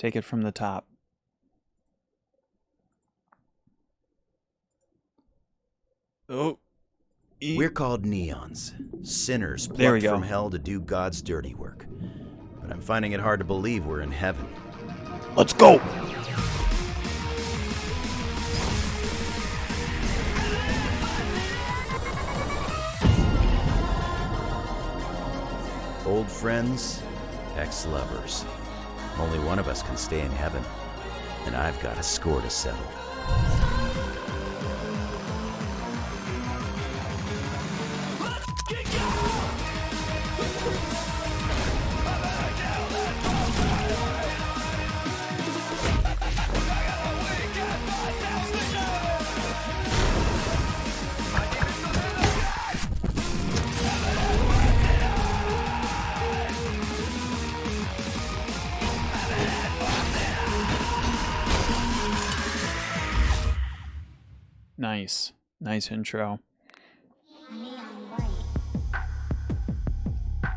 Take it from the top. Oh. We're called neons, sinners There we plucked go. from hell to do God's dirty work. But I'm finding it hard to believe we're in heaven. Let's go! Old friends, ex-lovers. Only one of us can stay in heaven, and I've got a score to settle. Nice. Nice intro.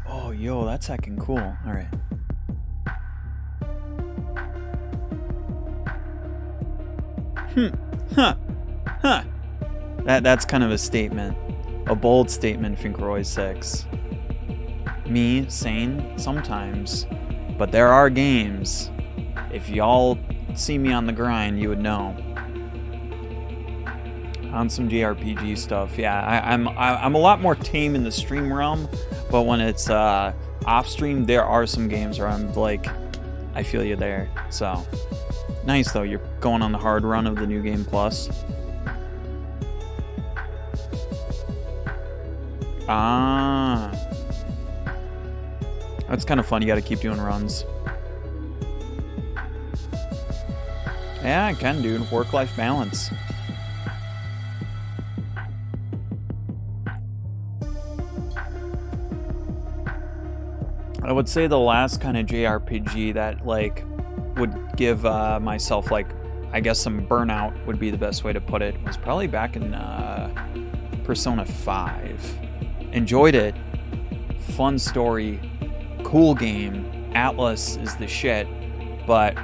Oh, yo, that's heckin' cool. Alright. Huh. That's kind of a statement. A bold statement, Finkeroy 6. Me, sane? Sometimes. But there are games. If y'all see me on the grind, you would know. On some JRPG stuff, yeah. I'm a lot more tame in the stream realm, but when it's off stream, there are some games where I'm like, I feel you there. So nice though. You're going on the hard run of the New Game Plus. Ah, that's kind of fun. You got to keep doing runs. Yeah, I can, dude. Work-life balance. I would say the last kind of JRPG that like would give myself like, I guess some burnout would be the best way to put it, was probably back in Persona 5. Enjoyed it. Fun story. Cool game. Atlas is the shit. But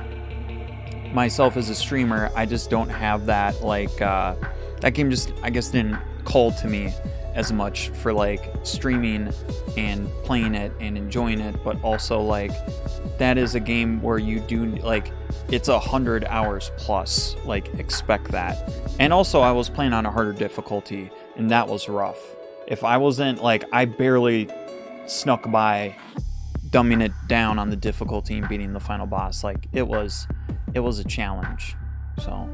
myself as a streamer, I just don't have that like, that game just, I guess, didn't call to me as much for like streaming and playing it and enjoying it, but also like that is a game where you do like it's 100 hours plus, like expect that. And also I was playing on a harder difficulty and that was rough. If I wasn't like, I barely snuck by dumbing it down on the difficulty and beating the final boss. Like it was a challenge. So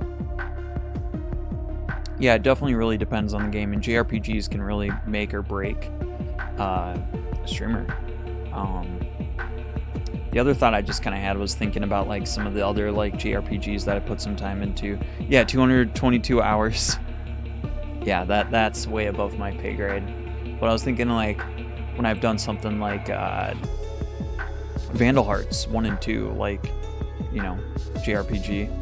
yeah, it definitely really depends on the game, and JRPGs can really make or break a streamer. The other thought I just kind of had was thinking about like some of the other like JRPGs that I put some time into. Yeah, 222 hours. Yeah, that's way above my pay grade. But I was thinking like when I've done something like Vandal Hearts 1 and 2, like, you know, JRPG.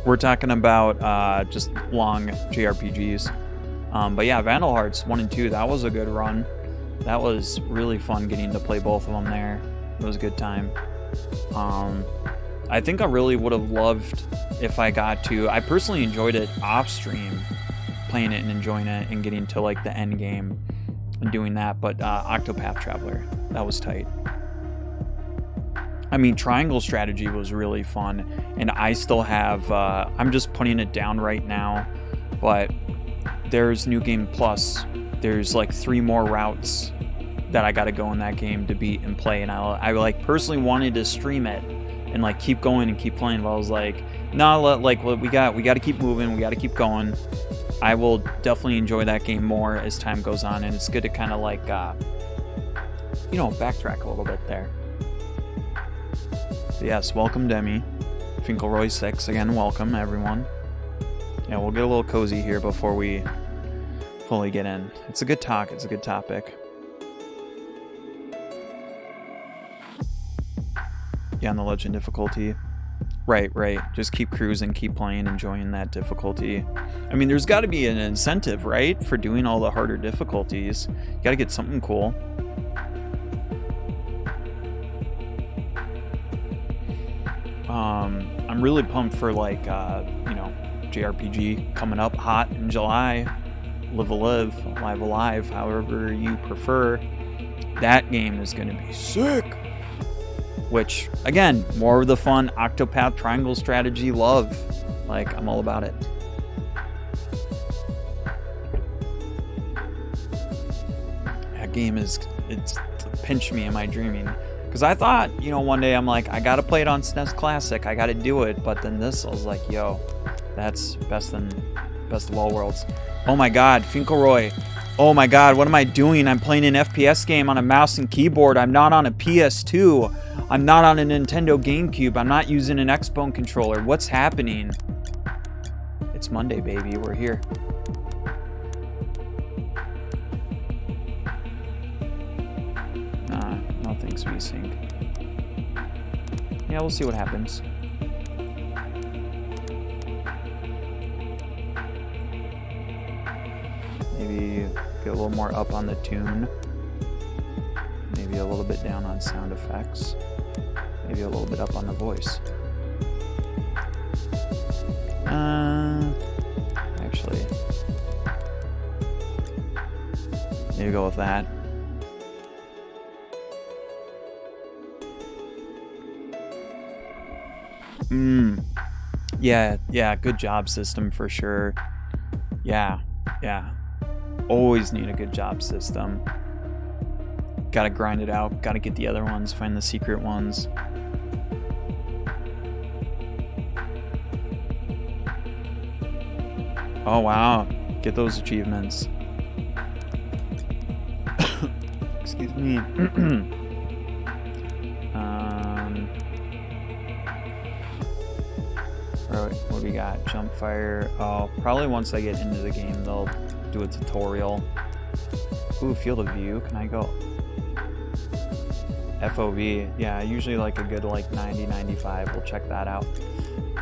We're talking about just long JRPGs. But yeah, Vandal Hearts 1 and 2, that was a good run. That was really fun getting to play both of them there. It was a good time. I think I really would have loved if I got to... I personally enjoyed it off stream, playing it and enjoying it and getting to like the end game and doing that. But Octopath Traveler, that was tight. I mean, Triangle Strategy was really fun, and I still have, I'm just putting it down right now, but there's New Game Plus. There's like 3 more routes that I gotta go in that game to beat and play, and I like personally wanted to stream it and like keep going and keep playing, but I was like, nah, like we got to keep moving, we got to keep going. I will definitely enjoy that game more as time goes on, and it's good to kind of like, you know, backtrack a little bit there. But yes, welcome Demi. Finkeroy 6, again, welcome everyone. Yeah, we'll get a little cozy here before we fully get in. It's a good talk, it's a good topic. Yeah, on the legend difficulty. Right. Just keep cruising, keep playing, enjoying that difficulty. I mean, there's got to be an incentive, right, for doing all the harder difficulties. You got to get something cool. I'm really pumped for like JRPG coming up hot in July. Live Alive, however you prefer. That game is gonna be sick. Which, again, more of the fun Octopath Triangle strategy love. Like, I'm all about it. That game it's pinched me. Am I dreaming? Because I thought, one day I'm like, I gotta play it on SNES Classic. I gotta do it. But then this, I was like, yo, that's best of all worlds. Oh my god, Finkelroy. Oh my god, what am I doing? I'm playing an FPS game on a mouse and keyboard. I'm not on a PS2. I'm not on a Nintendo GameCube. I'm not using an Xbone controller. What's happening? It's Monday, baby. We're here. Nah, nothing's VSync. Yeah, we'll see what happens. Maybe get a little more up on the tune. Maybe a little bit down on sound effects. Maybe a little bit up on the voice. Actually, maybe go with that. Yeah, good job system for sure. Yeah. Always need a good job system. Gotta grind it out, gotta get the other ones, find the secret ones. Oh wow, get those achievements. Excuse me. What do we got? Jump fire. Oh, probably once I get into the game, they'll do a tutorial. Ooh, field of view. Can I go? FOV. Yeah, usually like a good 90, 95. We'll check that out.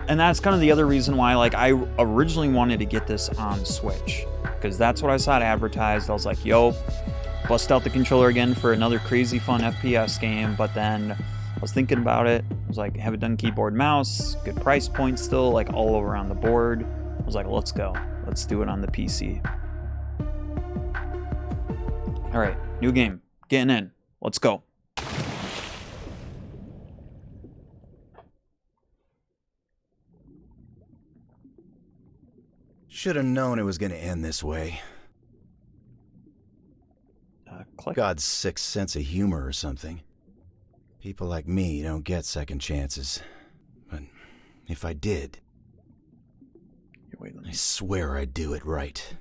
And that's kind of the other reason why I originally wanted to get this on Switch, because that's what I saw it advertised. I was like, yo, bust out the controller again for another crazy fun FPS game. But then I was thinking about it. I was like, have it done keyboard mouse, good price point still, all over on the board. I was like, let's go. Let's do it on the PC. All right, new game. Getting in. Let's go. Should have known it was going to end this way. Click. God's sixth sense of humor or something. People like me don't get second chances. But if I did, I swear I'd do it right.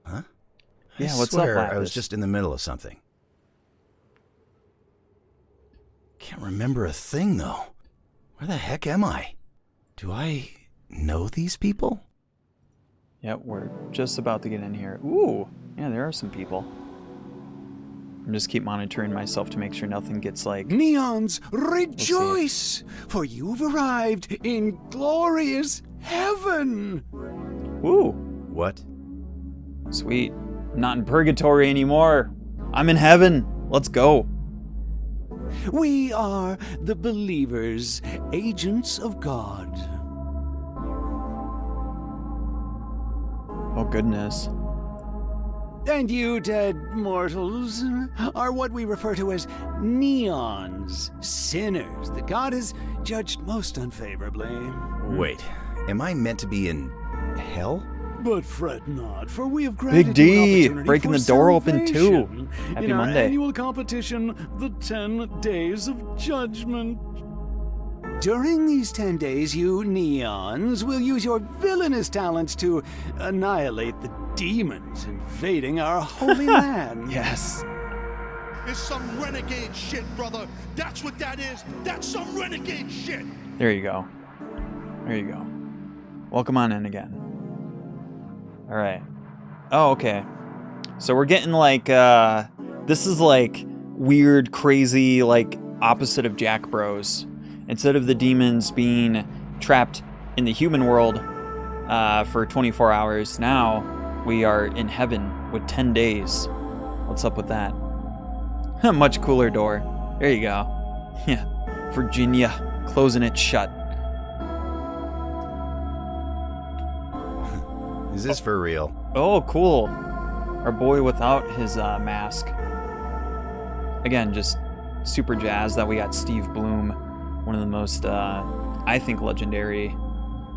Huh? Yeah, what's up, Lapis? I was just in the middle of something. Can't remember a thing, though. Where the heck am I? Do I know these people? Yep, we're just about to get in here. Ooh, yeah, there are some people. I'm just keep monitoring myself to make sure nothing gets Neons, rejoice! For you've arrived in glorious heaven! Ooh. What? Sweet. I'm not in purgatory anymore. I'm in heaven. Let's go. We are the believers, agents of God. Oh, goodness. And you, dead mortals, are what we refer to as neons, sinners that God has judged most unfavorably. Wait, am I meant to be in hell? But fret not, for we have granted Big D, you an opportunity breaking for the door open too. salvation Happy in our Monday. annual competition, the 10 Days of Judgment. During these 10 days, you neons will use your villainous talents to annihilate the demons invading our holy land. Yes. It's some renegade shit, brother. That's what that is. That's some renegade shit. There you go. There you go. Welcome on in again. All right. Oh, okay. So we're getting this is weird, crazy, opposite of Jack Bros. Instead of the demons being trapped in the human world for 24 hours, now we are in heaven with 10 days. What's up with that? Much cooler door. There you go. Yeah, Virginia, closing it shut. Is this for real? Oh, cool. Our boy without his mask. Again, just super jazzed that we got Steve Bloom, one of the most, I think, legendary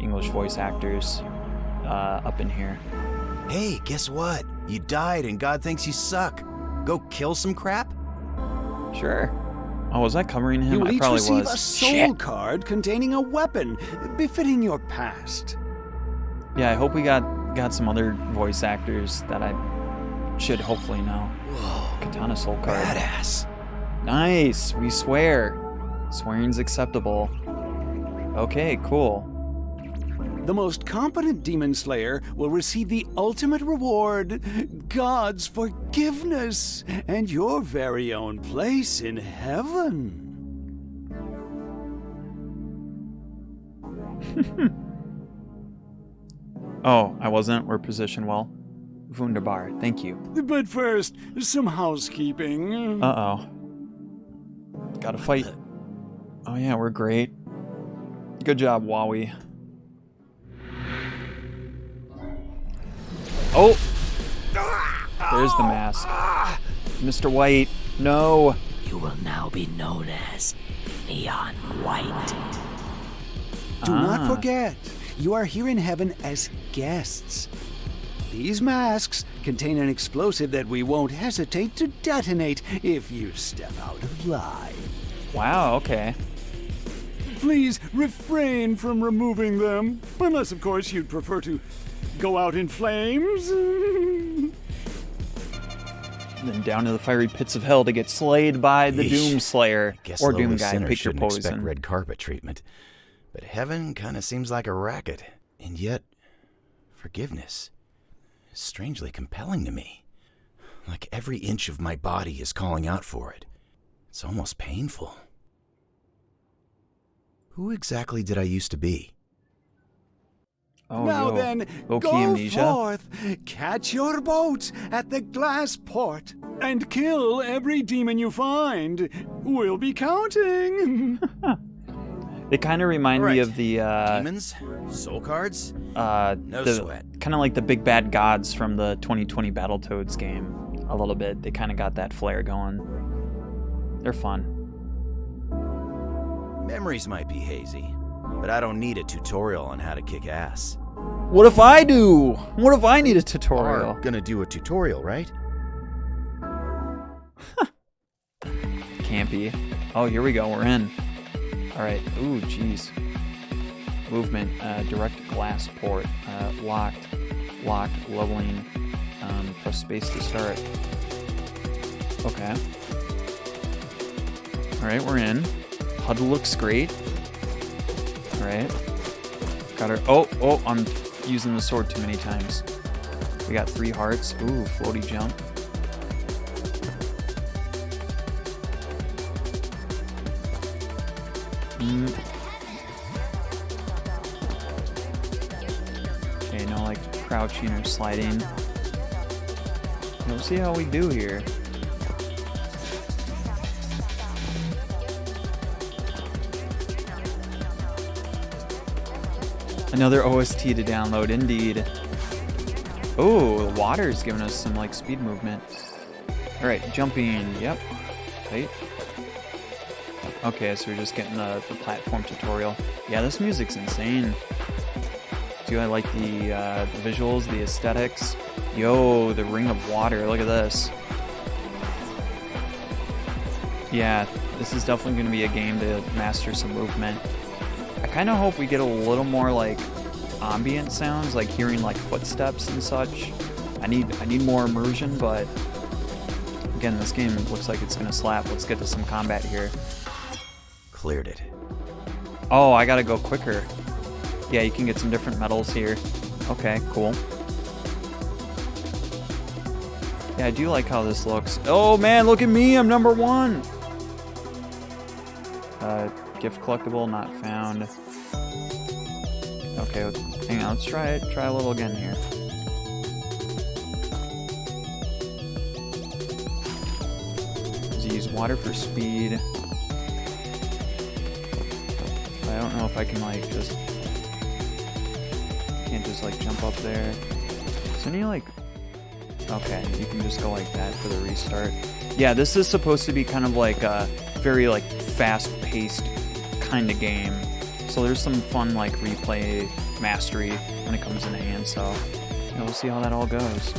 English voice actors up in here. Hey, guess what? You died and God thinks you suck. Go kill some crap? Sure. Oh, was I covering him? You will I each probably receive was. a soul Shit. card containing a weapon befitting your past. Yeah, I hope we got some other voice actors that I should hopefully know. Whoa, Katana soul card. badass. Nice. We swear. Swearing's acceptable. Okay, cool. The most competent demon slayer will receive the ultimate reward, God's forgiveness, and your very own place in heaven. Oh, I wasn't. We're positioned well. Wunderbar. Thank you. But first, some housekeeping. Uh-oh. Gotta fight. Oh yeah, we're great. Good job, Wowie. Oh! There's the mask. Mr. White, no! You will now be known as Neon White. Do not forget, you are here in heaven as guests. These masks contain an explosive that we won't hesitate to detonate if you step out of line. Wow, okay. Please refrain from removing them, unless, of course, you'd prefer to go out in flames. Then down to the fiery pits of hell to get slayed by the Yeesh. Doomslayer. Guess Or lowly Doom Guy, sinners pick your shouldn't expect poison. red carpet treatment. But heaven kind of seems like a racket. And yet, forgiveness is strangely compelling to me. Like every inch of my body is calling out for it. It's almost painful. Who exactly did I used to be? Oh, Now yo. then, Low-key go amnesia? forth, catch your boat at the glass port, and kill every demon you find. We'll be counting. They kind of remind me Right. of the, Demons? Soul cards? No sweat. kind of like the big bad gods from the 2020 Battletoads game. A little bit. They kind of got that flair going. They're fun. Memories might be hazy, but I don't need a tutorial on how to kick ass. What if I do? What if I need a tutorial? Are gonna do a tutorial, right? Can't be. Oh, here we go. We're in. All right. Ooh, jeez. Movement. Direct glass port. Locked. Locked. Leveling. Press space to start. Okay. All right, we're in. HUD looks great. All right. Got her. Oh, I'm using the sword too many times. We got 3 hearts. Ooh, floaty jump. Okay, no like crouching or sliding. We'll see how we do here. Another OST to download, indeed. Oh, the water's giving us some like speed movement. All right, jumping. Yep. Right. Okay, so we're just getting the platform tutorial. Yeah, this music's insane. Do I like the visuals, the aesthetics? Yo, the ring of water. Look at this. Yeah, this is definitely going to be a game to master some movement. I kind of hope we get a little more like ambient sounds, like hearing like footsteps and such. I need more immersion, but again, this game looks like it's gonna slap. Let's get to some combat here. Cleared it. Oh, I gotta go quicker. Yeah, you can get some different medals here. Okay, cool. Yeah, I do like how this looks. Oh man, look at me, I'm number 1. Gift collectible not found. Okay, hang on. Let's try it. Try a little again here. Use water for speed. I don't know if I can like just can't just like jump up there. Is any like okay, you can just go like that for the restart. Yeah, this is supposed to be kind of like a very like fast-paced kind of game. So there's some fun like replay mastery when it comes into hand. So yeah, we'll see how that all goes.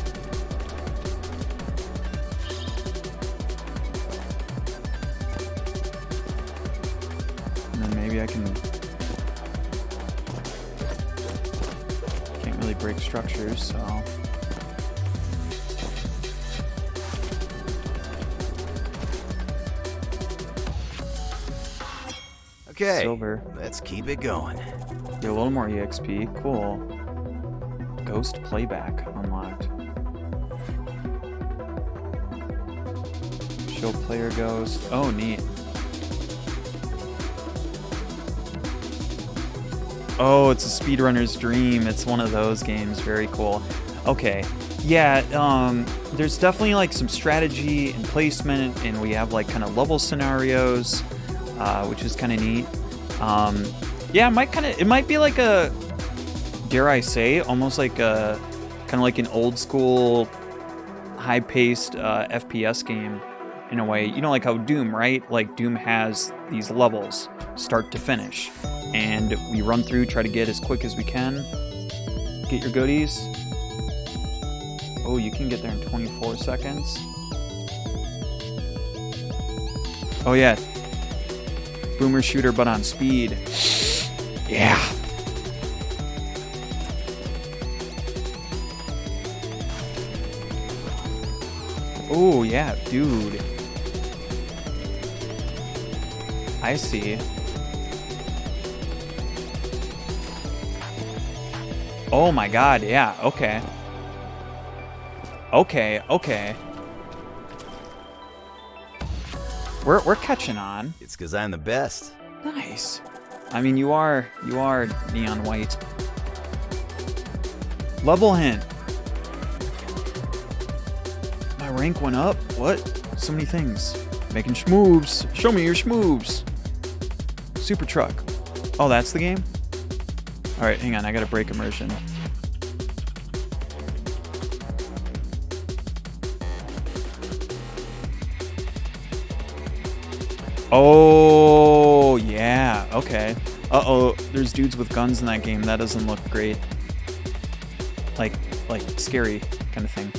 Maybe I can't really break structures, so. Okay, Silver. let's keep it going. Get a little more EXP. Cool. Ghost playback unlocked. Show player ghost. Oh, neat. Oh, it's a speedrunner's dream. It's one of those games. Very cool. Okay. Yeah, there's definitely like some strategy and placement, and we have like kind of level scenarios, which is kind of neat. Yeah, it might be like a, dare I say, almost like a kind of like an old school, high-paced FPS game in a way. You know, like how Doom, right? Like Doom has these levels, start to finish. And we run through, try to get as quick as we can. Get your goodies. Oh, you can get there in 24 seconds. Oh yeah. Boomer shooter, but on speed. Yeah. Oh yeah, dude. I see. Oh my god, yeah, okay. Okay. We're catching on. It's because I'm the best. Nice. I mean, you are neon white. Level hint. My rank went up? What? So many things. Making schmoobs. Show me your schmoobs. Super truck. Oh, that's the game? Alright, hang on, I gotta break immersion. Oh, yeah, okay. Uh-oh, there's dudes with guns in that game. That doesn't look great. Like scary kind of thing.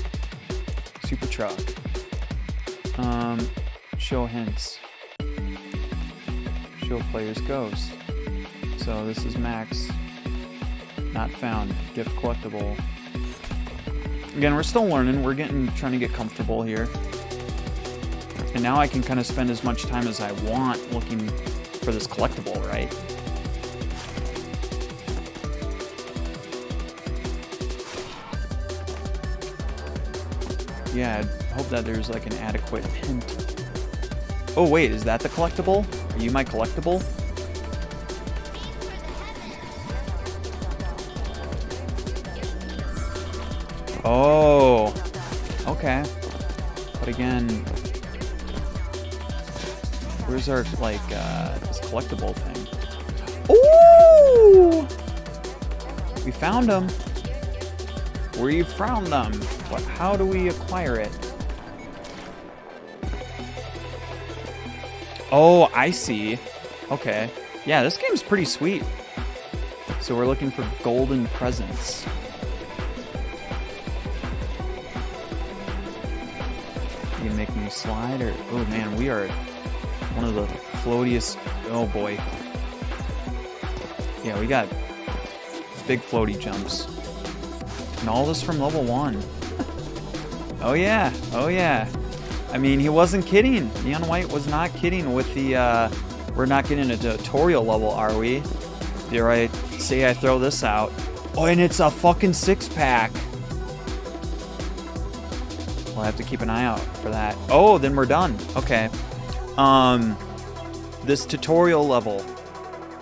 Super truck. Show hints. Show player's ghost. So this is Max. Not found. Gift collectible. Again, we're still learning. We're trying to get comfortable here. And now I can kind of spend as much time as I want looking for this collectible, right? Yeah, I hope that there's like an adequate hint. Oh wait, is that the collectible? Are you my collectible? Oh, okay. But again, where's our, like, this collectible thing? Ooh! We found them. We found them. How do we acquire it? Oh, I see. Okay. Yeah, this game's pretty sweet. So we're looking for golden presents. You can make me slide, or oh man, we are one of the floatiest. Oh boy. Yeah, we got big floaty jumps. And all this from level 1. Oh yeah, oh yeah. I mean, he wasn't kidding. Neon White was not kidding with the, we're not getting a tutorial level, are we? Dare I say I throw this out? Oh, and it's a fucking 6-pack. We'll have to keep an eye out for that. Oh, then we're done. Okay. This tutorial level.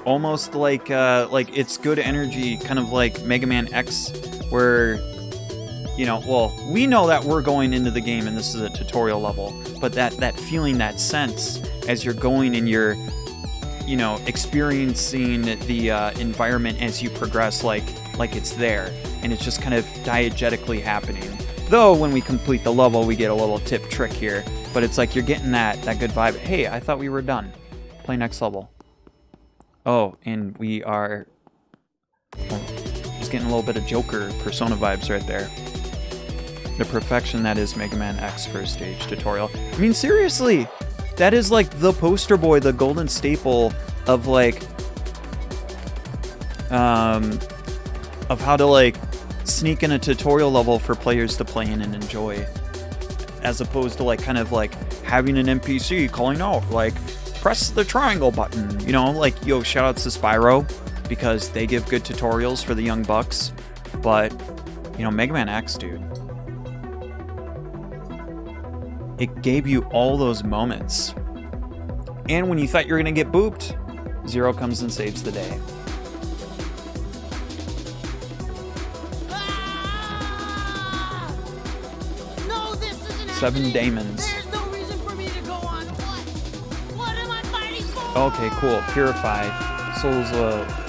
almost like it's good energy, kind of like Mega Man X, where, you know, well, we know that we're going into the game and this is a tutorial level, but that feeling, that sense as you're going and you're, you know, experiencing the environment as you progress, like it's there, and it's just kind of diegetically happening. Though when we complete the level, we get a little tip trick here, but it's like you're getting that good vibe. Hey, I thought we were done. Play next level. Oh, and we are just getting a little bit of Joker Persona vibes right there. The perfection that is Mega Man X first stage tutorial. I mean, seriously, that is like the poster boy, the golden staple of like, of how to like sneak in a tutorial level for players to play in and enjoy, as opposed to like kind of like having an NPC calling out like, press the triangle button, you know, like, yo, shout outs to Spyro because they give good tutorials for the young bucks. But, you know, Mega Man X, dude, it gave you all those moments. And when you thought you were gonna get booped, Zero comes and saves the day. No, this isn't 7 happening. daemons. There's no reason for me to go on. What am I fighting for? Okay, cool. Purify. Souls,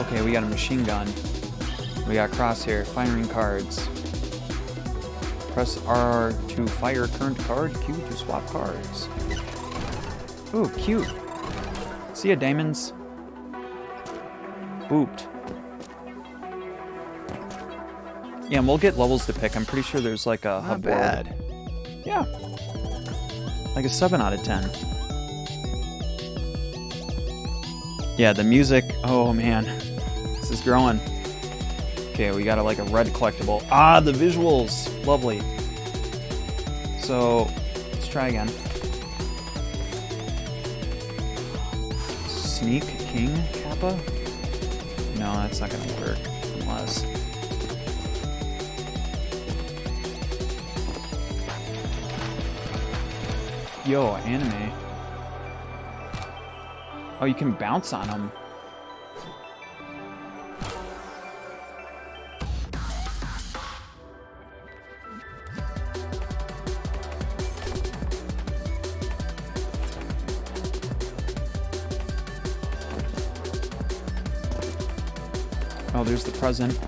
okay, we got a machine gun. We got crosshair, firing cards. Press R to fire current card, Q to swap cards. Ooh, cute. See ya, daemons. Booped. Yeah, and we'll get levels to pick. I'm pretty sure there's like a Not hub bad. world. Yeah. Like a 7 out of 10. Yeah, the music. Oh man, this is growing. Okay, we got like a red collectible. Ah, the visuals, lovely. So let's try again. Sneak King Kappa? No, that's not gonna work unless. Yo, anime. Oh, you can bounce on them. Oh, there's the present.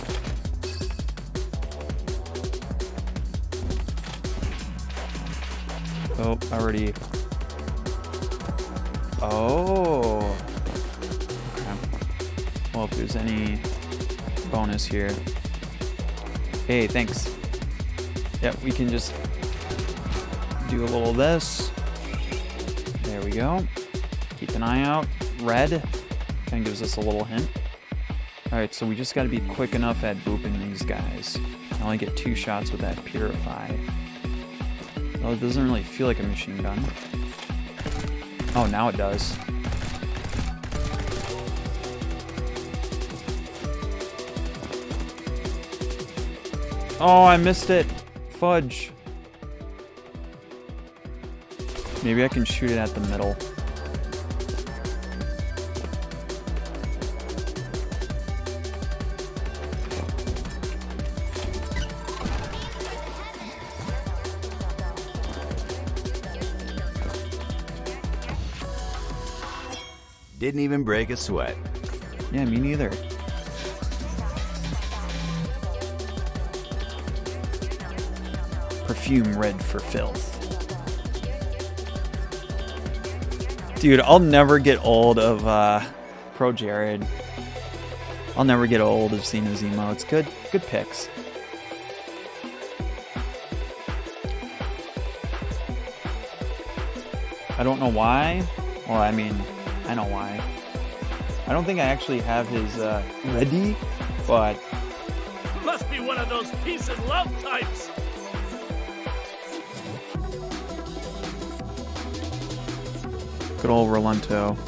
Oh, already. Oh. Okay. Well, if there's any bonus here. Hey, thanks. Yep, we can just do a little of this. There we go. Keep an eye out. Red. Kind of gives us a little hint. Alright, so we just gotta be quick enough at booping these guys. I only get 2 shots with that Purify. Well, it doesn't really feel like a machine gun. Oh, now it does. Oh, I missed it. Fudge. Maybe I can shoot it at the middle. Didn't even break a sweat. Yeah, me neither. Perfume red for filth. Dude, I'll never get old of Pro Jared. I'll never get old of seeing his emotes. Good picks. I don't know why. Well, I mean, I know why. I don't think I actually have his ready, but Must be one of those peace and love types. good old Rolento.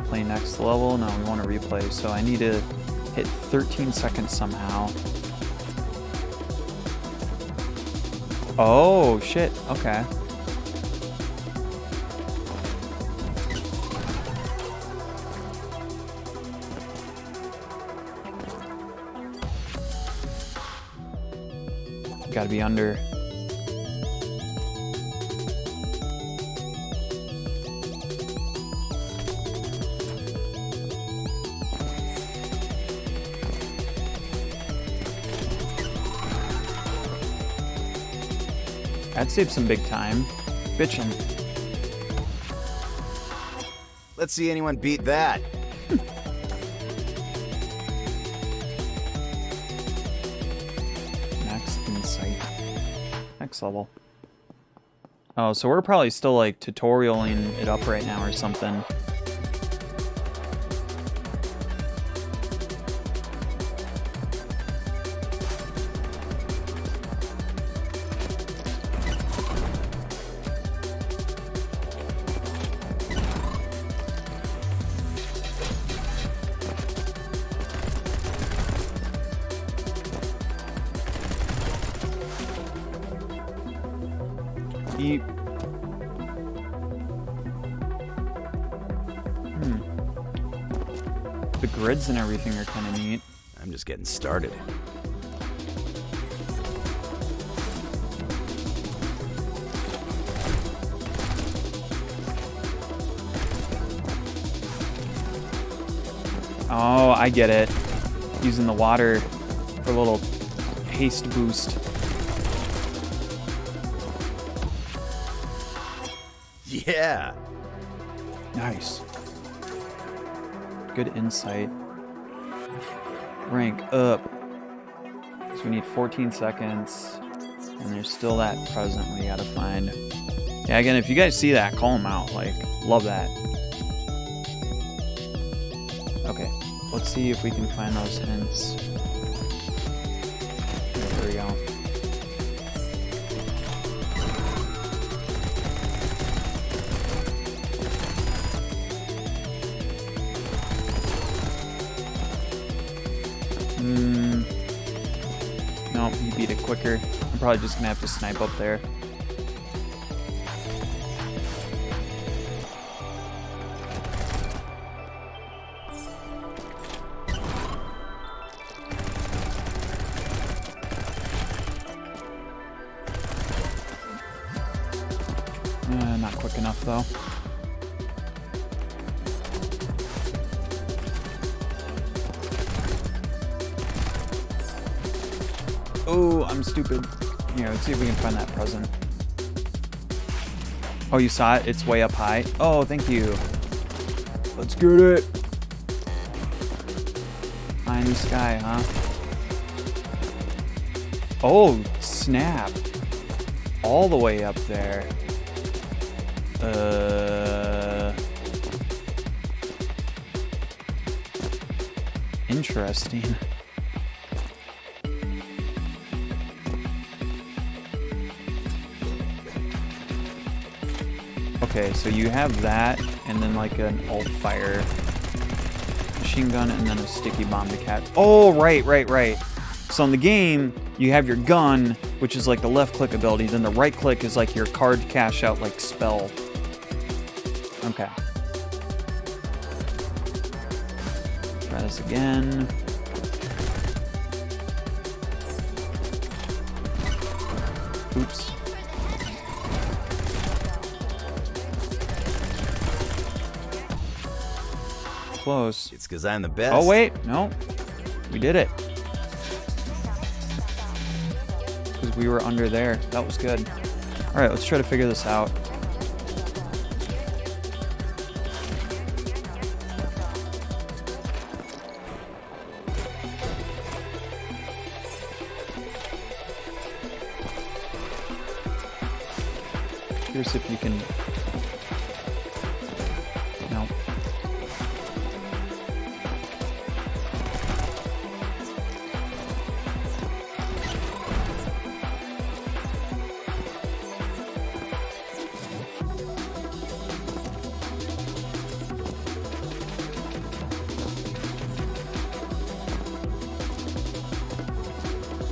Play next level. No, we want to replay, so I need to hit 13 seconds somehow. Oh shit, okay. Gotta be under. I'd save some big time. Bitchin'. Let's see anyone beat that. Max insight. Next level. Oh, so we're probably still like tutorialing it up right now or something. Eat. The grids and everything are kind of neat. I'm just getting started. Oh, I get it. Using the water for a little haste boost. Yeah. Nice. Good insight. Rank up. So we need 14 seconds. And there's still that present we gotta find. Yeah, again, if you guys see that, call them out. Like, love that. Okay, let's see if we can find those hints. There we go. No, you beat it quicker. I'm probably just gonna have to snipe up there. Not quick enough though. Oh, I'm stupid. Here, let's see if we can find that present. Oh, you saw it? It's way up high. Oh, thank you. Let's get it. High in the sky, huh? Oh, snap. All the way up there. Interesting. Okay, so you have that, and then like an alt fire machine gun, and then a sticky bomb to catch. Oh, right. So in the game, you have your gun, which is like the left click ability, then the right click is like your card cash out like spell. Okay. Try this again. Oops. Close. It's because I'm the best. Oh, wait. No. We did it. Because we were under there. That was good. Alright, let's try to figure this out. Curious if you can... No.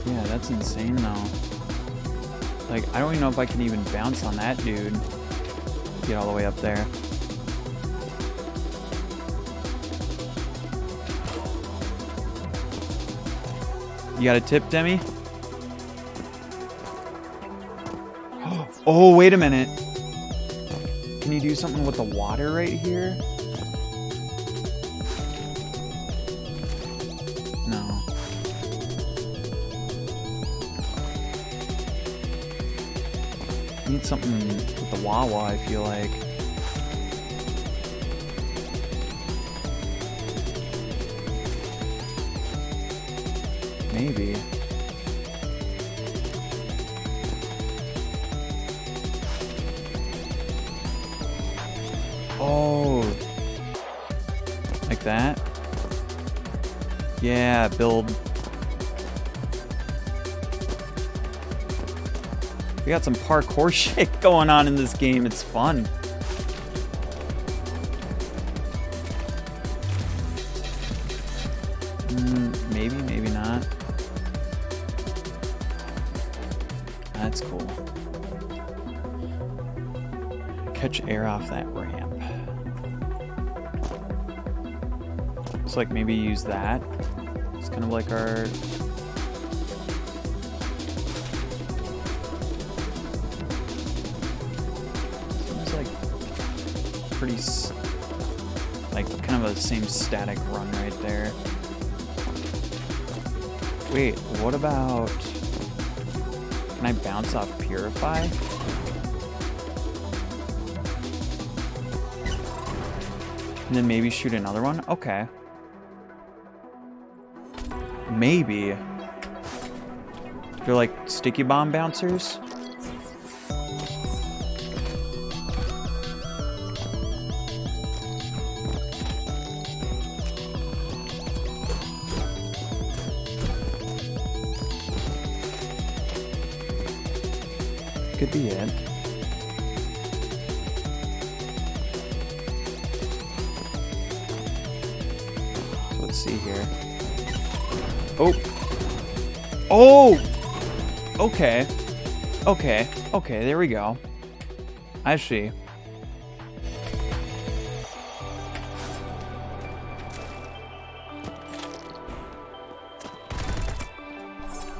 Yeah, that's insane though. Like, I don't even know if I can even bounce on that dude. Get all the way up there. You got a tip, Demi? Oh, wait a minute. Can you do something with the water right here? No. Need something with the Wawa, I feel like. Maybe. Oh. Like that? Yeah, build. We got some parkour shit going on in this game. It's fun. Maybe, maybe not. That's cool. Catch air off that ramp. Looks like maybe use that. It's kind of like our... Seems like pretty... like kind of a same static run right there. Wait, what about... Can I bounce off Purify? And then maybe shoot another one? Okay. Maybe. They're like sticky bomb bouncers? Could be it. So let's see here. Oh! Oh! Okay. Okay. Okay, there we go. I see.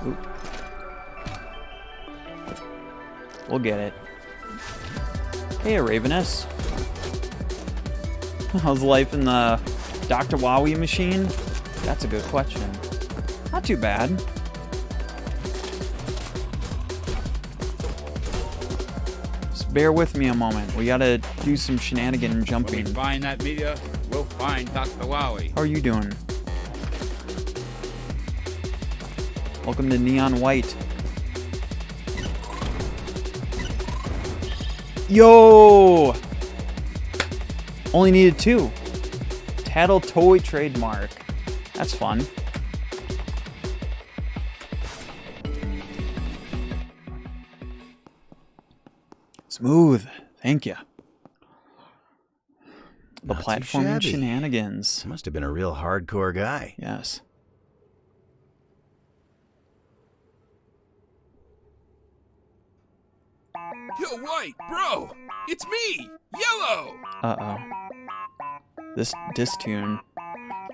Oop. We'll get it. Hey, Ravenous. How's life in the Dr. Wowie machine? That's a good question. Not too bad. Just bear with me a moment. We gotta do some shenanigan jumping. When we find that meteor, we'll find Dr. Wowie. How are you doing? Welcome to Neon White. Yo! Only needed 2. Tattle Toy trademark. That's fun. Smooth. Thank you. The Not too platforming shabby. shenanigans. Must have been a real hardcore guy. Yes. Yo, White, bro! It's me! Yellow! Uh-oh. This tune.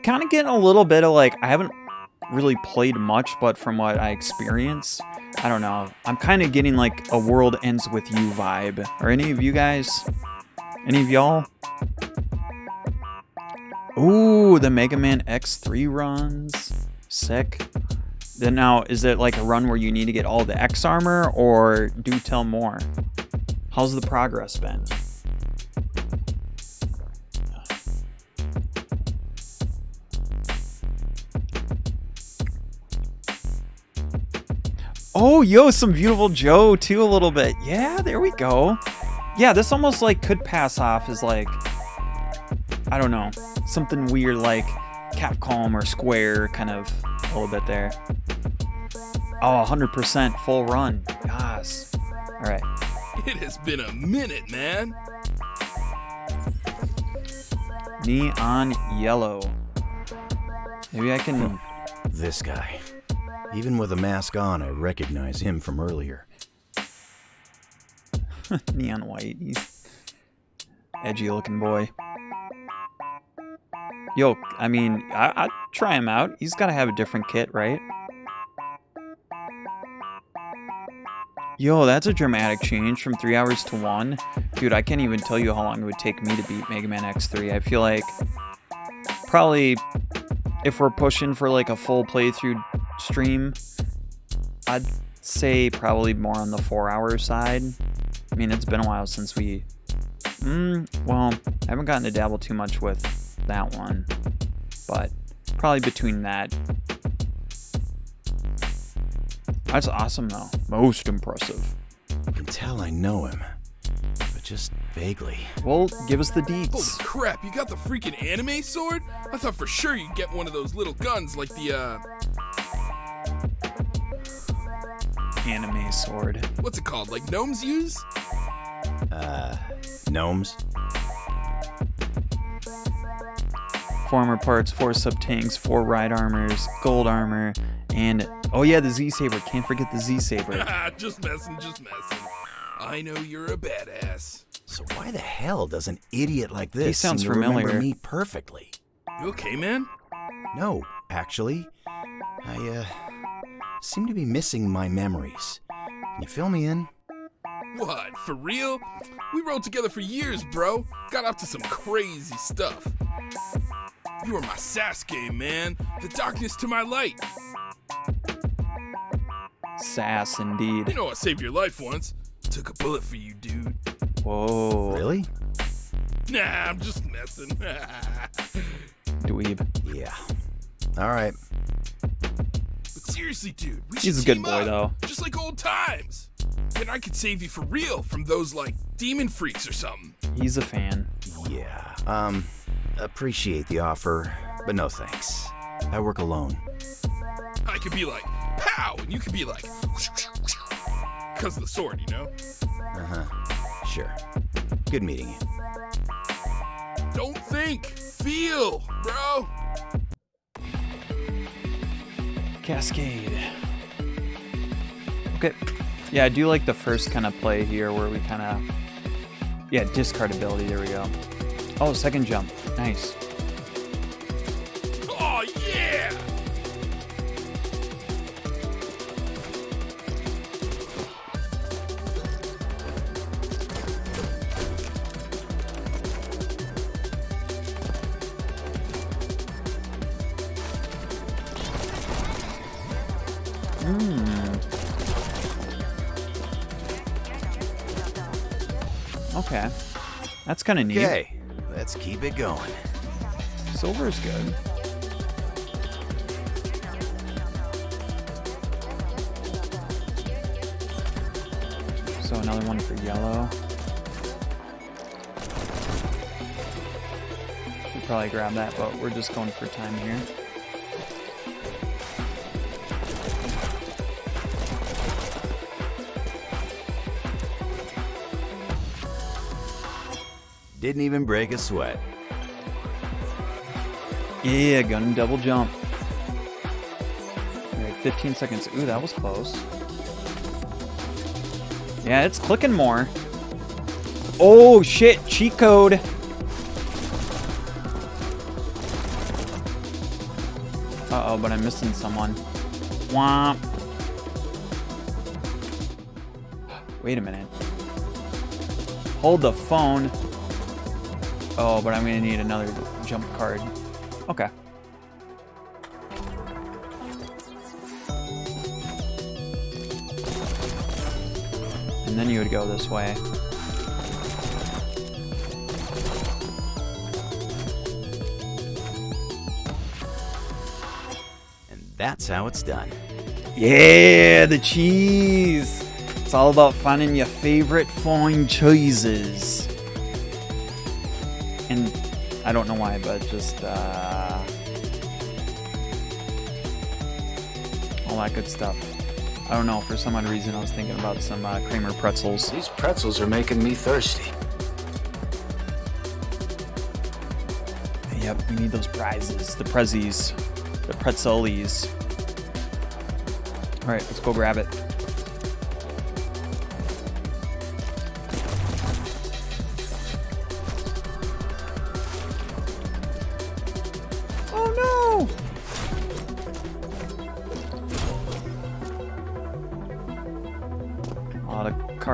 Kind of getting a little bit of like, I haven't really played much, but from what I experience, I don't know. I'm kind of getting like a World Ends With You vibe. Are any of you guys? Any of y'all? Ooh, the Mega Man X3 runs. Sick. Then now, is it like a run where you need to get all the X armor, or do tell more? How's the progress been? Oh, yo, some Beautiful Joe too a little bit. Yeah, there we go. Yeah, this almost like could pass off as like, I don't know, something weird like Capcom or Square kind of a little bit there. Oh, 100% full run. Yes. All right. It has been a minute, man. Neon Yellow. Maybe I can... This guy. Even with a mask on, I recognize him from earlier. Neon White. He's edgy looking boy. Yo, I mean, I'd try him out. He's got to have a different kit, right? Yo, that's a dramatic change from 3 hours to 1. Dude, I can't even tell you how long it would take me to beat Mega Man X3. I feel like probably if we're pushing for like a full playthrough stream, I'd say probably more on the 4-hour side. I mean, it's been a while since we... well, I haven't gotten to dabble too much with that one. But probably between that. That's awesome, though. Most impressive. I can tell I know him, but just vaguely. Well, give us the Holy deets. crap, you got the freaking anime sword? I thought for sure you'd get one of those little guns like the, Anime sword. what's it called? Like gnomes use? Gnomes? 4 armor parts, 4 sub-tanks, 4 ride armors, gold armor, and... oh yeah, the Z-Saber. Can't forget the Z-Saber. Just messing, just messing. I know you're a badass. So why the hell does an idiot like this sounds seem to remember familiar. me perfectly? You okay, man? No, actually. I, seem to be missing my memories. Can you fill me in? What, for real? We rode together for years, bro. Got up to some crazy stuff. You were my Sasuke, man. The darkness to my light. Sass, indeed. You know I saved your life once. Took a bullet for you, dude. Whoa. Really? Nah, I'm just messing. Dweeb. Yeah. Alright. But seriously, dude, we should He's a good team boy, up, though. just like old times. Then I could save you for real from those, like, demon freaks or something. He's a fan. Yeah, appreciate the offer, but no thanks. I work alone. I could be like, pow, and you could be like, because of the sword, you know? Uh-huh. Sure. Good meeting you. Don't think, feel, bro. Cascade. Okay. Yeah, I do like the first kind of play here where we kind of... yeah, discard ability. There we go. Oh, second jump. Nice. Oh, yeah! Okay. That's kind of neat. Okay, let's keep it going. Silver's good. So another one for yellow. We'll probably grab that, but we're just going for time here. Didn't even break a sweat. Yeah, gun double jump. Alright, 15 seconds. Ooh, that was close. Yeah, it's clicking more. Oh shit, cheat code. Uh-oh, but I'm missing someone. Womp. Wait a minute. Hold the phone. Oh, but I'm gonna need another jump card. Okay. And then you would go this way. And that's how it's done. Yeah, the cheese. It's all about finding your favorite fine cheeses. And I don't know why, but just all that good stuff. I don't know, for some odd reason I was thinking about some Kramer pretzels. These pretzels are making me thirsty. Yep, we need those prizes, the prezzies, the pretzelies. All right, let's go grab it. Oh no!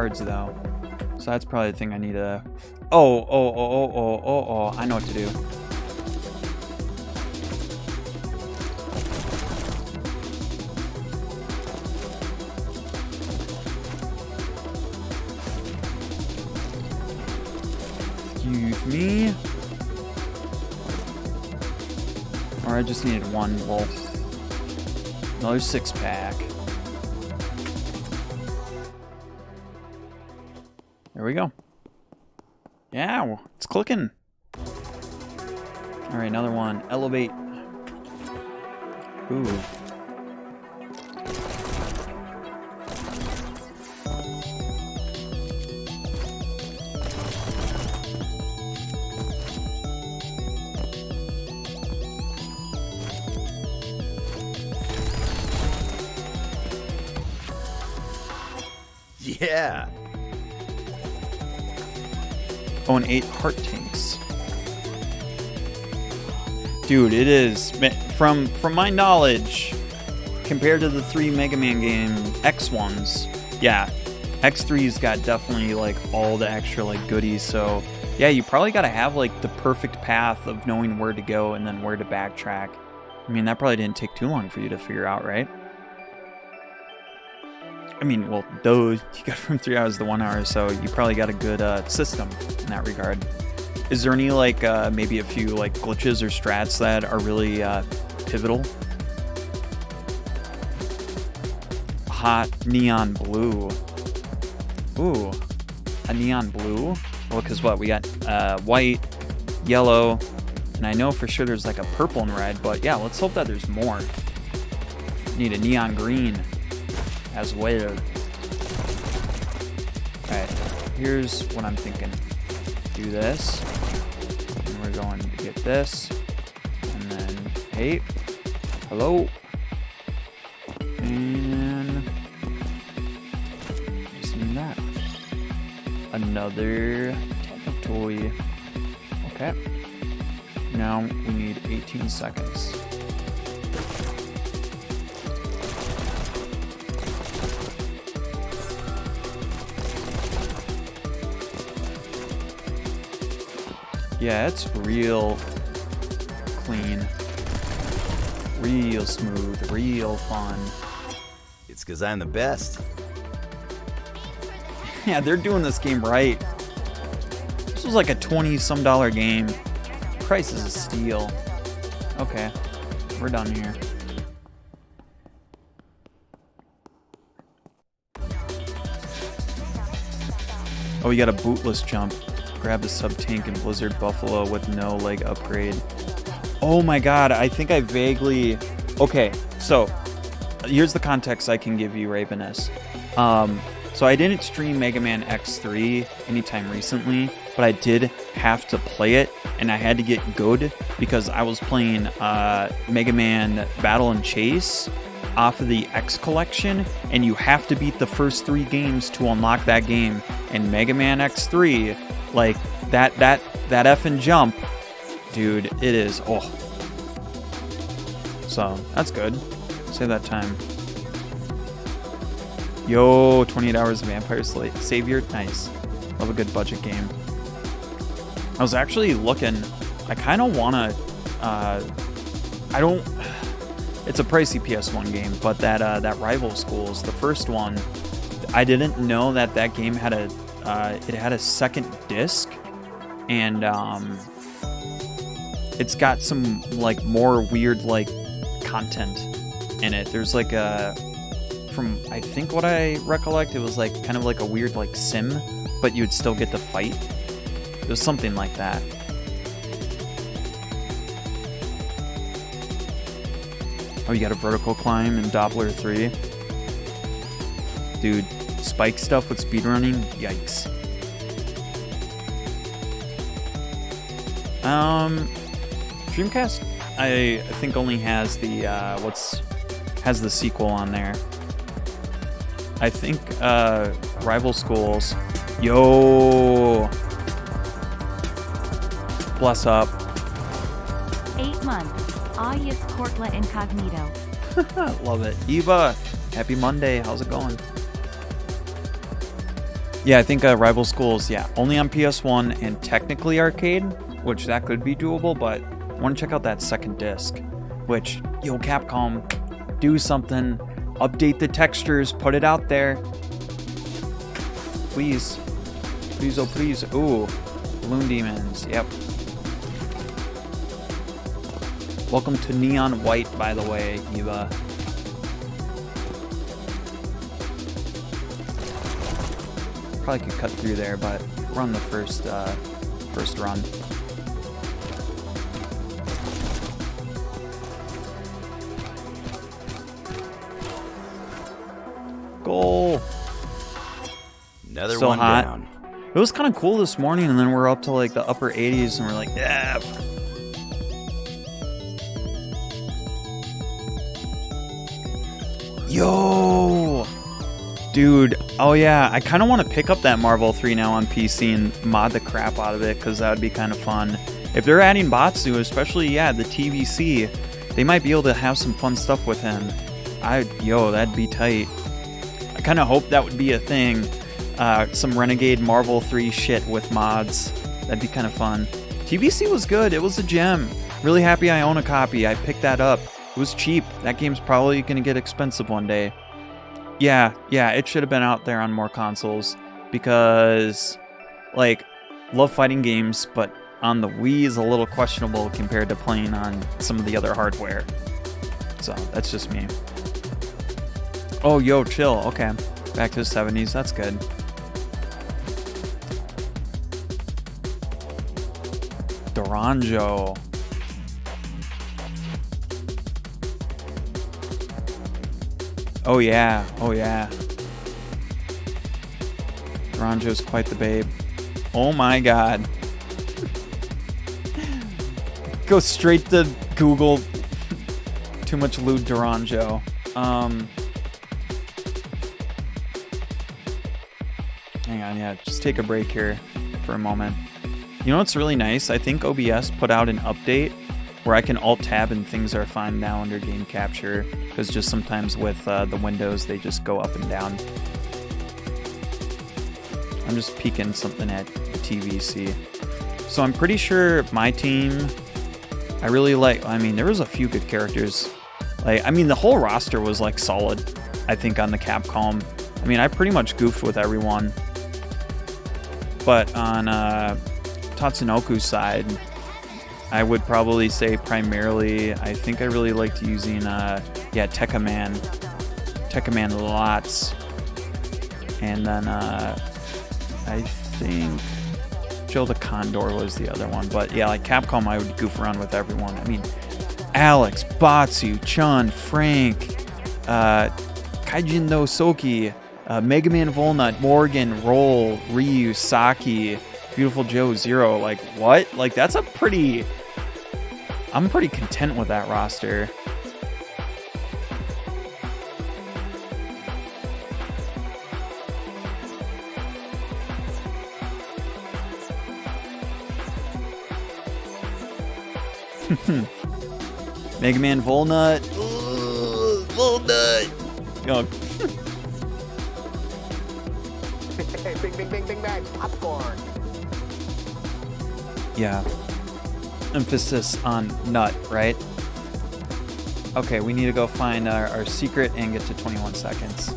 cards though. So that's probably the thing I need to... Oh, I know what to do. Excuse me. Or I just needed one. Well, another 6-pack. There we go. Yeah, it's clicking. All right, another one. Elevate. Ooh. Yeah. Oh, and 8 heart tanks. Dude, it is, from my knowledge, compared to the 3 Mega Man game X ones, yeah, X3's got definitely like all the extra like goodies. So yeah, you probably got to have like the perfect path of knowing where to go and then where to backtrack. I mean, that probably didn't take too long for you to figure out, right? I mean, well, those you got from 3 hours to 1 hour, so you probably got a good system in that regard. Is there any like maybe a few like glitches or strats that are really pivotal? Hot neon blue. Ooh, a neon blue. Well, because what we got white, yellow, and I know for sure there's like a purple and red. But yeah, let's hope that there's more. Need a neon green as well. Alright, here's what I'm thinking. Do this. And we're going to get this. And then, hey, hello. And just need that. Another type of toy. Okay. Now we need 18 seconds. Yeah, it's real clean, real smooth, real fun. It's because I'm the best. Yeah, they're doing this game right. This was like a $20-some game. Price is a steal. Okay, we're done here. Oh, you got a bootless jump. Grab the sub-tank and Blizzard Buffalo with no leg upgrade. Oh my god, I think I vaguely... Okay, so here's the context I can give you, Ravenous. So I didn't stream Mega Man X3 anytime recently, but I did have to play it, and I had to get good because I was playing Mega Man Battle and Chase off of the X collection, and you have to beat the first 3 games to unlock that game. And Mega Man X3, like that effing jump, dude, it is. Oh, so that's good. Save that time. Yo, 28 hours of Vampire Savior, nice. Love a good budget game. I was actually looking. I kind of wanna. I don't. It's a pricey PS1 game, but that Rival Schools, the first one, I didn't know that game had a it had a second disc, and it's got some like more weird like content in it. There's like from I think what I recollect, it was like kind of like a weird like sim, but you'd still get to fight. It was something like that. Oh, you got a vertical climb in Doppler 3. Dude, spike stuff with speedrunning? Yikes. Dreamcast, I think only has the has the sequel on there. I think Rival Schools. Yo, bless up. 8 months. Yes, Cortla Incognito. Love it. Eva, happy Monday. How's it going? Yeah, I think Rival Schools, yeah, only on PS1 and technically arcade, which that could be doable, but I want to check out that second disc, which, yo, Capcom, do something, update the textures, put it out there. Please. Please, oh please. Ooh, Balloon Demons, yep. Welcome to Neon White, by the way, Eva. Probably could cut through there, but we're on the first run. Goal. Another Still one hot. down. It was kind of cool this morning, and then we're up to like the upper 80s, and we're like, yeah. Yo, dude. Oh yeah, I kind of want to pick up that Marvel 3 now on PC and mod the crap out of it, because that would be kind of fun. If they're adding bots to it, especially, yeah, the TVC, they might be able to have some fun stuff with him. Yo, that'd be tight. I kind of hope that would be a thing. Some Renegade Marvel 3 shit with mods. That'd be kind of fun. TVC was good. It was a gem. Really happy I own a copy. I picked that up. It was cheap. That game's probably going to get expensive one day. Yeah, it should have been out there on more consoles. Because, like, love fighting games, but on the Wii is a little questionable compared to playing on some of the other hardware. So, that's just me. Oh, yo, chill. Okay. Back to the 70s. That's good. Durango. Oh yeah. Durango's quite the babe. Oh my god. Go straight to Google. Too much lewd Durango. Hang on, yeah, just take a break here for a moment. You know what's really nice? I think OBS put out an update where I can Alt-Tab and things are fine now under game capture, because just sometimes with the windows, they just go up and down. I'm just peeking something at the TVC. So I'm pretty sure my team, I really like, I mean, there was a few good characters. Like, I mean, the whole roster was like solid, I think, on the Capcom. I mean, I pretty much goofed with everyone. But on Tatsunoku's side, I would probably say primarily, I think I really liked using, Tekka Man lots. And then, I think Joe the Condor was the other one. But yeah, like Capcom, I would goof around with everyone. I mean, Alex, Batsu, Chun, Frank, Kaijin no Soki, Mega Man Volnut, Morgan, Roll, Ryu, Saki, Beautiful Joe, Zero. Like, what? Like, that's a pretty... I'm pretty content with that roster. Mega Man Volnut. Ooh, Volnut. Oh. Bing, bing, bing, bing, bang, popcorn. Yeah. Emphasis on nut, right? Okay, we need to go find our secret and get to 21 seconds.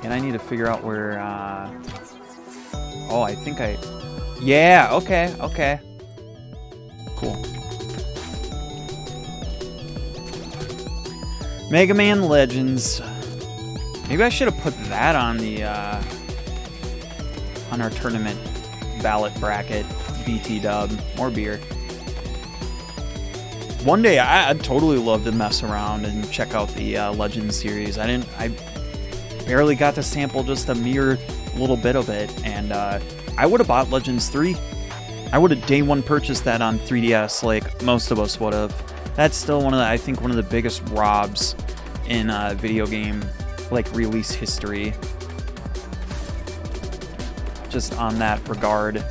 And I need to figure out where... Oh, I think I... Yeah, okay. Cool. Mega Man Legends. Maybe I should have put that on the on our tournament ballot bracket. BT dub. More beer. One day I'd totally love to mess around and check out the Legends series. I barely got to sample just a mere little bit of it, and I would have bought Legends 3. I would have day one purchased that on 3DS, like most of us would have. That's still I think one of the biggest robs in video game like release history. Just on that regard,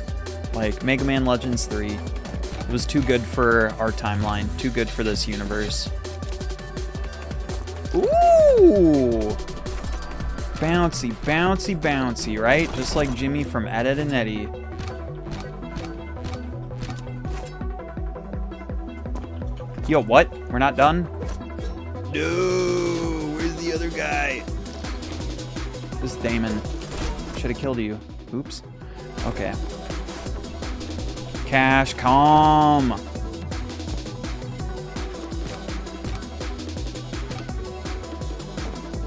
like Mega Man Legends 3, it was too good for our timeline, too good for this universe. Ooh! Ooh. Bouncy, bouncy, bouncy, right? Just like Jimmy from Ed, Edd and Eddy. Yo, what? We're not done? No! Where's the other guy? This Damon. Should have killed you. Oops. Okay. Cash, calm!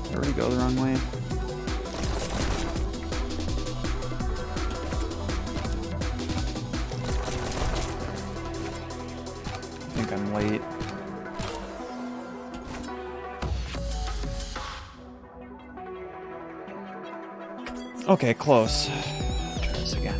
Did I already go the wrong way? I think I'm late. Okay, close. Try this again.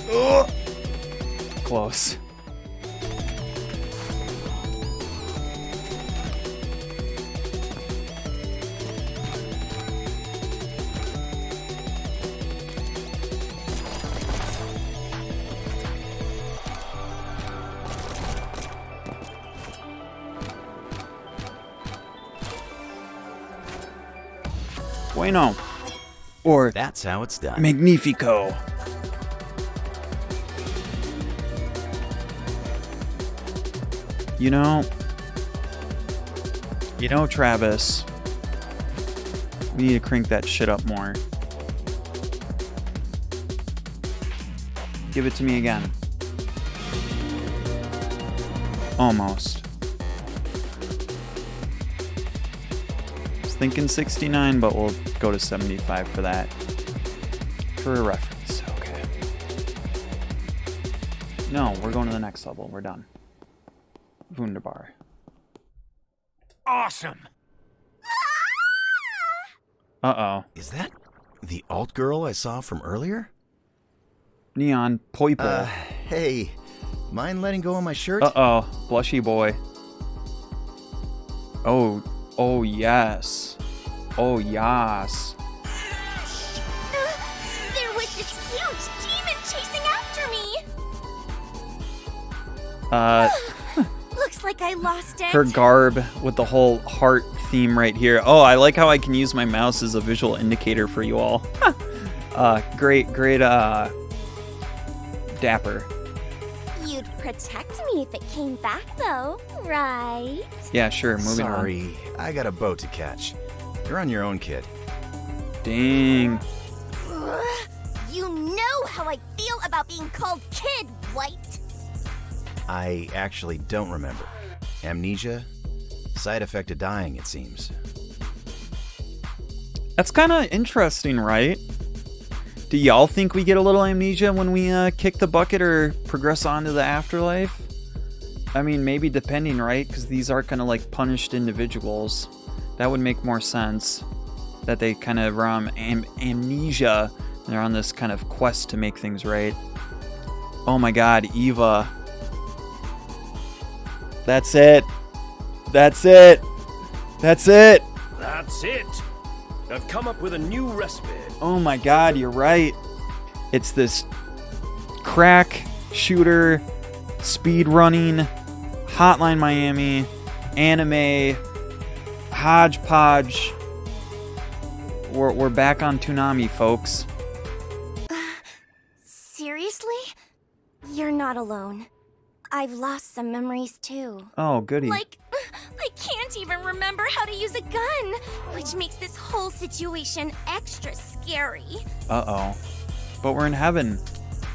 Ugh. Close. Bueno. Or that's how it's done. Magnifico. You know, Travis, we need to crank that shit up more. Give it to me again. Almost. I was thinking 69, but we'll go to 75 for that. For a reference, okay. No, we're going to the next level. We're done. Wunderbar. Awesome. Uh-oh. Is that the alt girl I saw from earlier? Neon Poiple. Hey, mind letting go of my shirt? Uh-oh. Blushy boy. Oh yes. Oh yes. There was this huge demon chasing after me. Looks like I lost it. Her garb with the whole heart theme right here. Oh, I like how I can use my mouse as a visual indicator for you all. Great, dapper. You'd protect me if it came back, though, right? Yeah, sure. Moving on. Sorry, I got a boat to catch. You're on your own, kid. Dang. You know how I feel about being called kid, White. I actually don't remember. Amnesia? Side effect of dying, it seems. That's kind of interesting, right? Do y'all think we get a little amnesia when we kick the bucket or progress on to the afterlife? I mean, maybe depending, right? Because these are kind of like punished individuals. That would make more sense. That they kind of are amnesia and they're on this kind of quest to make things right. Oh my god, Eva. That's it. That's it. That's it. That's it. I've come up with a new recipe. Oh my god, you're right. It's this crack shooter, speed running, Hotline Miami, anime, hodgepodge. We're back on Toonami, folks. Seriously? You're not alone. I've lost some memories too. Oh, goody. Like, I can't even remember how to use a gun, which makes this whole situation extra scary. Uh-oh. But we're in heaven.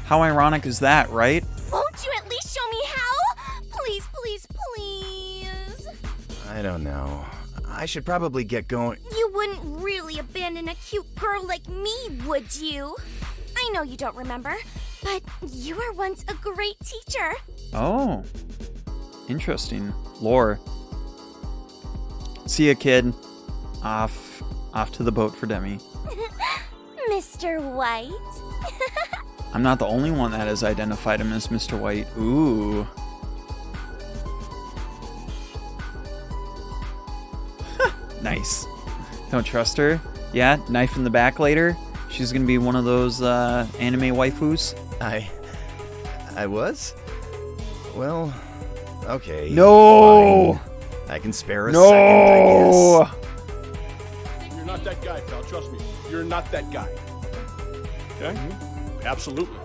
How ironic is that, right? Won't you at least show me how? Please, please, please. I don't know. I should probably get going. You wouldn't really abandon a cute girl like me, would you? I know you don't remember, but you were once a great teacher. Oh. Interesting. Lore. See ya, kid. Off to the boat for Demi. Mr. White. I'm not the only one that has identified him as Mr. White. Ooh. Nice. Nice. Don't trust her? Yeah, knife in the back later? She's gonna be one of those anime waifus? I was? Well, okay. No! Fine. I can spare a second, I guess. You're not that guy, pal. Trust me. You're not that guy. Okay? Absolutely.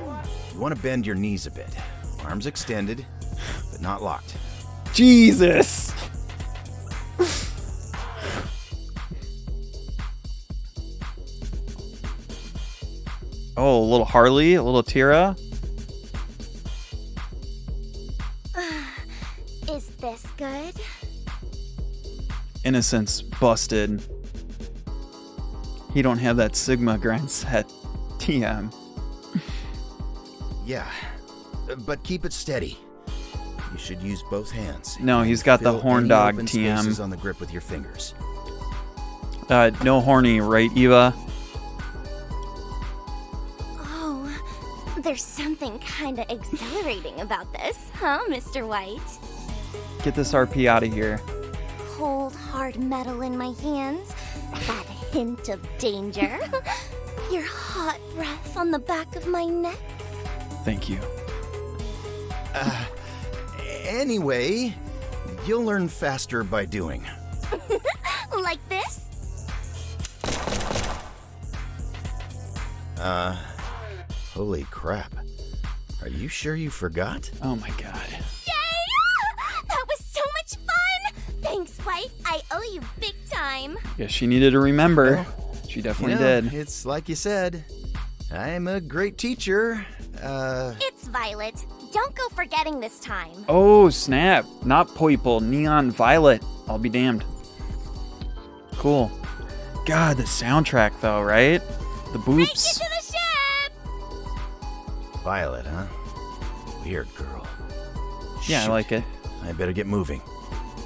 You want to bend your knees a bit. Arms extended, but not locked. Jesus! Oh, a little Harley, a little Tira. Is this good? Innocence busted. He don't have that Sigma grind set. TM. Yeah, but keep it steady. You should use both hands. No, he's got the Fill horn any dog open TM. spaces on the grip with your fingers. No horny, right, Eva? Oh, there's something kind of exhilarating about this, huh, Mr. White? Get this RP out of here. Cold, hard metal in my hands, that hint of danger, your hot breath on the back of my neck. Thank you. Anyway, you'll learn faster by doing. Like this? Holy crap. Are you sure you forgot? Oh my god. Yay! That was so much fun! Thanks, White. I owe you big time. Yeah, she needed to remember. She definitely did. It's like you said. I'm a great teacher. It's Violet. Don't go forgetting this time. Oh, snap. Not purple, neon violet. I'll be damned. Cool. God, the soundtrack though, right? The Break it boops. to the ship! Violet, huh? Weird girl. Yeah, I Shoot. like it. I better get moving.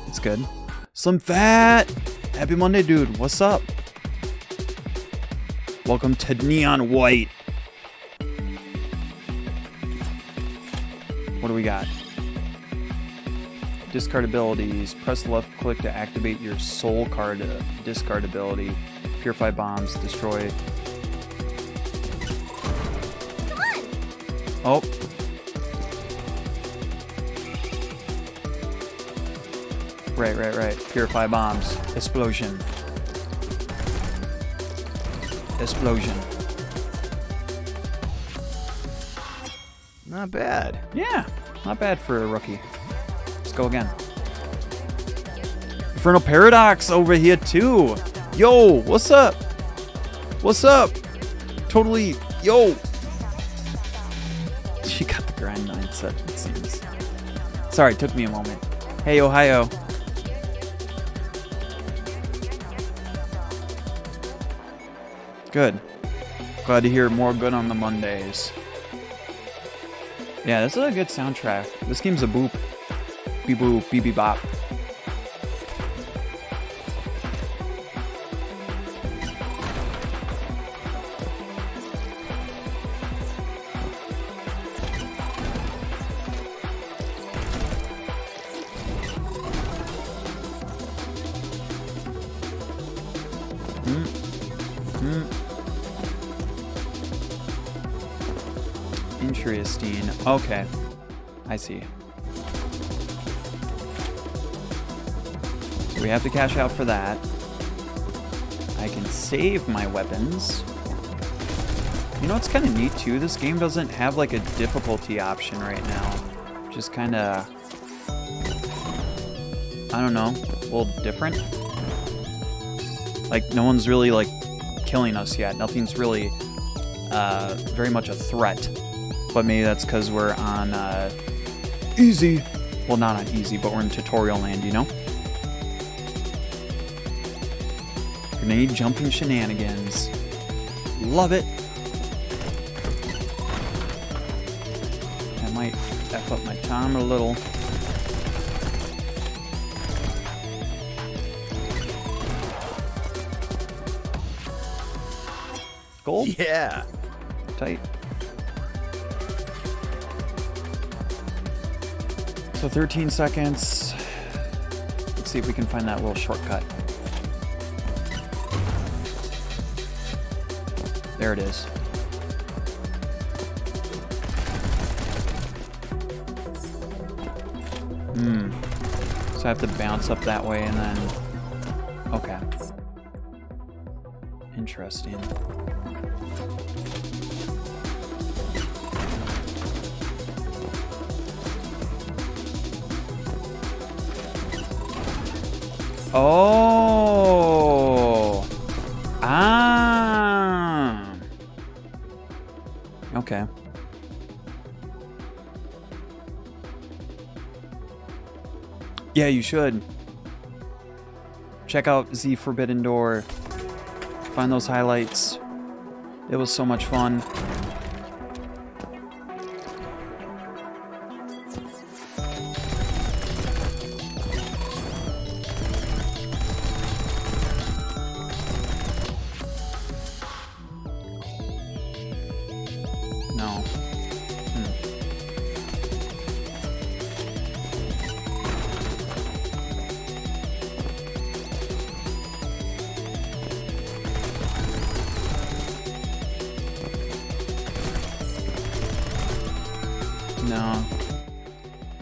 It's good. Slim Fat! Happy Monday, dude. What's up? Welcome to Neon White. What do we got? Discard abilities. Press left click to activate your soul card discard ability. Purify bombs. Destroy. Come on! Oh. Right. Purify bombs. Explosion. Explosion. Not bad. Yeah, not bad for a rookie. Let's go again. Infernal Paradox over here too. Yo, what's up? What's up? Totally, yo. She got the grind mindset, it seems. Sorry, it took me a moment. Hey, Ohio. Good. Glad to hear more good on the Mondays. Yeah, this is a good soundtrack. This game's a boop. Beep boop, beep beep bop. Interesting. Okay. I see. So we have to cash out for that. I can save my weapons. You know what's kind of neat too? This game doesn't have like a difficulty option right now. Just kind of, I don't know, a little different. Like no one's really like killing us yet. Nothing's really very much a threat. But maybe that's because we're on easy. Well, not on easy, but we're in tutorial land, you know? Grenade jumping shenanigans. Love it. I might F up my time a little. Gold? Yeah. Tight. So 13 seconds. Let's see if we can find that little shortcut. There it is. So I have to bounce up that way and then... Okay. Interesting. Oh! Ah! Okay. Yeah, you should. Check out Z Forbidden Door. Find those highlights. It was so much fun. No. No.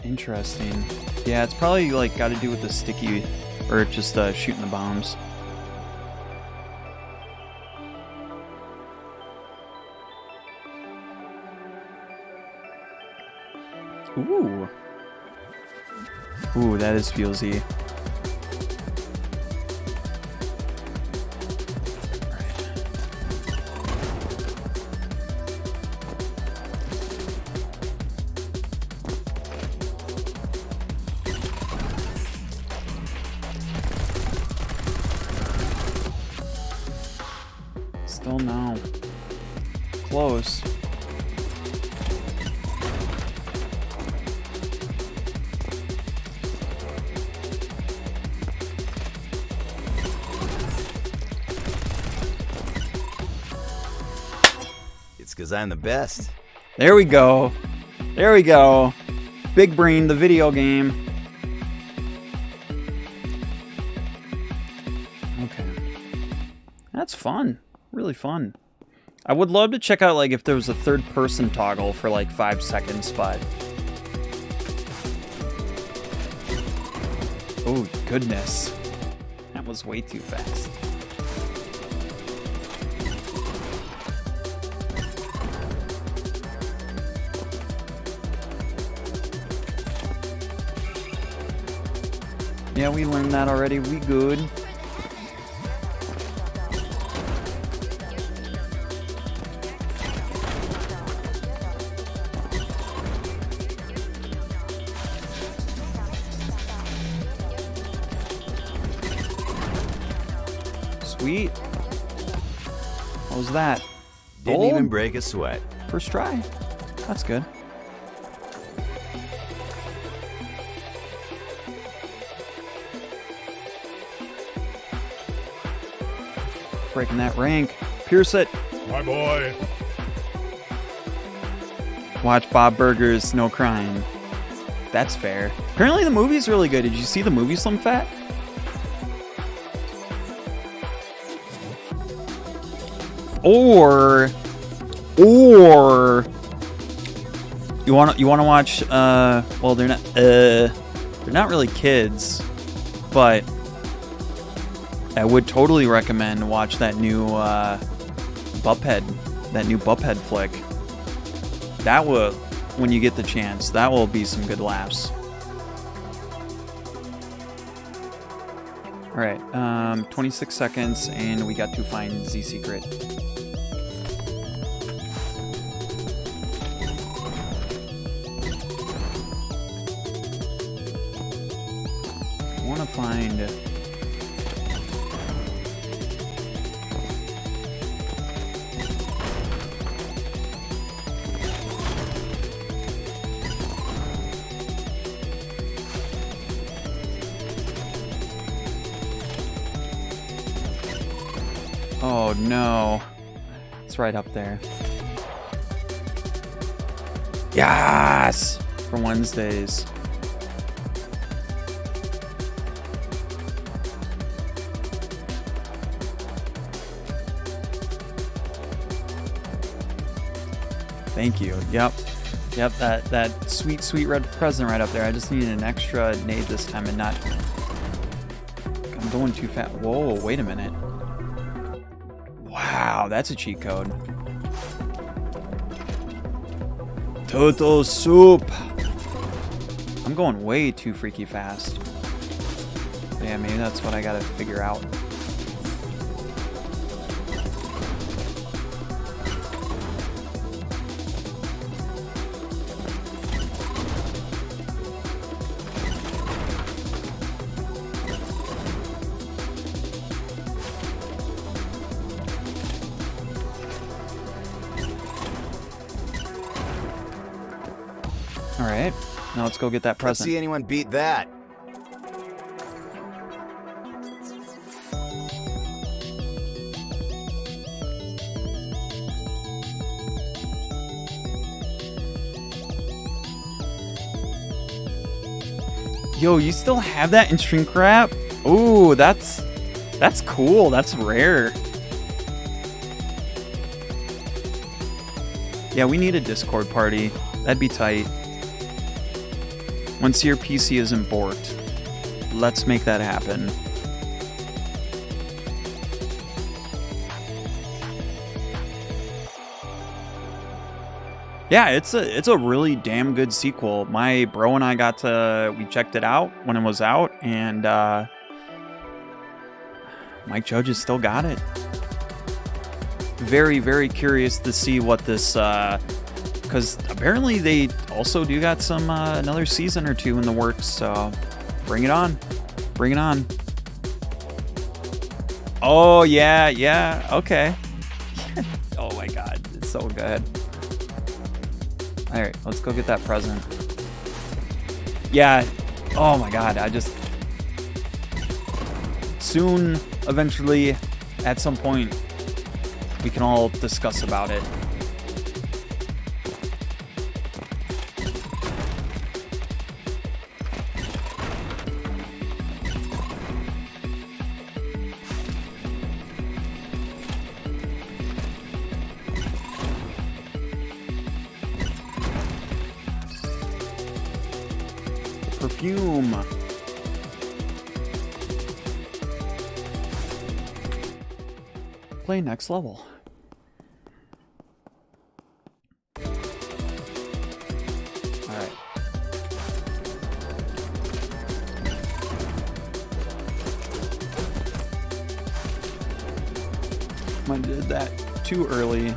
Interesting. Yeah, it's probably like got to do with the sticky, or just shooting the bombs. Ooh. Ooh, that is feelsy. Still no. Close. It's because I'm the best. There we go. There we go. Big Brain, the video game. Okay. That's fun. Really fun. I would love to check out like if there was a third person toggle for like 5 seconds, but... Oh, goodness. That was way too fast. Yeah, we learned that already. We good. Sweet. What was that? Didn't even break a sweat. First try. That's good. Breaking that rank. Pierce it. My boy. Watch Bob Burgers, no crying. That's fair. Apparently the movie's really good. Did you see the movie Slim Fat? Or you want to watch well they're not really kids, but I would totally recommend watch that new Buphead flick. That will, when you get the chance, that will be some good laughs. All right, 26 seconds, and we got to find Z Secret. I want to find. Oh no. It's right up there. Yes! For Wednesdays. Thank you. Yep. Yep, that sweet, sweet red present right up there. I just needed an extra nade this time and not... I'm going too fast. Whoa, wait a minute. Wow, that's a cheat code. Turtle soup! I'm going way too freaky fast. Yeah, maybe that's what I gotta figure out. Alright, now let's go get that present. Let's see anyone beat that. Yo, you still have that in shrink wrap? Ooh, that's cool. That's rare. Yeah, we need a Discord party. That'd be tight. Once your PC isn't borked, let's make that happen. Yeah, it's a really damn good sequel. My bro and I we checked it out when it was out, and Mike Judge has still got it. Very, very curious to see what this, because apparently they also do got some another season or two in the works. So bring it on, bring it on. Oh yeah, okay. Oh my God, it's so good. All right, let's go get that present. Yeah. Oh my God, soon, eventually, at some point, we can all discuss about it. Perfume. Play next level. Alright. I did that too early.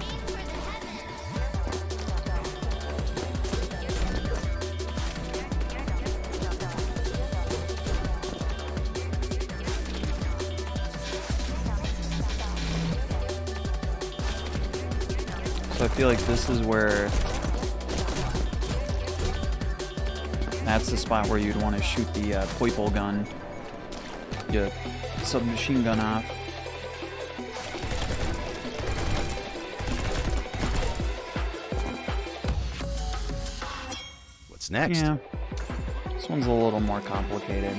So I feel like this is where that's the spot where you'd want to shoot the Poiple gun, your submachine gun off. What's next? Yeah, this one's a little more complicated.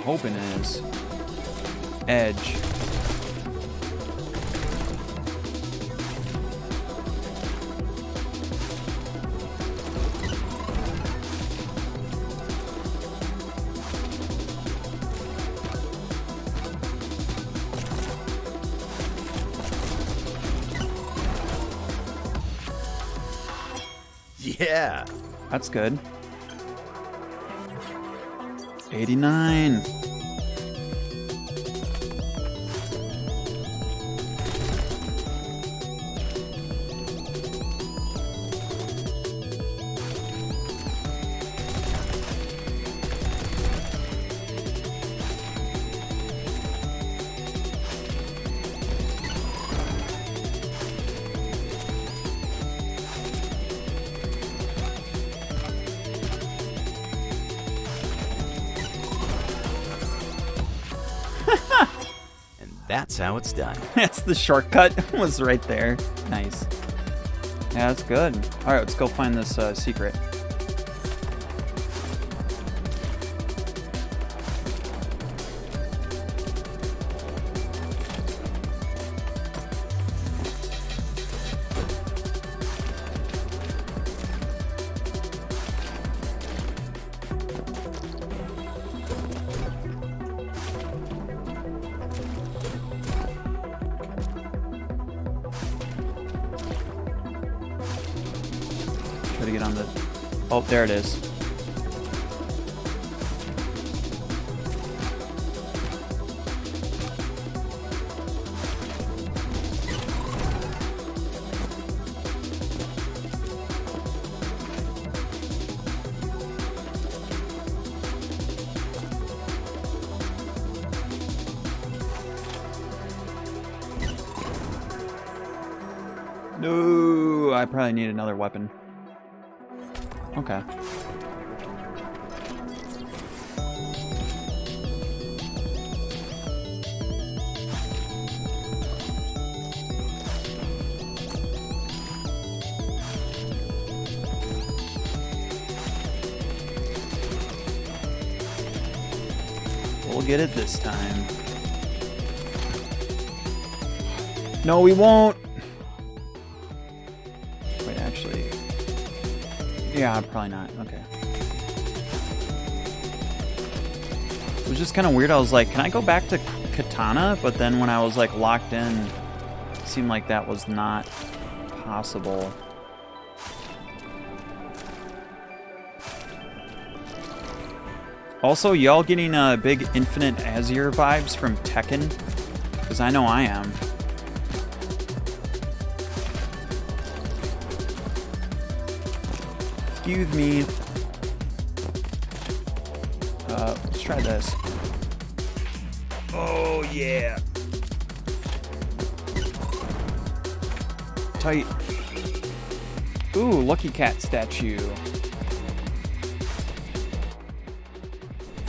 Hoping is edge. Yeah, that's good. 89. That's how it's done. That's the shortcut. Was right there. Nice. Yeah, that's good. All right, let's go find this secret. Gotta get on the... Oh, there it is. No, I probably need another weapon. Okay. We'll get it this time. No, we won't. Wait, actually. Yeah, probably not. Okay. It was just kind of weird. I was like, can I go back to Katana? But then when I was like locked in, it seemed like that was not possible. Also, y'all getting big Infinite Azir vibes from Tekken? Because I know I am. Excuse me. Let's try this. Oh, yeah. Tight. Ooh, Lucky Cat statue.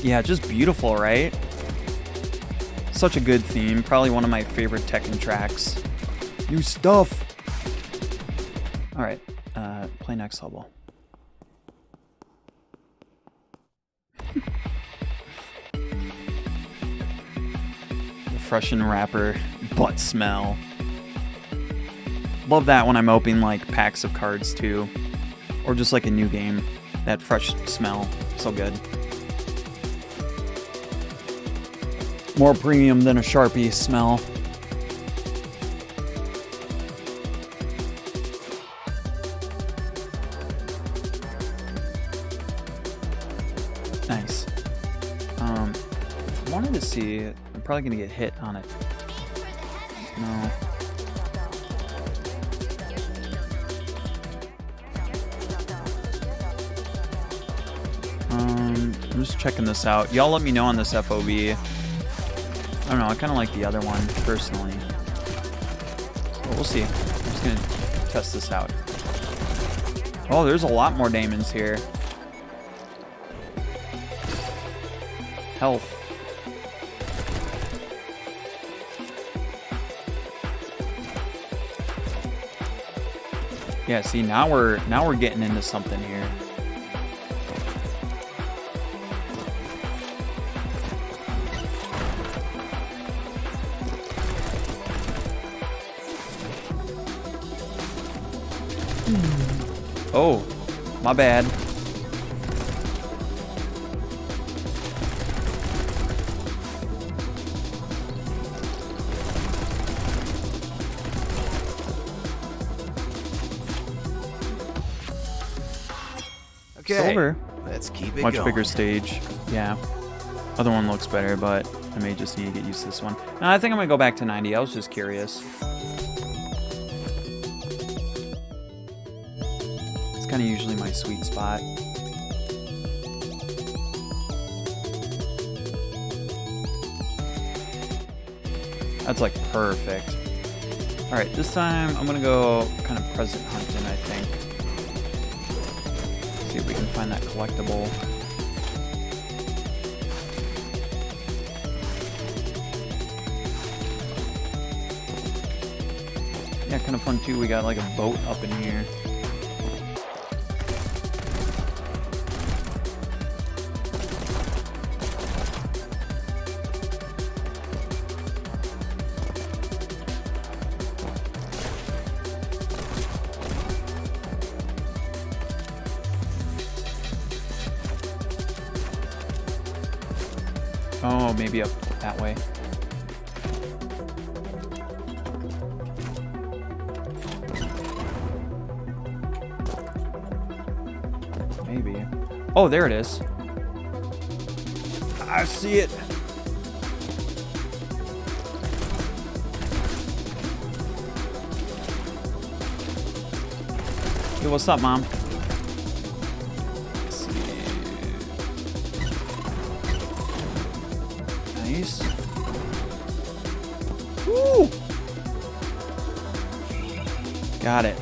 Yeah, just beautiful, right? Such a good theme. Probably one of my favorite Tekken tracks. New stuff. Alright, play next level. Freshen wrapper, butt smell. Love that when I'm opening like packs of cards too. Or just like a new game. That fresh smell. So good. More premium than a Sharpie smell. Nice. I wanted to see, I'm probably gonna get hit on it. No. I'm just checking this out. Y'all let me know on this FOB. I don't know, I kind of like the other one, personally. But we'll see. I'm just going to test this out. Oh, there's a lot more daemons here. Health. Yeah, see, now we're getting into something here. Oh, my bad. Okay, Silver. let's keep it Much going. bigger stage. Yeah. Other one looks better, but I may just need to get used to this one. No, I think I'm gonna go back to 90. I was just curious. Kind of usually my sweet spot. That's like perfect. All right, this time I'm gonna go kind of present hunting, I think. See if we can find that collectible. Yeah, kind of fun too. We got like a boat up in here. Oh, maybe up that way. Oh, there it is. I see it. Hey, what's up, Mom? Let's see. Nice. Woo! Got it.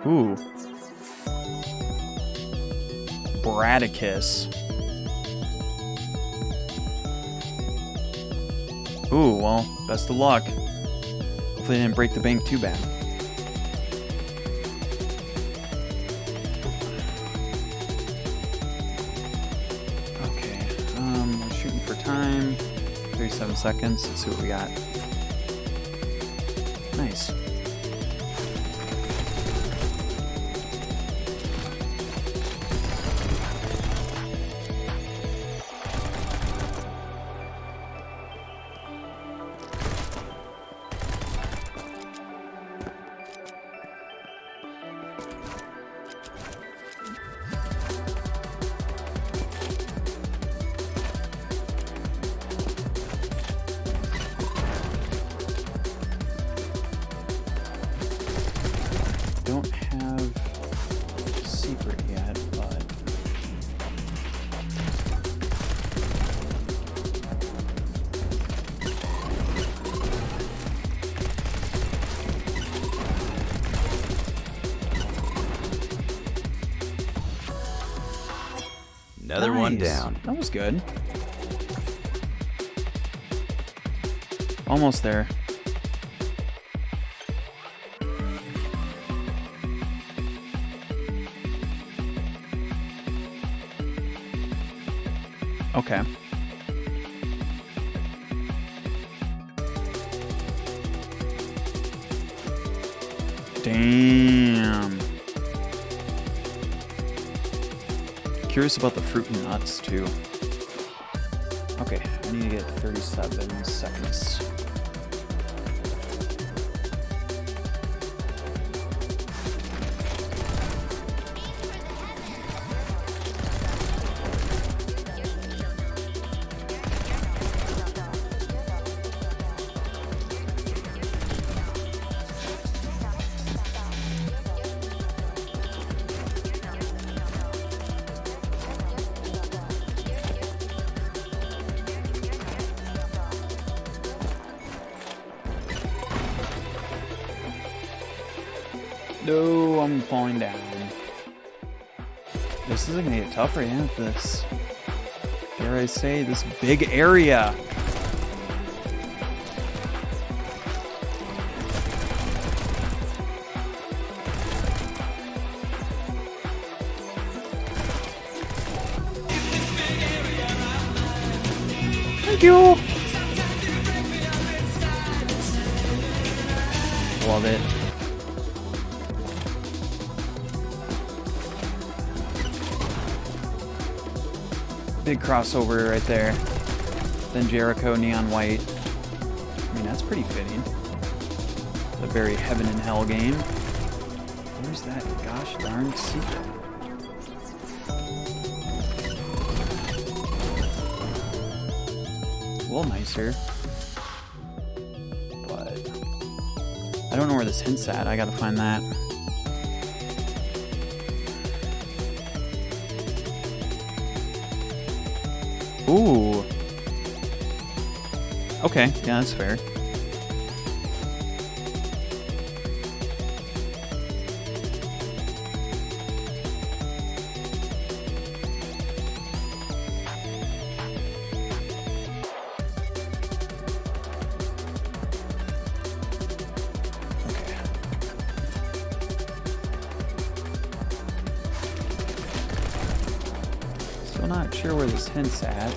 Ooh. Bradicus. Ooh, well, best of luck. Hopefully I didn't break the bank too bad. Okay, we're shooting for time. 37 seconds. Let's see what we got. Nice. Don't have secret yet, but Another one nice. down. That was good. Almost there. Okay. Damn. Curious about the fruit and nuts too. Okay, I need to get 37 seconds. No, I'm falling down. This isn't gonna get tougher yet. This, dare I say, this big area. Thank you. Love it. Big crossover right there. Then Jericho, Neon White. I mean, that's pretty fitting. The very Heaven and Hell game. Where's that gosh darn secret? A little nicer. But I don't know where this hint's at. I gotta find that. Ooh. Okay, yeah, that's fair. Still not sure where this hint's at.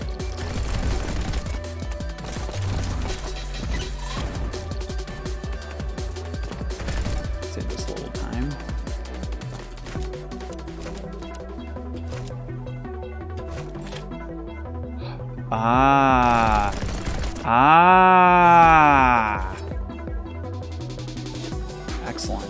Save this a little time. Ah, Ah. Excellent.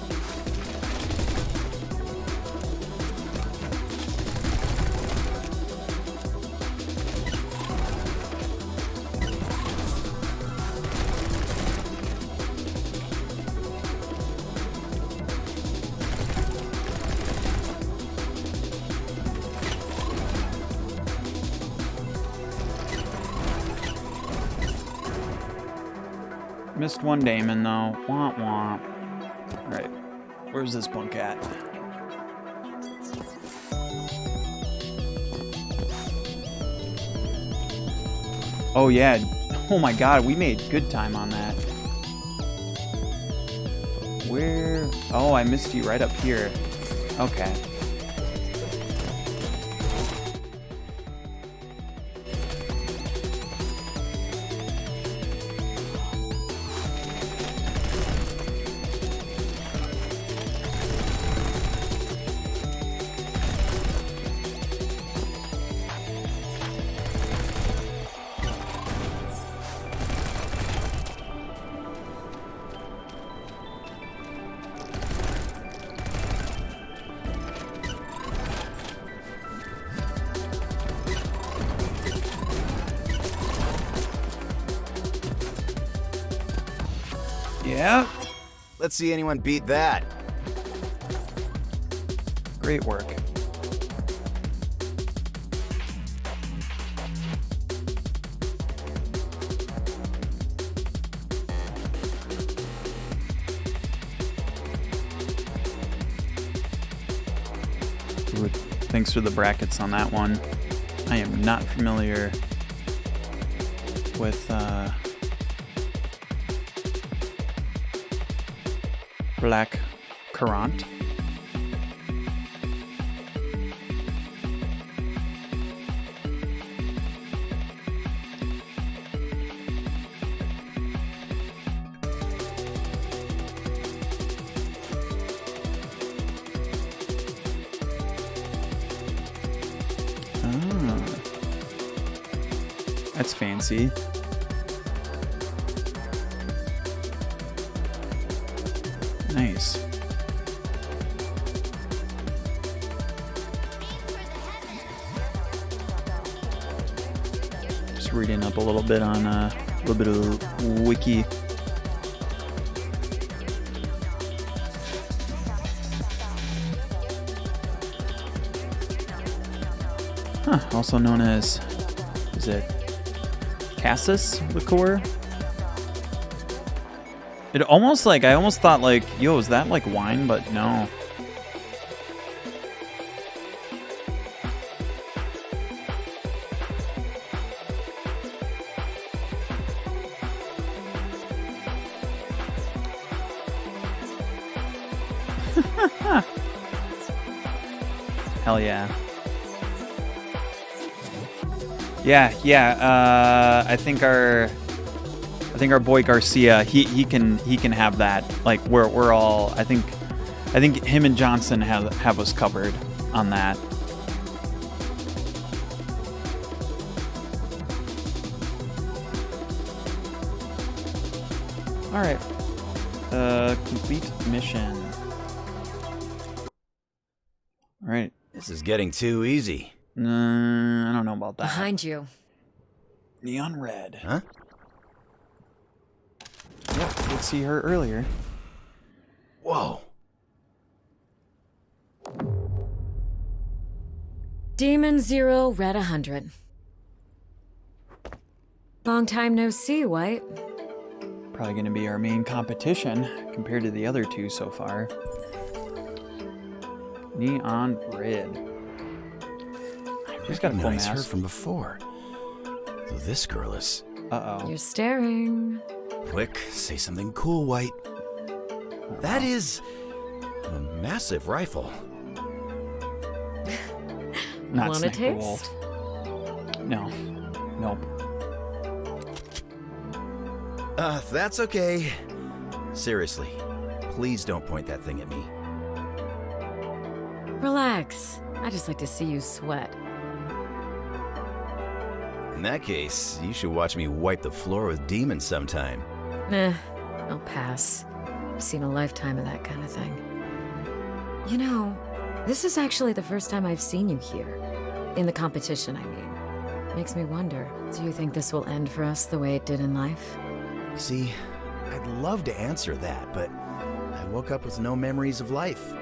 Missed one Damon, though. Womp womp. Alright. Where's this bunk at? Oh, yeah. Oh, my God. We made good time on that. Where? Oh, I missed you right up here. Okay. Yeah. Let's see anyone beat that. Great work. Ooh, thanks for the brackets on that one. I am not familiar with Black Currant. That's fancy. Nice. Just reading up a little bit on a little bit of wiki. Huh, also known as, is it Cassis liqueur? It almost like, I almost thought like, yo, is that like wine? But no. Hell yeah. Yeah. I think our boy Garcia, he can have that. Like we're all, I think him and Johnson have us covered on that. All right. Complete mission. All right. This is getting too easy. I don't know about that. Behind you. Neon red. Huh? Yep, did see her earlier. Whoa. Demon 0, red 100. Long time no see, White. Probably going to be our main competition compared to the other two so far. Neon red. She's got a cool mask. Her mask from before. So this girl is. Uh-oh. You're staring. Quick, say something cool, White. That is a massive rifle. Not Want a Sniper taste? Wolf. No. Nope. That's okay. Seriously, please don't point that thing at me. Relax. I just like to see you sweat. In that case, you should watch me wipe the floor with demons sometime. I'll pass. I've seen a lifetime of that kind of thing. You know, this is actually the first time I've seen you here. In the competition, I mean. Makes me wonder, do you think this will end for us the way it did in life? See, I'd love to answer that, but I woke up with no memories of life.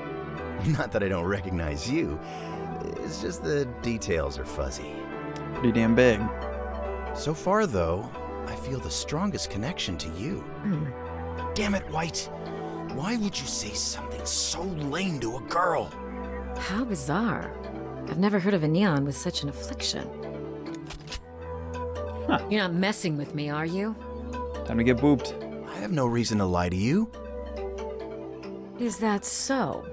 Not that I don't recognize you. It's just the details are fuzzy. Pretty damn big. So far, though, I feel the strongest connection to you. Damn it, White. Why would you say something so lame to a girl? How bizarre. I've never heard of a neon with such an affliction. Huh. You're not messing with me, are you? Time to get booped. I have no reason to lie to you. Is that so?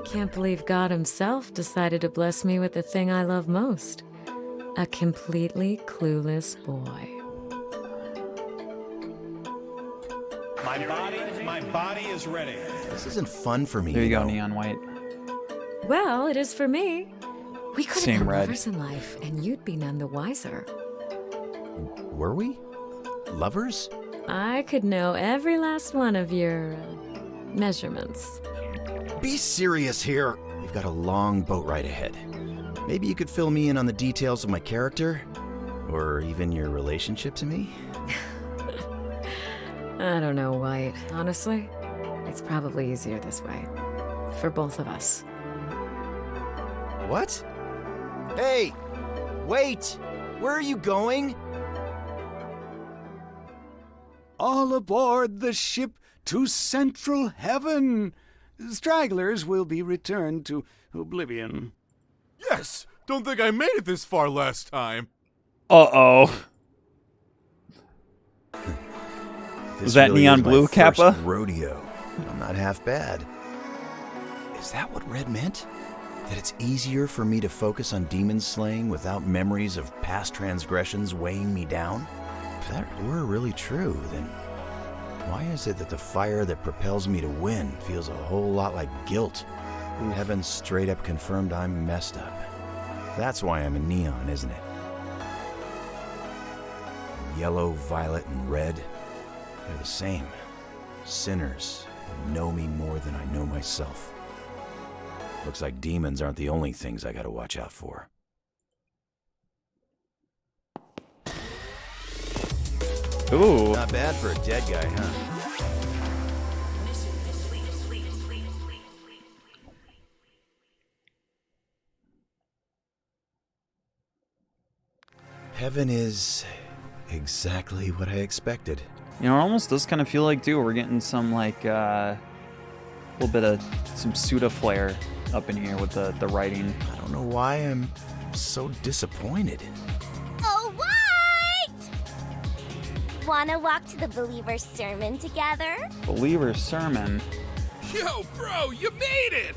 Can't believe God himself decided to bless me with the thing I love most. A completely clueless boy. My body is ready. This isn't fun for me. There you go, know. Neon White. Well, it is for me. We could have Same been red. lovers in life, and you'd be none the wiser. Were we? Lovers? I could know every last one of your measurements. Be serious here. We've got a long boat ride ahead. Maybe you could fill me in on the details of my character? Or even your relationship to me? I don't know, White. Honestly, it's probably easier this way. For both of us. What? Hey! Wait! Where are you going? All aboard the ship to Central Heaven. Stragglers will be returned to oblivion. Yes! Don't think I made it this far last time. Uh-oh. Was that really neon is my blue, first Kappa? rodeo. I'm not half bad. Is that what Red meant? That it's easier for me to focus on demon slaying without memories of past transgressions weighing me down? If that were really true, then why is it that the fire that propels me to win feels a whole lot like guilt? Heaven straight up confirmed I'm messed up. That's why I'm a neon, isn't it? Yellow, violet, and red, they're the same. Sinners who know me more than I know myself. Looks like demons aren't the only things I gotta watch out for. Ooh. Not bad for a dead guy, huh? Heaven is exactly what I expected. You know, it almost does kind of feel like, too, we're getting some, like, little bit of some pseudo flair up in here with the writing. I don't know why I'm so disappointed. Oh, what? Wanna walk to the Believer's Sermon together? Believer's Sermon. Yo, bro, you made it!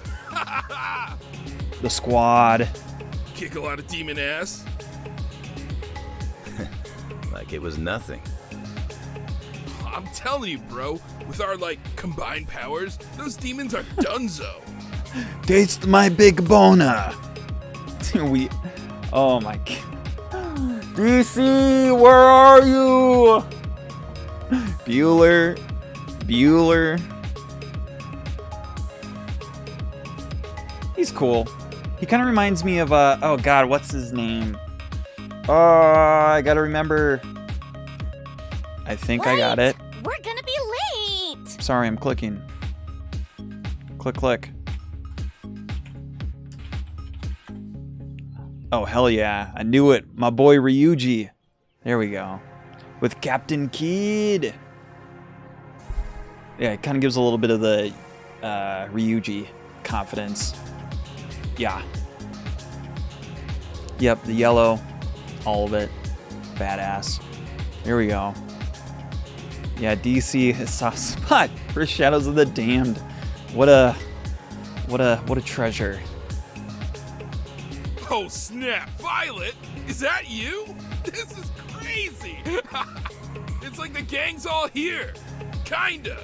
The squad. Kick a lot of demon ass. Like it was nothing. I'm telling you, bro, with our, like, combined powers, those demons are donezo. Taste my big boner. Oh my god. DC, where are you? Bueller. He's cool. He kind of reminds me of, oh god, what's his name? I gotta remember. I think I got it. We're gonna be late. Sorry, I'm clicking. Click. Oh, hell yeah. I knew it. My boy Ryuji. There we go. With Captain Kidd. Yeah, it kind of gives a little bit of the Ryuji confidence. Yeah. Yep, the yellow. All of it. Badass. Here we go. Yeah, DC, his soft spot for Shadows of the Damned. What a treasure. Oh, snap. Violet? Is that you? This is crazy. It's like the gang's all here. Kinda.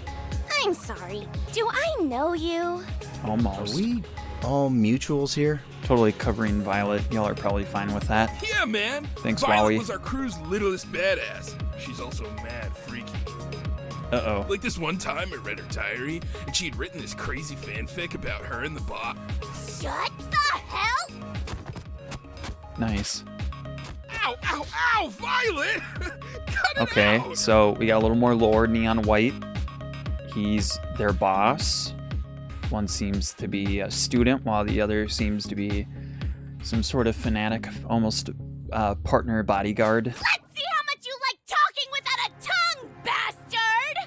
I'm sorry. Do I know you? Almost. Are we all mutuals here? Totally covering Violet. Y'all are probably fine with that. Yeah, man. Thanks, Violet Wowie. was our crew's littlest badass. She's also mad freaky. Uh-oh. Like this one time I read her diary, and she had written this crazy fanfic about her and the bot. Shut the hell? Nice. Ow, ow, ow, Violet! Cut it Okay, out! so we got a little more lore. Neon White. He's their boss. One seems to be a student, while the other seems to be some sort of fanatic, almost partner bodyguard. Let's see how much you like talking without a tongue, bastard!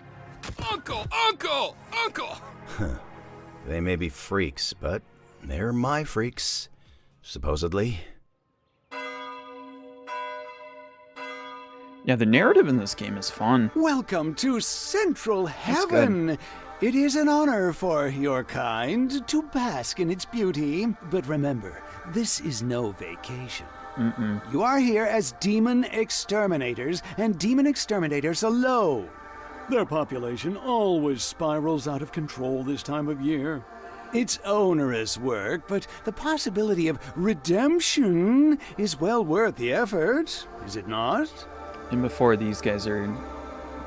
Uncle! They may be freaks, but they're my freaks, supposedly. Yeah, the narrative in this game is fun. Welcome to Central good. Heaven. It is an honor for your kind to bask in its beauty. But remember, this is no vacation. You are here as demon exterminators, and demon exterminators alone. Their population always spirals out of control this time of year. It's onerous work, but the possibility of redemption is well worth the effort, is it not? And before these guys are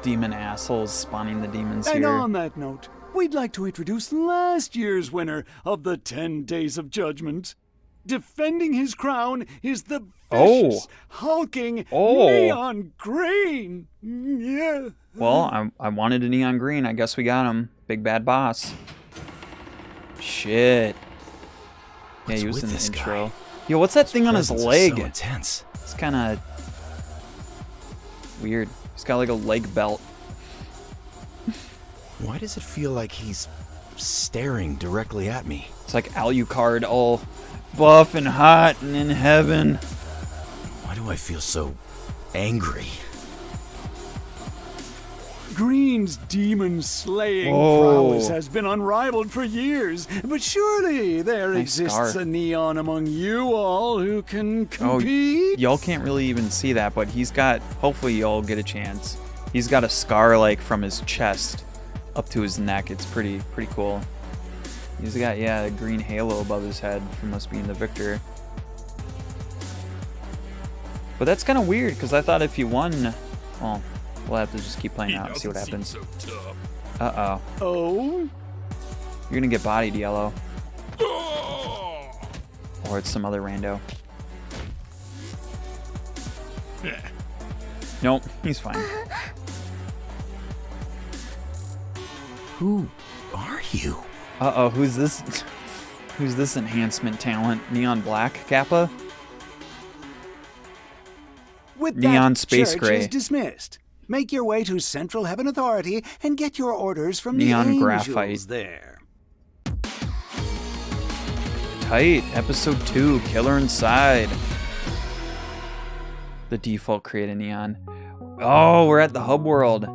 demon assholes spawning the demons And here. on that note, we'd like to introduce last year's winner of the 10 Days of Judgment. Defending his crown is the vicious, hulking Neon Green. Yeah. Well, I wanted a Neon Green. I guess we got him. Big bad boss. Shit. Yeah, he was in the intro. Yo, what's that thing on his leg? So intense. It's kind of weird. He's got like a leg belt. Why does it feel like he's staring directly at me? It's like Alucard, all buff and hot and in heaven. Why do I feel so angry? Green's demon-slaying prowess has been unrivaled for years, but surely there exists a Neon among you all who can compete? Y'all can't really even see that, but he's got, hopefully y'all get a chance. He's got a scar like from his chest up to his neck. It's pretty cool. He's got, yeah, a green halo above his head from us being the victor. But that's kind of weird, because I thought if you won, well, we'll have to just keep playing out and see what happens. Uh-oh. Oh? You're gonna get bodied, Yellow. Or it's some other rando. Nope, he's fine. Who are you? Uh-oh, who's this? Who's this enhancement talent? Neon Black Kappa? With Neon that, Space church Gray. is dismissed. Make your way to Central Heaven Authority and get your orders from Neon the angels Graphite. there. Tight. Episode 2, Killer Inside. The default created Neon. Oh, we're at the hub world.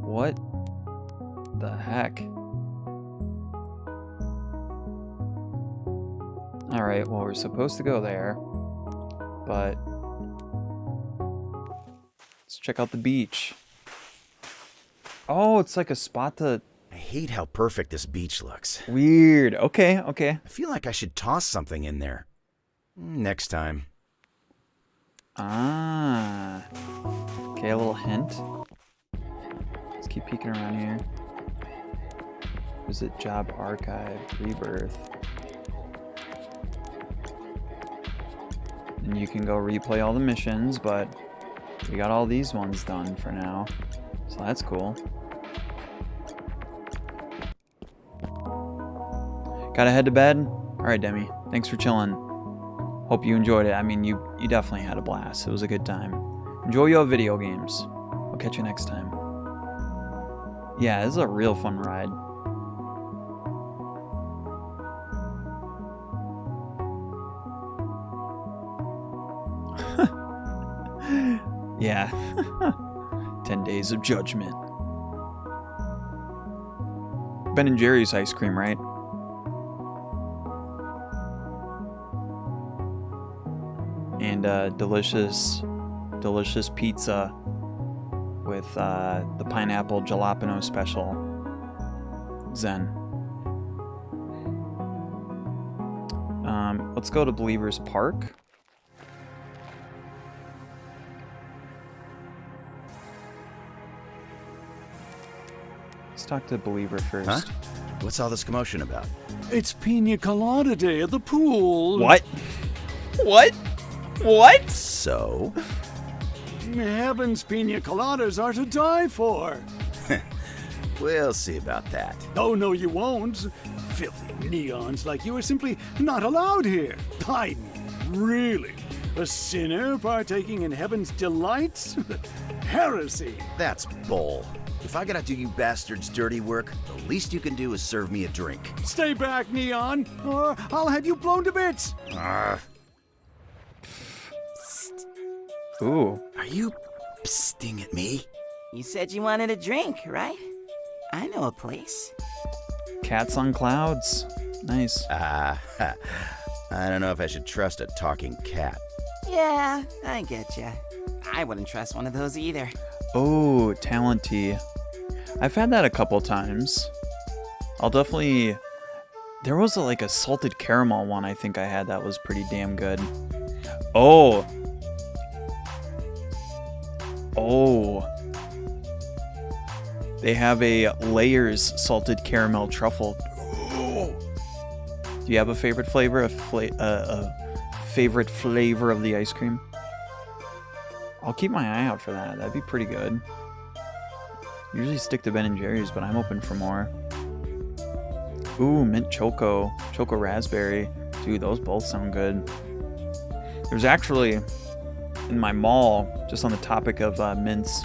What the heck? Alright, well, we're supposed to go there. But let's check out the beach. Oh, it's like a spot to... I hate how perfect this beach looks. Weird. Okay. I feel like I should toss something in there. Next time. Ah. Okay, a little hint. Let's keep peeking around here. Visit Job Archive, Rebirth. And you can go replay all the missions, but we got all these ones done for now. So that's cool. Gotta head to bed? Alright, Demi. Thanks for chilling. Hope you enjoyed it. I mean, you definitely had a blast. It was a good time. Enjoy your video games. I'll catch you next time. Yeah, this is a real fun ride. Yeah. 10 Days of Judgment. Ben & Jerry's ice cream, right? And delicious pizza with the pineapple jalapeno special. Zen. Let's go to Believers Park. Let's talk to Believer first. Huh? What's all this commotion about? It's Pina Colada Day at the pool. What? What? What? So? Heaven's pina coladas are to die for. We'll see about that. Oh, no, you won't. Filthy neons like you are simply not allowed here. I mean, really? A sinner partaking in heaven's delights? Heresy. That's bull. If I gotta do you bastards' dirty work, the least you can do is serve me a drink. Stay back, Neon, or I'll have you blown to bits. Ooh. Are you psting at me? You said you wanted a drink, right? I know a place. Cats on clouds. Nice. I don't know if I should trust a talking cat. Yeah, I get ya. I wouldn't trust one of those either. Oh, Talenty. I've had that a couple times. I'll definitely... There was like a salted caramel one I think I had that was pretty damn good. Oh. Oh. They have a Layers salted caramel truffle. Oh. Do you have a favorite flavor? A favorite flavor of the ice cream? I'll keep my eye out for that. That'd be pretty good. Usually stick to Ben & Jerry's, but I'm open for more. Ooh, mint choco. Choco raspberry. Dude, those both sound good. There's actually, in my mall, just on the topic of mints,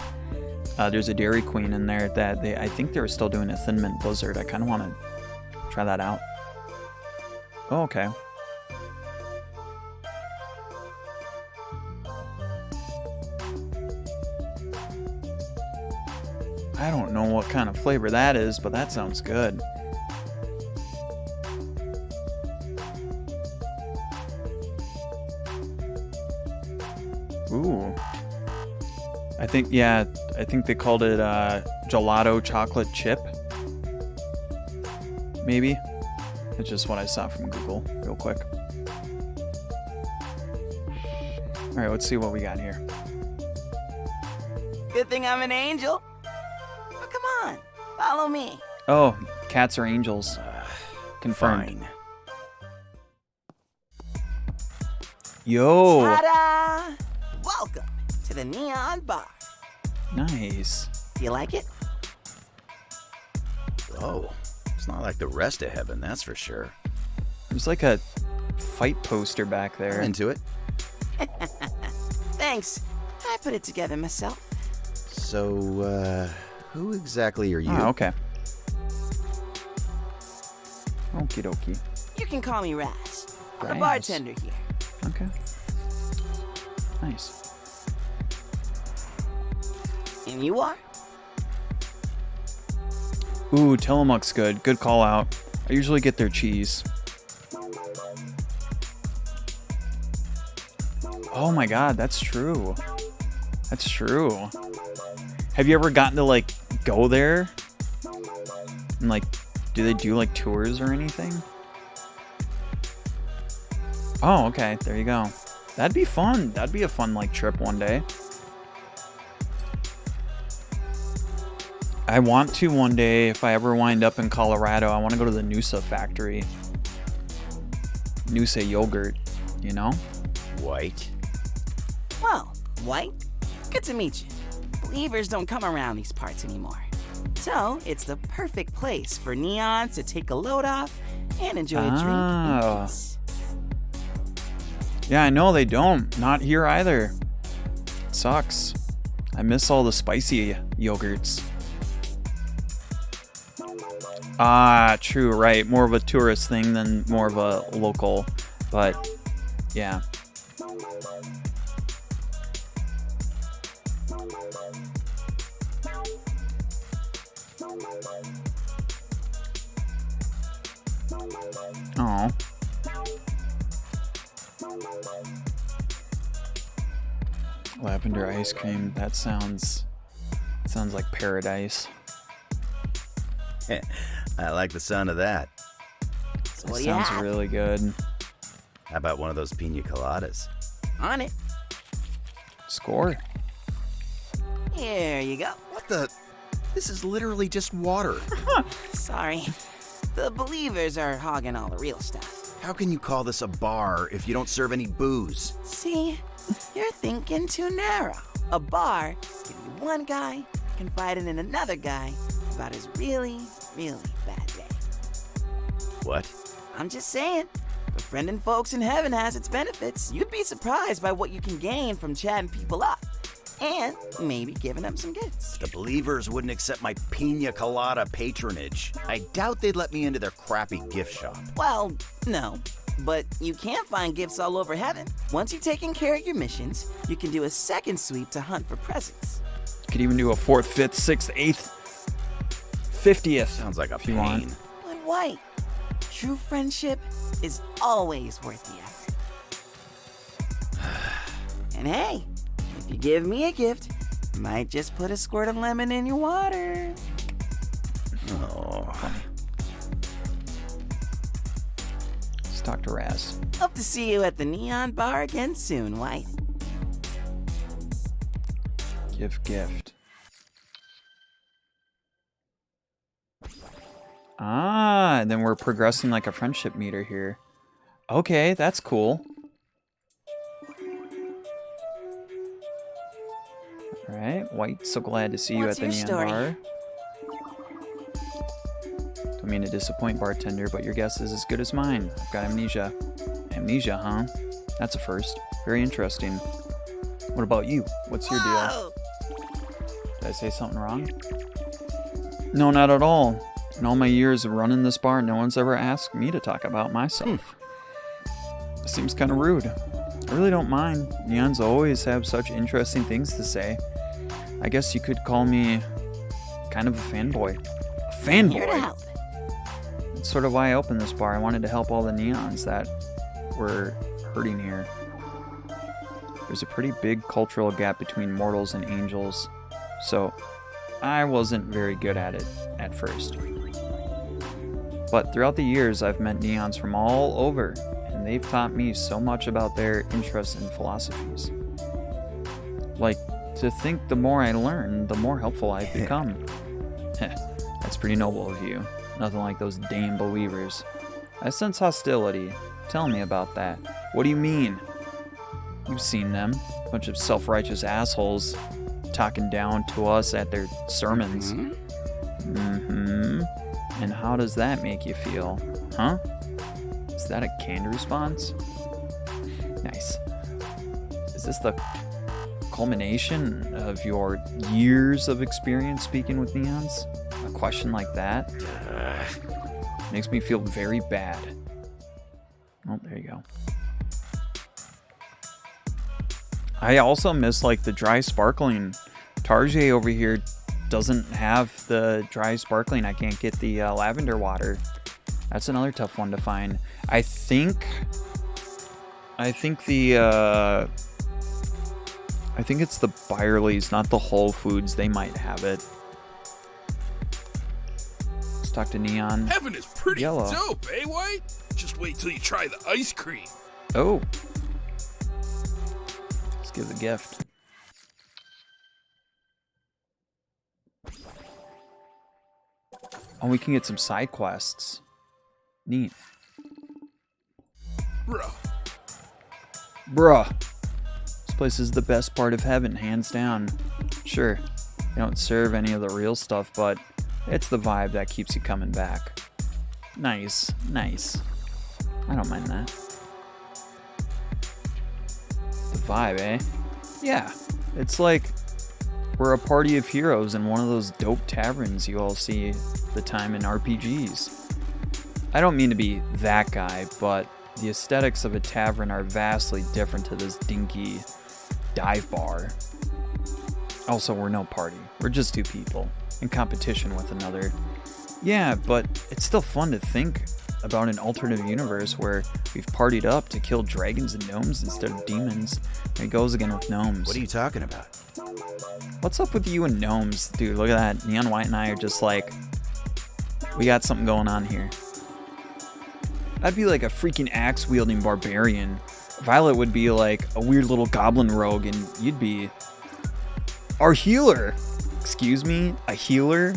there's a Dairy Queen in there that I think they're still doing a Thin Mint Blizzard. I kind of want to try that out. Oh, okay. I don't know what kind of flavor that is, but that sounds good. Ooh. I think they called it gelato chocolate chip. Maybe. It's just what I saw from Google real quick. All right, let's see what we got here. Good thing I'm an angel. Oh, come on. Follow me. Oh, cats are angels. Confirmed. Fine. Yo. Ta-da! Welcome to the Neon Bar. Nice. Do you like it? Oh, it's not like the rest of heaven, that's for sure. There's like a fight poster back there. I'm into it. Thanks. I put it together myself. So, who exactly are you? Oh, okay. Okie dokie. You can call me Raz. I'm the Raz. bartender here. Okay. Nice. And you are? Ooh, Tillamook's good. Good call out. I usually get their cheese. Oh my god, that's true. That's true. Have you ever gotten to, like, go there? And, like, do they do, like, tours or anything? Oh, okay. There you go. That'd be fun. That'd be a fun, like, trip one day. I want to one day, if I ever wind up in Colorado, I want to go to the Noosa factory. Noosa yogurt, you know? White. Well, White, good to meet you. Believers don't come around these parts anymore. So, it's the perfect place for neons to take a load off and enjoy a drink in peace. Yeah, I know they don't. Not here either. It sucks. I miss all the spicy yogurts. Ah, true, right. More of a tourist thing than more of a local. But, yeah. Oh. Lavender ice cream. That sounds like paradise. I like the sound of that. That sounds really good. How about one of those pina coladas? On it. Score. Here you go. What the? This is literally just water. Sorry. The believers are hogging all the real stuff. How can you call this a bar if you don't serve any booze? See, you're thinking too narrow. A bar can be one guy confiding in another guy about his really, really bad day. What? I'm just saying, befriending folks in heaven has its benefits. You'd be surprised by what you can gain from chatting people up. And maybe giving them some gifts. The believers wouldn't accept my pina colada patronage. I doubt they'd let me into their crappy gift shop. Well, no. But you can find gifts all over heaven. Once you've taken care of your missions, you can do a second sweep to hunt for presents. You could even do a 4th, 5th, 6th, 8th, 50th. Sounds like a if you want. But White, true friendship is always worth the effort. And hey, if you give me a gift, I might just put a squirt of lemon in your water. Oh, funny. Let's talk to Raz. Hope to see you at the Neon Bar again soon, White. Gift. Ah, and then we're progressing like a friendship meter here. Okay, that's cool. Alright, White, so glad to see you at the Neon Bar. Don't mean to disappoint, bartender, but your guess is as good as mine. I've got amnesia. Amnesia, huh? That's a first. Very interesting. What about you? What's your deal? Did I say something wrong? No, not at all. In all my years of running this bar, no one's ever asked me to talk about myself. Seems kind of rude. I really don't mind. Neons always have such interesting things to say. I guess you could call me kind of a fanboy. A fanboy? Here to help. That's sort of why I opened this bar. I wanted to help all the Neons that were hurting here. There's a pretty big cultural gap between mortals and angels, so I wasn't very good at it at first. But throughout the years, I've met Neons from all over, and they've taught me so much about their interests and philosophies. Like, to think the more I learn, the more helpful I've become. That's pretty noble of you. Nothing like those damn believers. I sense hostility. Tell me about that. What do you mean? You've seen them. Bunch of self-righteous assholes talking down to us at their sermons. Mm-hmm. And how does that make you feel? Huh? Is that a canned response? Nice. Is this the culmination of your years of experience speaking with Neons? A question like that makes me feel very bad. Oh, there you go. I also miss like the dry sparkling. Tarjay over here doesn't have the dry sparkling. I can't get the lavender water. That's another tough one to find. I think it's the Byerly's, not the Whole Foods. They might have it. Let's talk to Neon. Heaven is pretty Yellow. dope, eh, White? Just wait till you try the ice cream. Oh. Let's give the gift. Oh, we can get some side quests. Neat. Bruh. This place is the best part of heaven, hands down. Sure, they don't serve any of the real stuff, but it's the vibe that keeps you coming back. Nice. I don't mind that. The vibe, eh? Yeah, it's like we're a party of heroes in one of those dope taverns you all see the time in RPGs. I don't mean to be that guy, but the aesthetics of a tavern are vastly different to this dinky dive bar. Also, we're no party. We're just two people in competition with another. Yeah, but it's still fun to think about an alternative universe where we've partied up to kill dragons and gnomes instead of demons. There it goes again with gnomes. What are you talking about? What's up with you and gnomes? Dude, look at that. Neon White and I are just like, we got something going on here. I'd be like a freaking axe-wielding barbarian. Violet would be like a weird little goblin rogue, and you'd be our healer. Excuse me? A healer?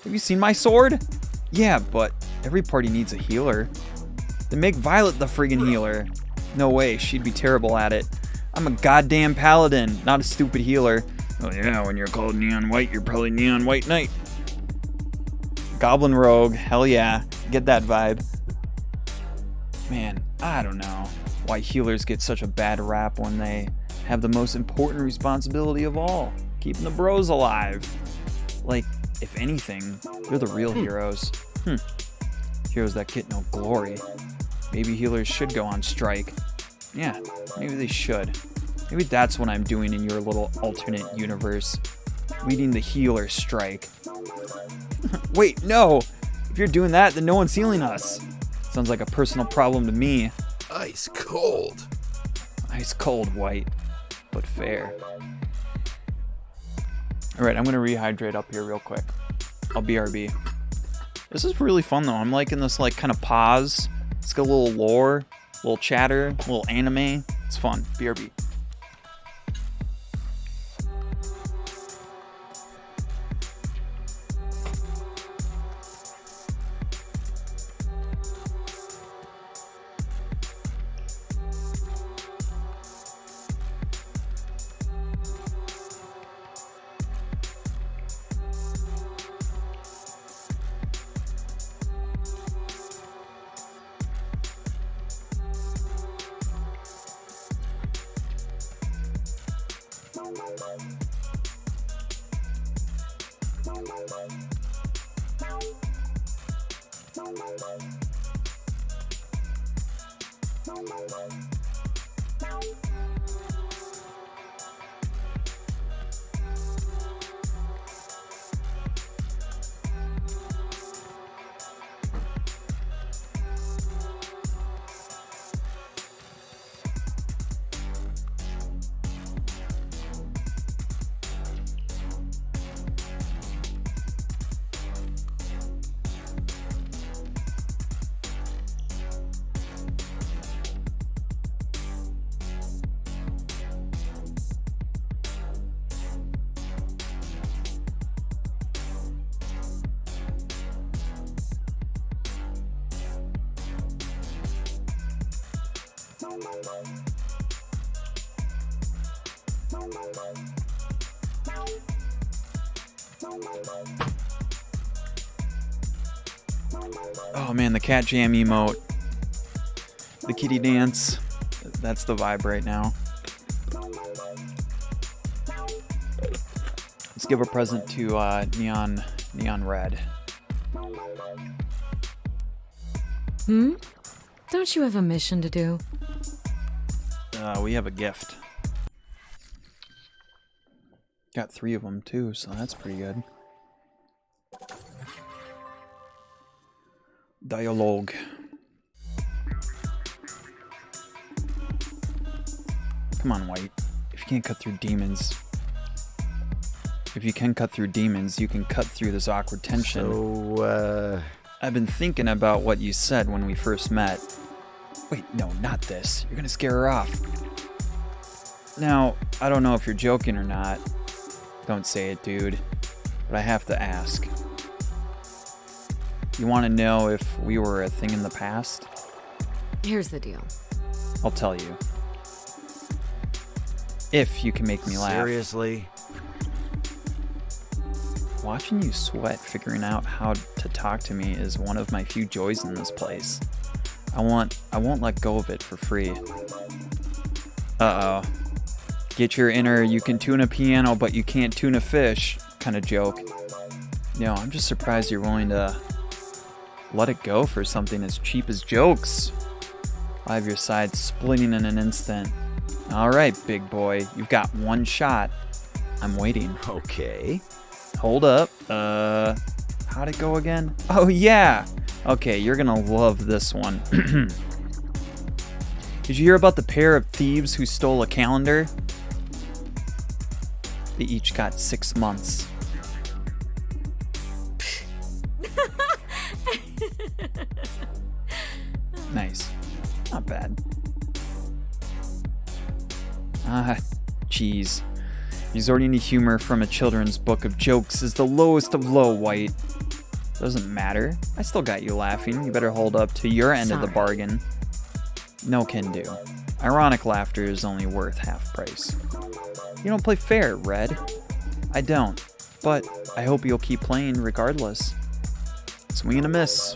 Have you seen my sword? Yeah, but every party needs a healer. Then make Violet the friggin' healer. No way, she'd be terrible at it. I'm a goddamn paladin, not a stupid healer. Oh yeah, when you're called Neon White, you're probably Neon White Knight. Goblin rogue, hell yeah. Get that vibe. Man, I don't know why healers get such a bad rap when they have the most important responsibility of all, keeping the bros alive. Like, if anything, they're the real heroes. Heroes that get no glory. Maybe healers should go on strike. Yeah, maybe they should. Maybe that's what I'm doing in your little alternate universe. Leading the healer strike. Wait, no! If you're doing that, then no one's healing us. Sounds like a personal problem to me. Ice cold. Ice cold, White, but fair. Alright, I'm gonna rehydrate up here real quick. I'll BRB. This is really fun though. I'm liking this like kind of pause. It's got a little lore, a little chatter, a little anime. It's fun. BRB. Oh man, the cat jam emote. The kitty dance. That's the vibe right now. Let's give a present to Neon Red. Don't you have a mission to do? We have a gift. Got 3 of them too, so that's pretty good. Dialogue. Come on, White. If you can't cut through demons... If you can cut through demons, you can cut through this awkward tension. So, I've been thinking about what you said when we first met. Wait, no, not this. You're gonna scare her off. Now, I don't know if you're joking or not. Don't say it, dude. But I have to ask. You want to know if we were a thing in the past? Here's the deal. I'll tell you. If you can make me laugh. Seriously? Watching you sweat figuring out how to talk to me is one of my few joys in this place. I won't let go of it for free. Uh-oh. Get your inner you can tune a piano but you can't tune a fish kind of joke. No, I'm just surprised you're willing to let it go for something as cheap as jokes. I have your side splitting in an instant. Alright, big boy. You've got one shot. I'm waiting. Okay. Hold up. How'd it go again? Oh, yeah! Okay, you're gonna love this one. Did you hear about the pair of thieves who stole a calendar? They each got 6 months. bad. Ah, jeez. Resorting to humor from a children's book of jokes is the lowest of low, White. Doesn't matter. I still got you laughing. You better hold up to your end of the bargain. No can do. Ironic laughter is only worth half price. You don't play fair, Red. I don't. But I hope you'll keep playing regardless. Swing and a miss.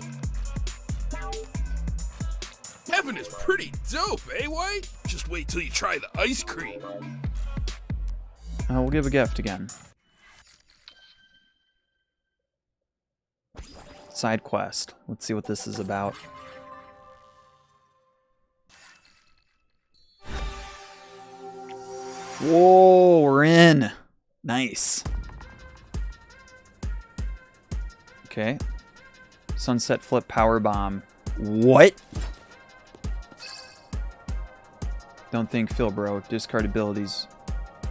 Heaven is pretty dope, eh, White? Just wait till you try the ice cream. We'll give a gift again. Side quest. Let's see what this is about. Whoa, we're in. Nice. Okay. Sunset Flip Power Bomb. What? Don't think Phil, bro. Discard abilities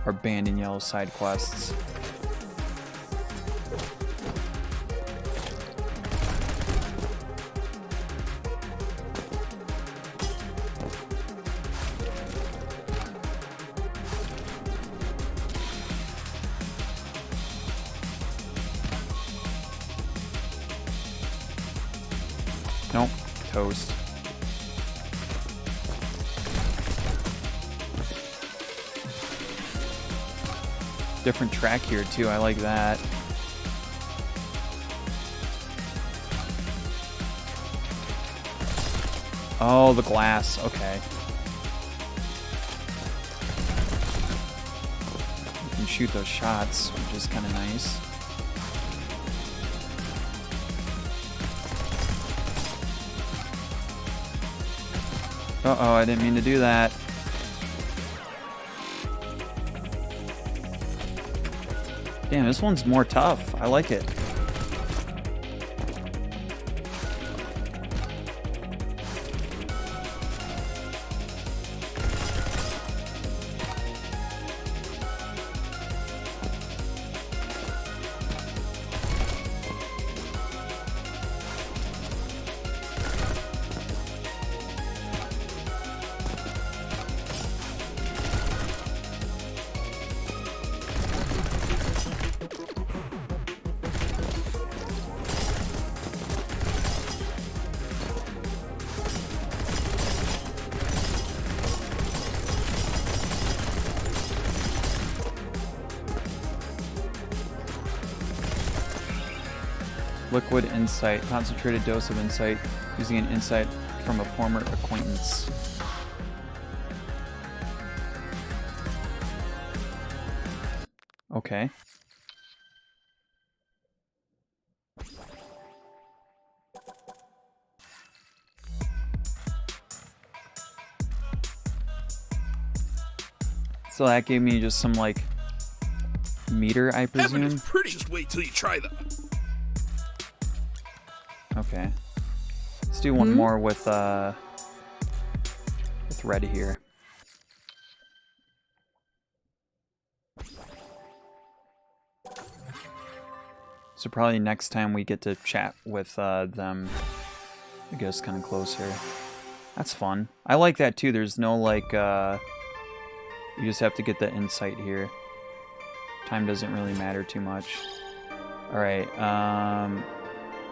are banned in yellow side quests. Nope. Toast. Different track here too. I like that. Oh, the glass. Okay. You can shoot those shots, which is kind of nice. Uh-oh, I didn't mean to do that. Damn, this one's more tough. I like it. Liquid Insight. Concentrated dose of insight using an insight from a former acquaintance. Okay. So that gave me just some, like, meter, I presume? Heaven is pretty. Just wait till you try them. Okay. Let's do one more with Red here. So probably next time we get to chat with them, I guess kind of closer. That's fun. I like that too. There's no like, you just have to get the insight here. Time doesn't really matter too much. Alright,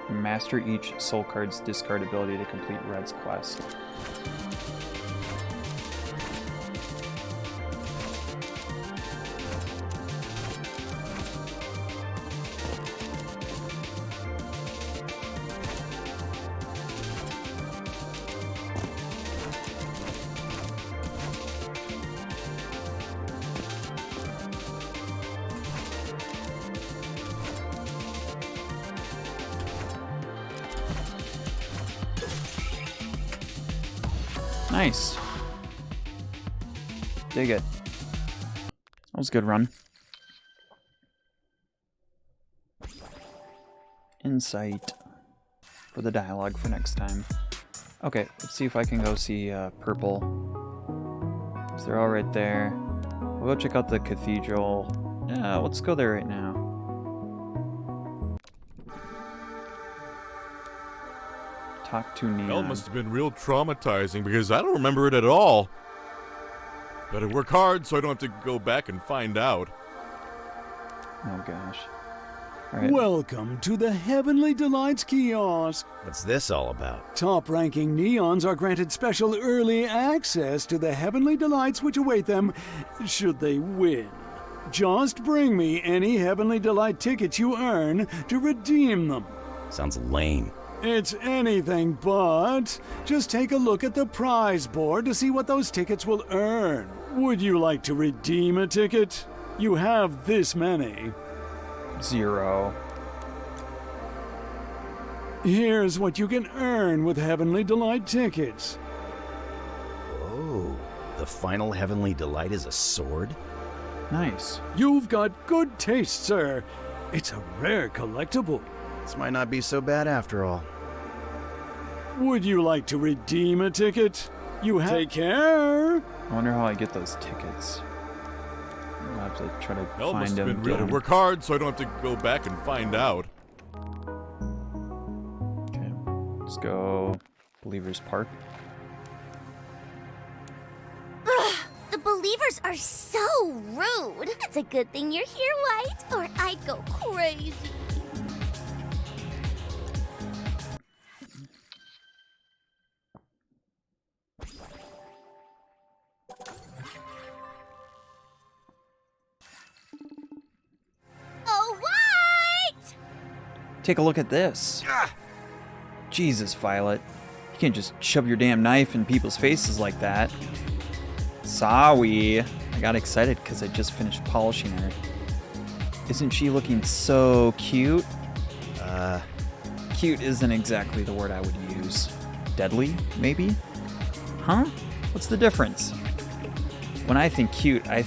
master each soul card's discard ability to complete Red's quest. Nice. Dig it. That was a good run. Insight for the dialogue for next time. Okay, let's see if I can go see Purple. So they're all right there. We'll go check out the cathedral. Yeah, let's go there right now. Talk to Neon. Hell must have been real traumatizing because I don't remember it at all. Better work hard so I don't have to go back and find out. Oh gosh. All right. Welcome to the Heavenly Delights kiosk. What's this all about? Top-ranking Neons are granted special early access to the Heavenly Delights which await them should they win. Just bring me any Heavenly Delight tickets you earn to redeem them. Sounds lame. It's anything but. Just take a look at the prize board to see what those tickets will earn. Would you like to redeem a ticket? You have this many. 0. Here's what you can earn with Heavenly Delight tickets. Oh, the final Heavenly Delight is a sword? Nice. You've got good taste, sir. It's a rare collectible. This might not be so bad after all. Would you like to redeem a ticket? You take care. I wonder how I get those tickets. I'll have to try to Hell find must have them. been real. Work hard so I don't have to go back and find out. Okay, let's go Believers Park. Ugh, the Believers are so rude. It's a good thing you're here, White, or I'd go crazy. Oh, White! Take a look at this. Jesus, Violet. You can't just shove your damn knife in people's faces like that. Sorry. I got excited because I just finished polishing her. Isn't she looking so cute? Cute isn't exactly the word I would use. Deadly, maybe? Huh? What's the difference? When I think cute, I'm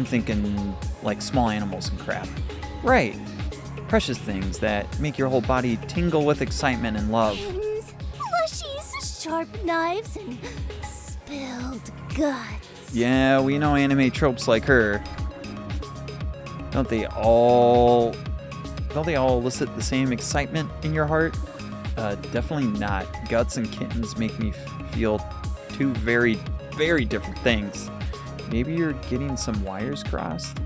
thinking like small animals and crap. Right. Precious things that make your whole body tingle with excitement and love. Pins, plushies, sharp knives, and spilled guts. Yeah, we know anime tropes like her. Don't they all elicit the same excitement in your heart? Definitely not. Guts and kittens make me feel two very, very different things. Maybe you're getting some wires crossed?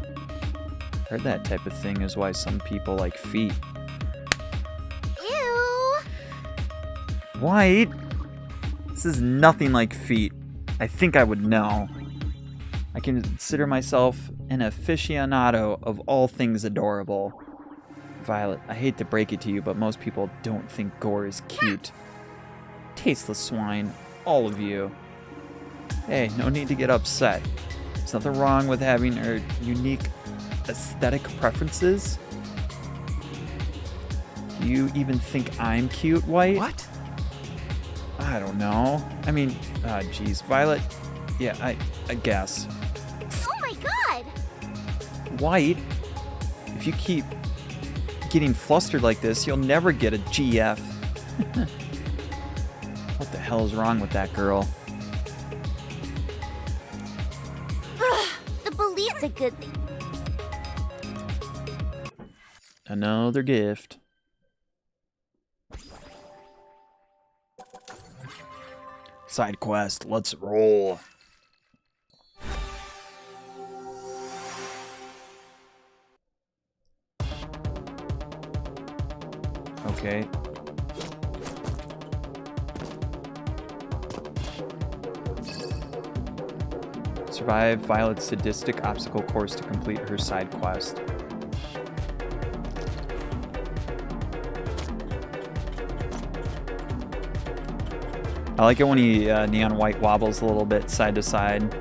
Heard that type of thing is why some people like feet. Ew! White? This is nothing like feet. I think I would know. I consider myself an aficionado of all things adorable. Violet, I hate to break it to you, but most people don't think gore is cute. Tasteless swine, all of you. Hey, no need to get upset. There's nothing wrong with having our unique aesthetic preferences. Do you even think I'm cute, White? What? I don't know. I mean, geez, Violet. Yeah, I guess. Oh my god! White, if you keep getting flustered like this, you'll never get a GF. What the hell is wrong with that girl? The belief's a good thing. Another gift. Side quest, let's roll. Okay. Survive Violet's sadistic obstacle course to complete her side quest. I like it when he Neon White wobbles a little bit side to side.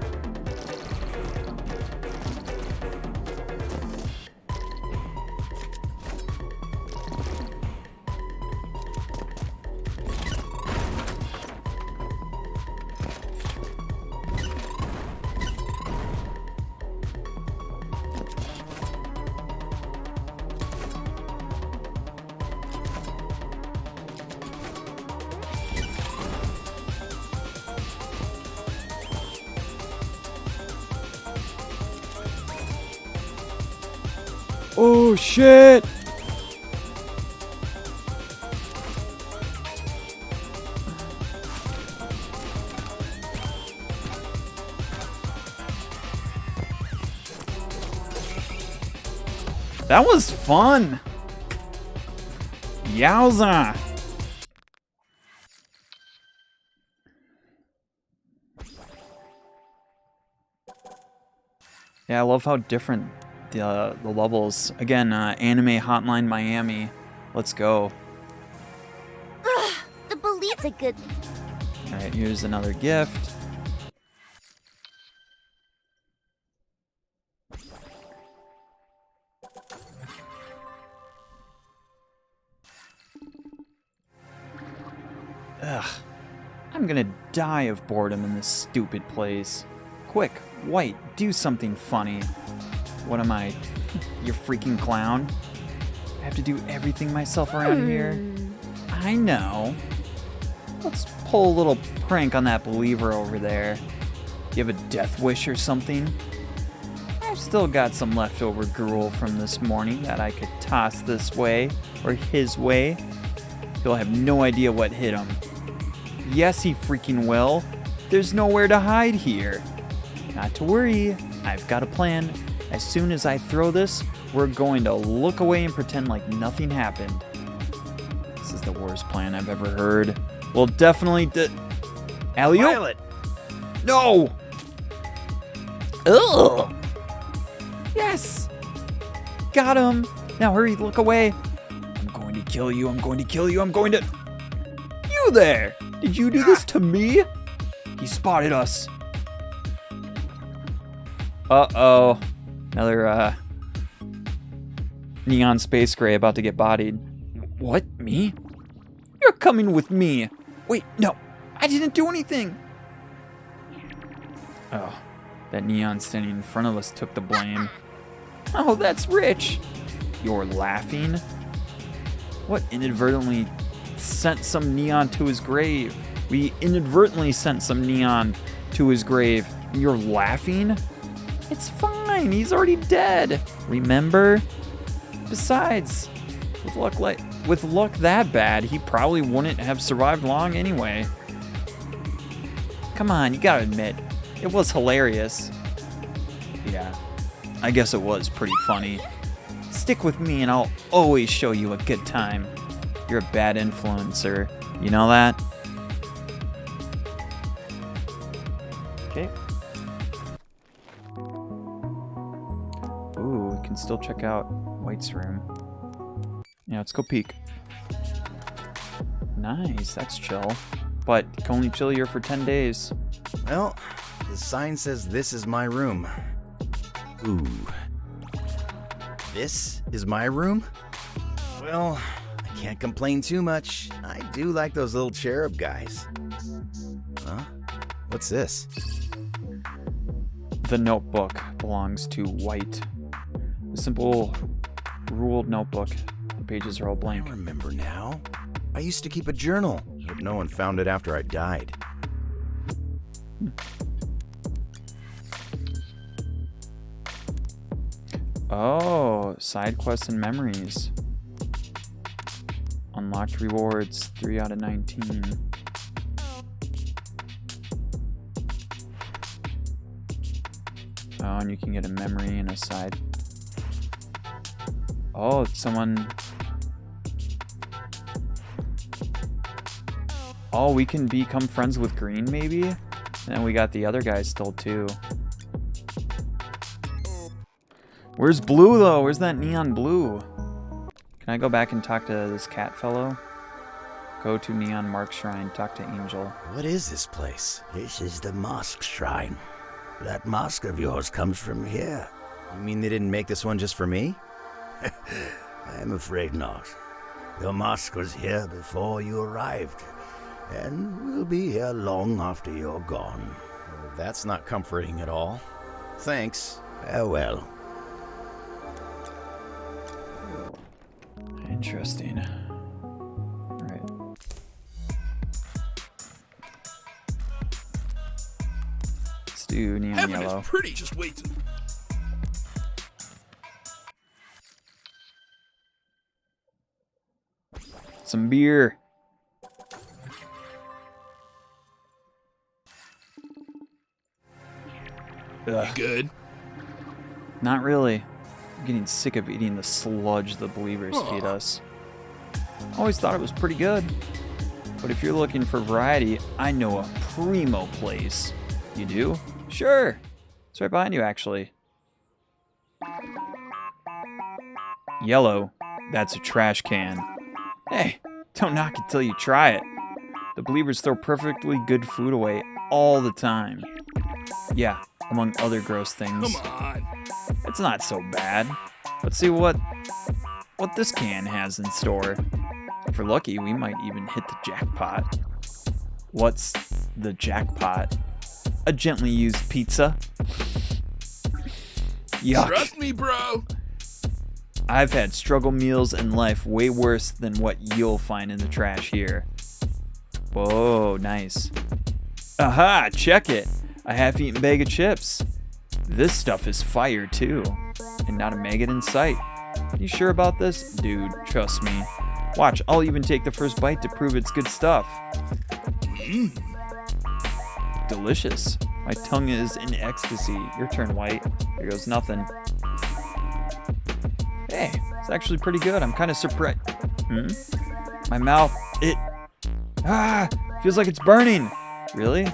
Oh shit! That was fun. Yowza. Yeah, I love how different the levels. Again, Anime Hotline Miami. Let's go. Ugh, the bullet's a good. All right, here's another gift. Ugh. I'm gonna die of boredom in this stupid place. Quick, White, do something funny. What am I? Your freaking clown? I have to do everything myself around here. I know. Let's pull a little prank on that believer over there. Do you have a death wish or something? I've still got some leftover gruel from this morning that I could toss this way, or his way. He'll have no idea what hit him. Yes, he freaking will. There's nowhere to hide here. Not to worry, I've got a plan. As soon as I throw this, we're going to look away and pretend like nothing happened. This is the worst plan I've ever heard. We'll definitely Alley-oop? Violet! No! Ugh! Yes! Got him! Now hurry, look away. I'm going to kill you, I'm going to kill you, I'm going to... You there! Did you do this to me? He spotted us. Uh-oh. Another, Neon Space Gray about to get bodied. What? Me? You're coming with me. Wait, no. I didn't do anything. Oh, that neon standing in front of us took the blame. Oh, that's Rich. You're laughing? What inadvertently sent some neon to his grave? We inadvertently sent some neon to his grave. And you're laughing? It's fine. He's already dead. Remember? Besides, with luck that bad, he probably wouldn't have survived long anyway. Come on, you gotta admit, it was hilarious. Yeah, I guess it was pretty funny. Stick with me and I'll always show you a good time. You're a bad influencer. You know that? Okay. Ooh, we can still check out White's room. Yeah, let's go peek. Nice, that's chill. But you can only chill here for 10 days. Well, the sign says this is my room. Ooh. This is my room? Well, I can't complain too much. I do like those little cherub guys. Huh? What's this? The notebook belongs to White. A simple, ruled notebook. The pages are all blank. I remember now. I used to keep a journal, but no one found it after I died. Oh, side quests and memories. Unlocked rewards, 3 out of 19. Oh, and you can get a memory and a side. Oh, someone... Oh, we can become friends with Green, maybe? And then we got the other guy still, too. Where's Blue, though? Where's that neon blue? Can I go back and talk to this cat fellow? Go to Neon Mark Shrine, talk to Angel. What is this place? This is the mosque shrine. That mosque of yours comes from here. You mean they didn't make this one just for me? I'm afraid not. Your mosque was here before you arrived, and will be here long after you're gone. Well, that's not comforting at all. Thanks. Farewell. Interesting. Alright. Let's do neon Heaven yellow. is pretty, just wait till... Some beer. You good? Not really. I'm getting sick of eating the sludge the believers feed us. I always thought it was pretty good. But if you're looking for variety, I know a primo place. You do? Sure. It's right behind you, actually. Yellow. That's a trash can. Hey, don't knock it till you try it. The believers throw perfectly good food away all the time. Yeah, among other gross things. Come on. It's not so bad. Let's see what this can has in store. If we're lucky, we might even hit the jackpot. What's the jackpot? A gently used pizza. Yuck. Trust me, bro. I've had struggle meals in life way worse than what you'll find in the trash here. Whoa, nice. Aha, check it. A half-eaten bag of chips. This stuff is fire too. And not a maggot in sight. You sure about this? Dude, trust me. Watch, I'll even take the first bite to prove it's good stuff. Delicious. My tongue is in ecstasy. Your turn, White. Here goes nothing. Hey, it's actually pretty good. I'm kind of surprised. My mouth, feels like it's burning. Really?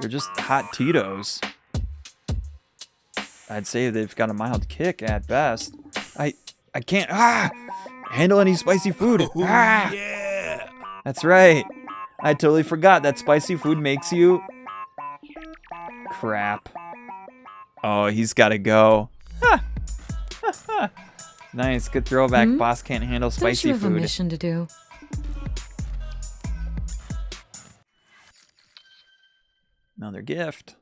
They're just hot Tito's. I'd say they've got a mild kick at best. I can't handle any spicy food. Yeah. That's right. I totally forgot that spicy food makes you... Crap. Oh, he's got to go. Nice, good throwback. Boss can't handle spicy Don't you have food. a mission to do? Another gift.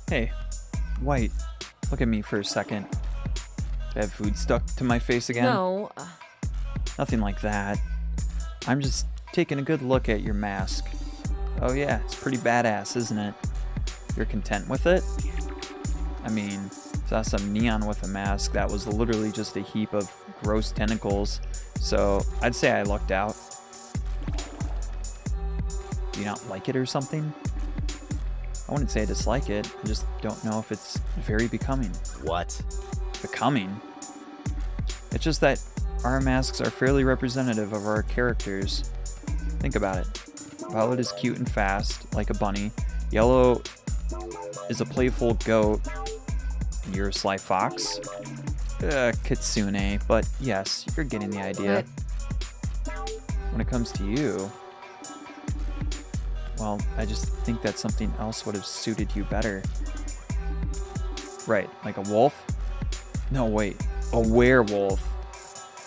Hey, White, look at me for a second. I have food stuck to my face again? No. Nothing like that. I'm just taking a good look at your mask. Oh yeah, it's pretty badass, isn't it? You're content with it? I mean, saw some neon with a mask that was literally just a heap of gross tentacles, so I'd say I lucked out. Do you not like it or something? I wouldn't say I dislike it, I just don't know if it's very becoming. What? Becoming? It's just that our masks are fairly representative of our characters. Think about it. Violet is cute and fast, like a bunny. Yellow is a playful goat. And you're a sly fox? Kitsune, but yes, you're getting the idea. When it comes to you, well, I just think that something else would have suited you better. Right, like a wolf? No, wait, a werewolf.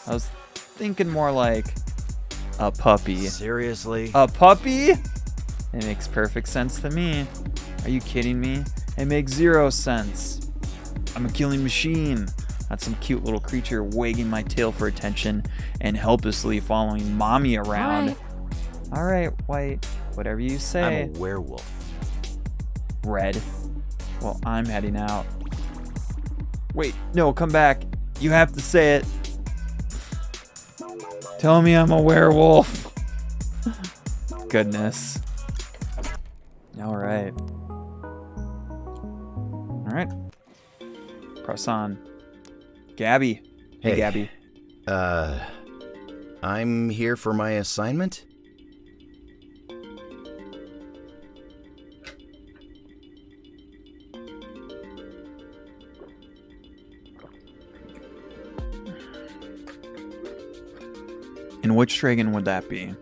I was thinking more like a puppy. Seriously? A puppy? It makes perfect sense to me. Are you kidding me? It makes zero sense. I'm a killing machine, not some cute little creature wagging my tail for attention and helplessly following mommy around. All right, White, whatever you say. I'm a werewolf. Red. Well, I'm heading out. Wait, no, come back. You have to say it. Tell me I'm a werewolf. Goodness. All right. All right. Press on. Gabby. Hey, Gabby. I'm here for my assignment? And which dragon would that be?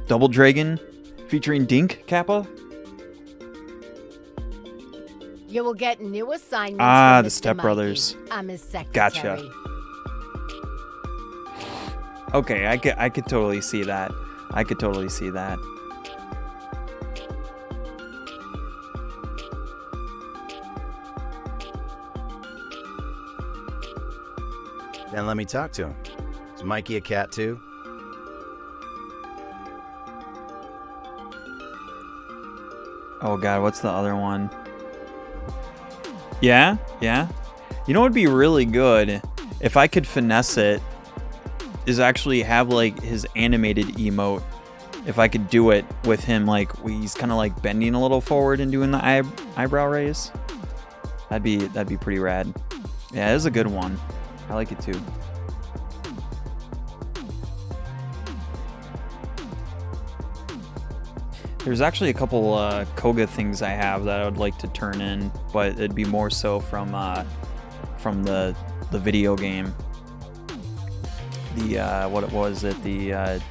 Double Dragon featuring Dink Kappa? You will get new assignments. Ah, from the Mr. Step Mikey. Brothers. I'm his secretary. Gotcha. Okay, I could totally see that. I could totally see that. Then let me talk to him. Is Mikey a cat too? Oh god, what's the other one? Yeah? You know what would be really good If I could finesse it, is actually have like his animated emote. If I could do it with him, like he's kind of like bending a little forward and doing the eyebrow raise, that'd be pretty rad. Yeah, it is a good one. I like it too. There's actually a couple Koga things I have that I would like to turn in, but it'd be more so from the video game. The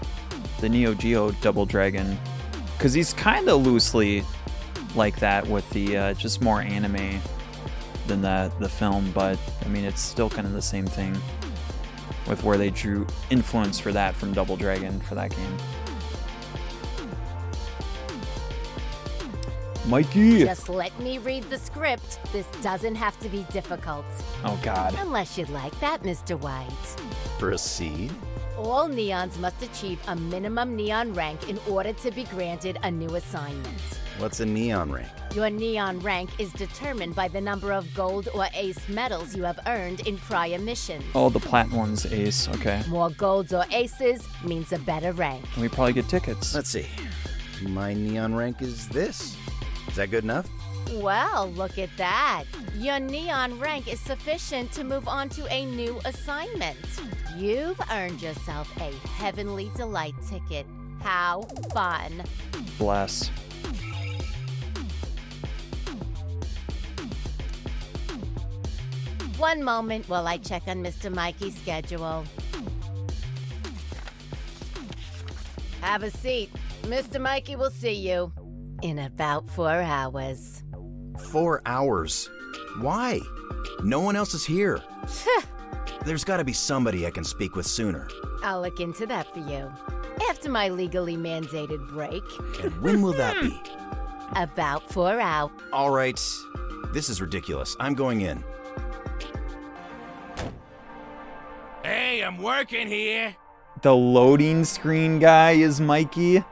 the Neo Geo Double Dragon, because he's kind of loosely like that with the just more anime than the film, but I mean it's still kind of the same thing with where they drew influence for that from Double Dragon for that game. Mikey! Just let me read the script. This doesn't have to be difficult. Oh God. Unless you'd like that, Mr. White. Proceed. All neons must achieve a minimum neon rank in order to be granted a new assignment. What's a neon rank? Your neon rank is determined by the number of gold or ace medals you have earned in prior missions. Oh, the platinum one's ace. Okay. More golds or aces means a better rank. And we probably get tickets. Let's see. My neon rank is this. Is that good enough? Well, look at that. Your neon rank is sufficient to move on to a new assignment. You've earned yourself a Heavenly Delight ticket. How fun. Bless. One moment while I check on Mr. Mikey's schedule. Have a seat. Mr. Mikey will see you in about 4 hours. 4 hours? Why? No one else is here. There's got to be somebody I can speak with sooner. I'll look into that for you. After my legally mandated break. And when will that be? About 4 hours. All right. This is ridiculous. I'm going in. Hey, I'm working here. The loading screen guy is Mikey.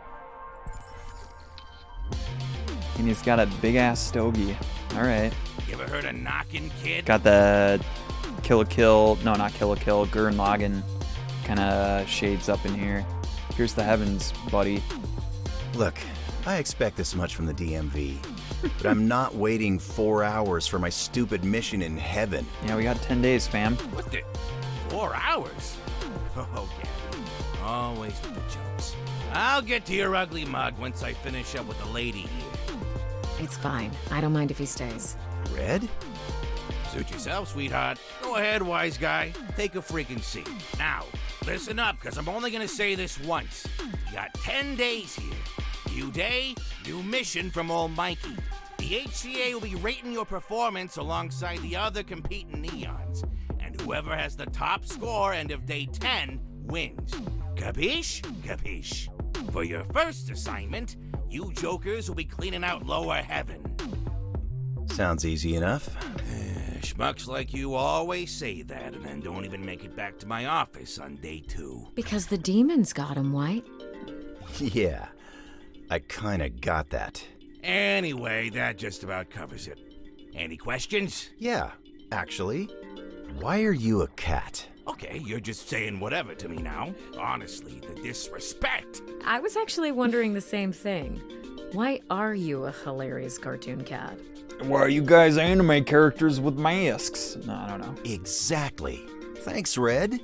And he's got a big ass stogie. Alright. You ever heard of knocking, kid? Got the Kill a Kill, no, not Kill a Kill, Gurren Lagann kind of shades up in here. Here's the heavens, buddy. Look, I expect this much from the DMV, but I'm not waiting 4 hours for my stupid mission in heaven. Yeah, we got 10 days, fam. What the? 4 hours? Oh, Gabby. Always with the jokes. I'll get to your ugly mug once I finish up with the lady here. It's fine. I don't mind if he stays. Red? Suit yourself, sweetheart. Go ahead, wise guy. Take a freaking seat. Now, listen up, because I'm only going to say this once. You got 10 days here. New day, new mission from old Mikey. The HCA will be rating your performance alongside the other competing neons. And whoever has the top score end of day 10 wins. Capiche? Capiche. For your first assignment, you jokers will be cleaning out lower heaven. Sounds easy enough. Schmucks like you always say that and then don't even make it back to my office on day 2. Because the demons got him, White. Yeah, I kinda got that. Anyway, that just about covers it. Any questions? Yeah, actually. Why are you a cat? Okay, you're just saying whatever to me now. Honestly, the disrespect. I was actually wondering the same thing. Why are you a hilarious cartoon cat? Why are you guys anime characters with masks? No, I don't know. Exactly. Thanks, Red.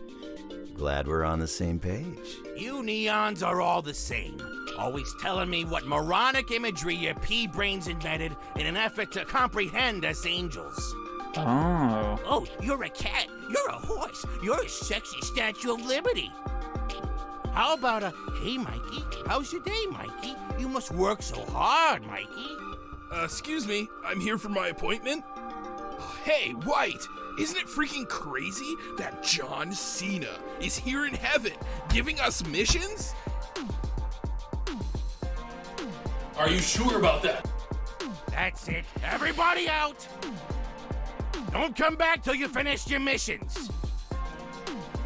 Glad we're on the same page. You neons are all the same. Always telling me what moronic imagery your pea-brains invented in an effort to comprehend us angels. Oh. Oh, you're a cat. You're a horse. You're a sexy Statue of Liberty. How about a, hey, Mikey, how's your day, Mikey? You must work so hard, Mikey. Excuse me, I'm here for my appointment. Hey, White, isn't it freaking crazy that John Cena is here in heaven giving us missions? Are you sure about that? That's it. Everybody out! Don't come back till you finish your missions.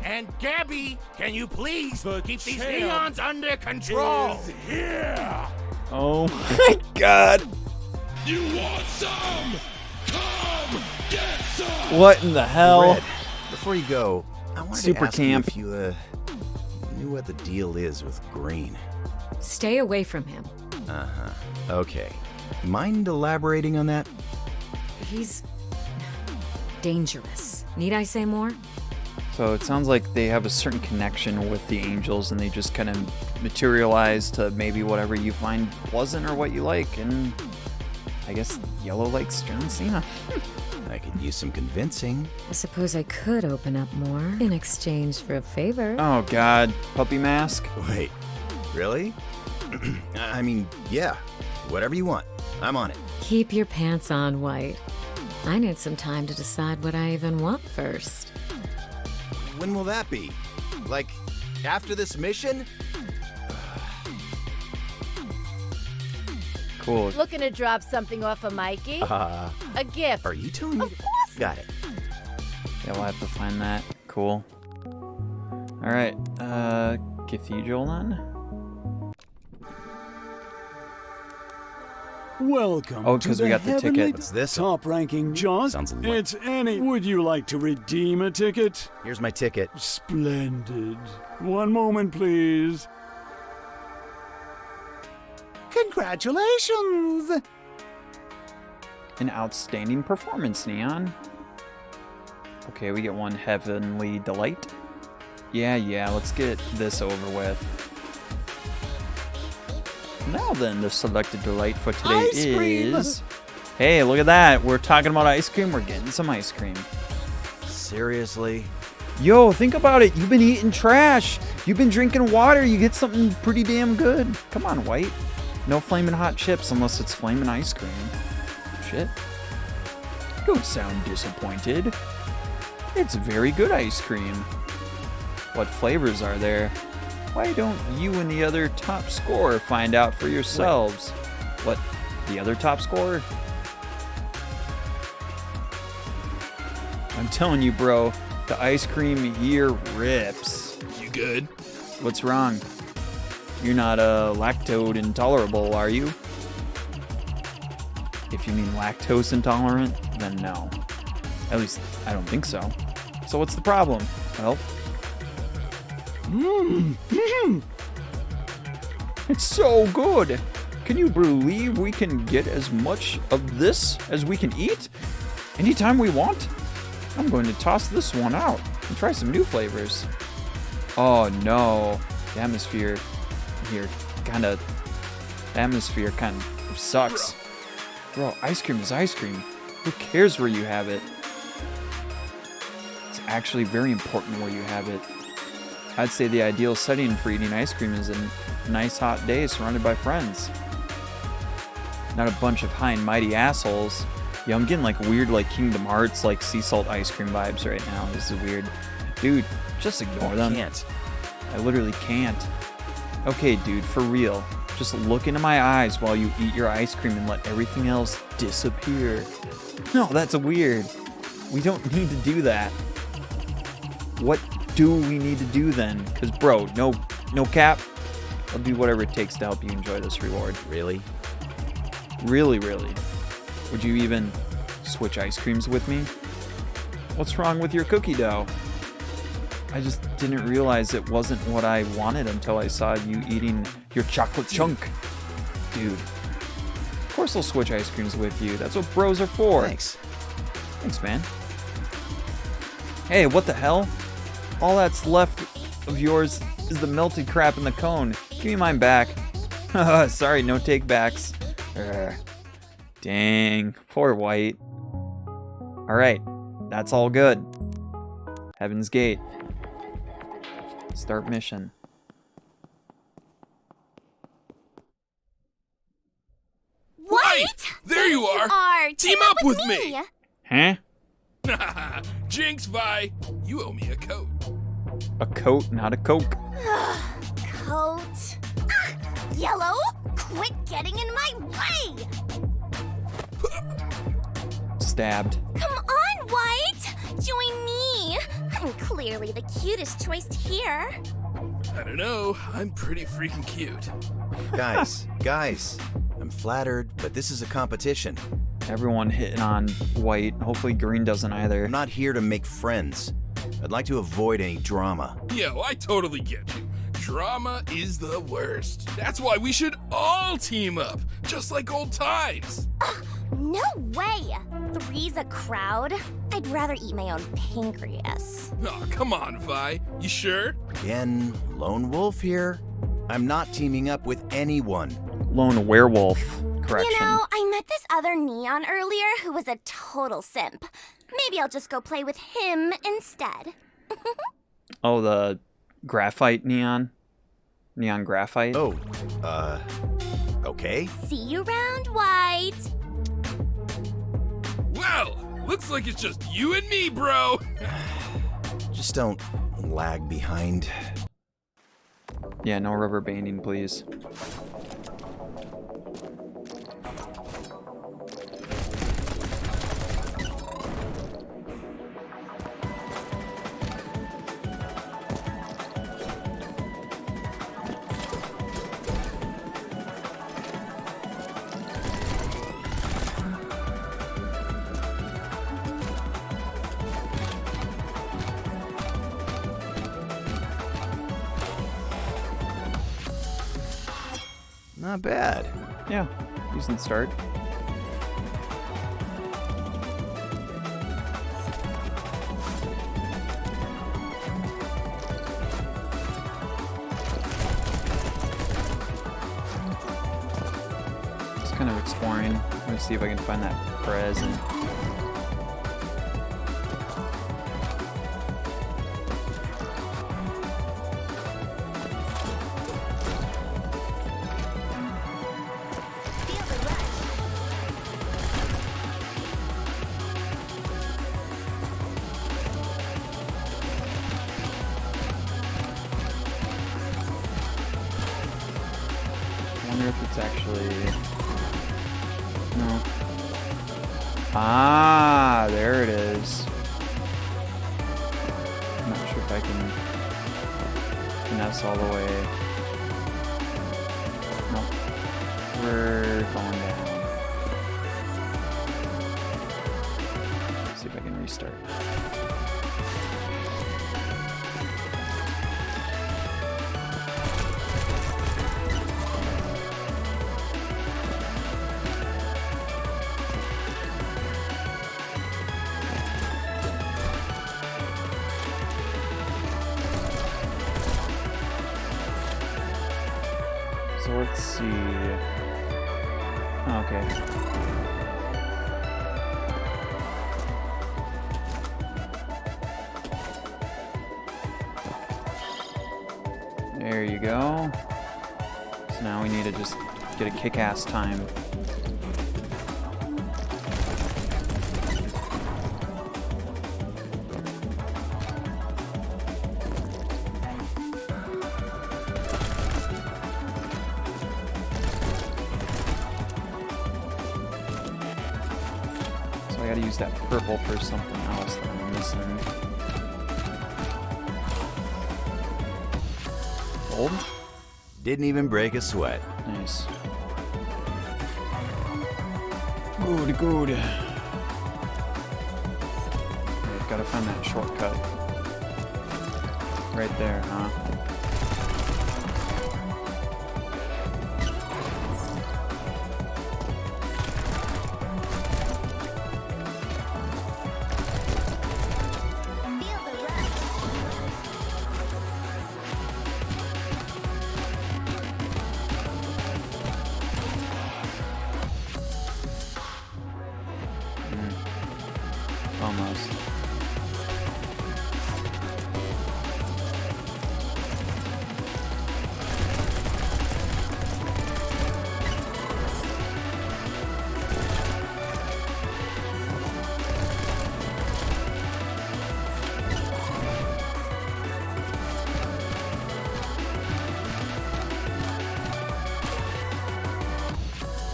And Gabby, can you please keep these neons under control? Here! Oh my God. You want some? Come get some! What in the hell? Red, the before you go, I wanted Super to ask camp. you if you knew what the deal is with Green. Stay away from him. Uh-huh. Okay. Mind elaborating on that? He's dangerous. Need I say more? So it sounds like they have a certain connection with the angels and they just kind of materialize to maybe whatever you find pleasant or what you like. And I guess Yellow likes John Cena. I could use some convincing. I suppose I could open up more in exchange for a favor. Oh God, puppy mask? Wait, really? I mean, yeah, whatever you want. I'm on it. Keep your pants on, White. I need some time to decide what I even want first. When will that be? Like, after this mission? Cool. Looking to drop something off of Mikey? A gift. Are you telling me? Of course. Got it. Yeah, we'll have to find that. Cool. Alright, Cathedral then? Welcome Oh, to 'cause the we got the ticket. heavenly What's this? top-ranking Jaws. Sounds like- It's Annie. Would you like to redeem a ticket? Here's my ticket. Splendid. One moment, please. Congratulations! An outstanding performance, Neon. Okay, we get one Heavenly Delight. Yeah, let's get this over with. Now then, the selected delight for today Ice cream! is... Hey, look at that. We're talking about ice cream. We're getting some ice cream. Seriously? Yo, think about it. You've been eating trash. You've been drinking water. You get something pretty damn good. Come on, White. No flaming hot chips unless it's flaming ice cream. Shit. Don't sound disappointed. It's very good ice cream. What flavors are there? Why don't you and the other top scorer find out for yourselves? What? The other top scorer? I'm telling you, bro, the ice cream here rips. You good? What's wrong? You're not lactose intolerable, are you? If you mean lactose intolerant, then no. At least, I don't think so. So what's the problem? Well, it's so good. Can you believe we can get as much of this as we can eat? Anytime we want? I'm going to toss this one out and try some new flavors. Oh no, the atmosphere here kind of sucks. Bro, ice cream is ice cream. Who cares where you have it? It's actually very important where you have it. I'd say the ideal setting for eating ice cream is a nice hot day surrounded by friends. Not a bunch of high and mighty assholes. Yeah, I'm getting like weird like Kingdom Hearts like sea salt ice cream vibes right now. This is weird. Dude, just ignore them. I can't. I literally can't. Okay, dude, for real. Just look into my eyes while you eat your ice cream and let everything else disappear. No, that's weird. We don't need to do that. What do we need to do then? Because, bro, no cap. I'll do whatever it takes to help you enjoy this reward. Really? Really, really. Would you even switch ice creams with me? What's wrong with your cookie dough? I just didn't realize it wasn't what I wanted until I saw you eating your chocolate chunk. Dude. Of course I'll switch ice creams with you. That's what bros are for. Thanks. Thanks, man. Hey, what the hell? All that's left of yours is the melted crap in the cone. Give me mine back. Sorry, no take-backs. Dang, poor White. Alright, that's all good. Heaven's Gate. Start mission. White! There you are! Team up with me! Huh? Jinx, Vi! You owe me a coat. A coat, not a coke. Coat. Ah, Yellow, quit getting in my way! Stabbed. Come on, White! Join me! I'm clearly the cutest choice here. I don't know. I'm pretty freaking cute. Guys, I'm flattered, but this is a competition. Everyone hitting on White. Hopefully Green doesn't either. I'm not here to make friends. I'd like to avoid any drama. Yo, I totally get you. Drama is the worst. That's why we should all team up, just like old times. No way! Three's a crowd. I'd rather eat my own pancreas. Oh, come on, Vi. You sure? Again, lone wolf here. I'm not teaming up with anyone. Lone werewolf. Correction. You know, I met this other Neon earlier who was a total simp. Maybe I'll just go play with him instead. Oh, the graphite neon? Neon graphite? Oh, okay. See you round, White. Well, looks like it's just you and me, bro. Just don't lag behind. Yeah, no rubber banding, please. Not bad. Yeah, decent start. Just kind of exploring. I'm gonna see if I can find that present. I wonder if it's actually... No. Ah, there it is. I'm not sure if I can finesse all the way. Nope. We're going down. Let's see if I can restart. So let's see. Okay. There you go. So now we need to just get a kick-ass time. So I gotta use that purple for something else that I'm missing. Gold? Didn't even break a sweat. Nice. Good, good. Okay, gotta find that shortcut. Right there, huh? Almost.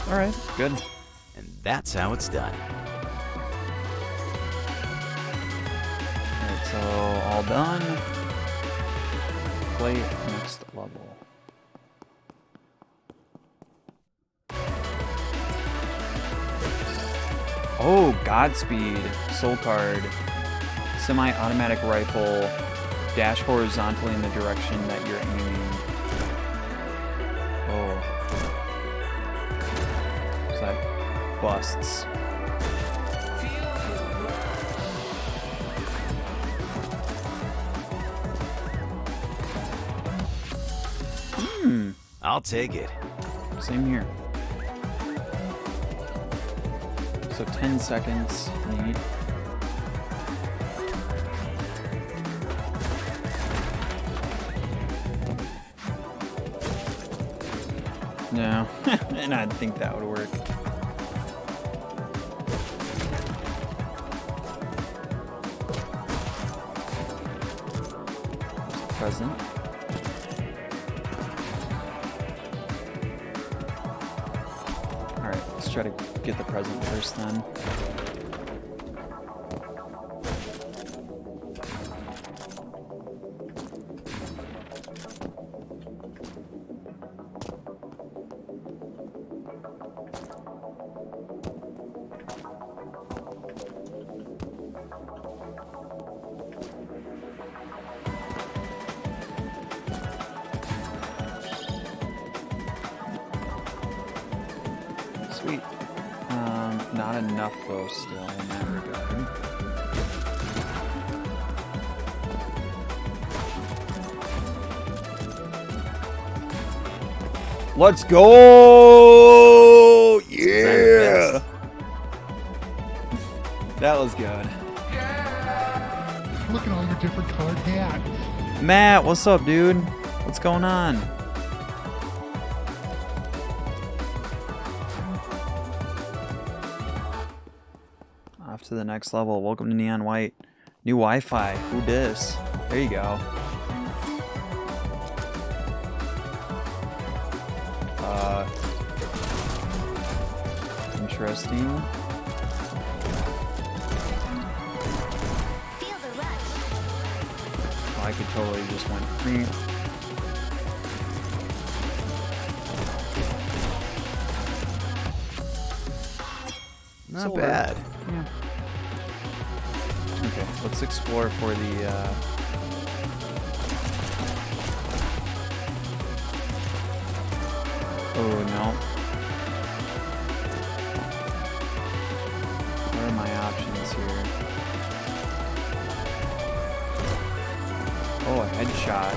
All right, good. And that's how it's done. Alright, so all done. Play next level. Oh, Godspeed. Soul card. Semi-automatic rifle. Dash horizontally in the direction that you're aiming. Oh. So that busts. I'll take it. Same here. So 10 seconds. Neat. No, and I think that would work. Present. Alright, let's try to get the present first then. Sweet. Not enough though still in that regard. Let's go! Yeah! That was good. Look at all your different colored hats. Matt, what's up, dude? What's going on? Off to the next level. Welcome to Neon White. New Wi-Fi. Who dis? There you go. Interesting. Oh, I could totally just went. Not bad. Yeah. Okay, let's explore for the oh no. What are my options here? Oh, a headshot.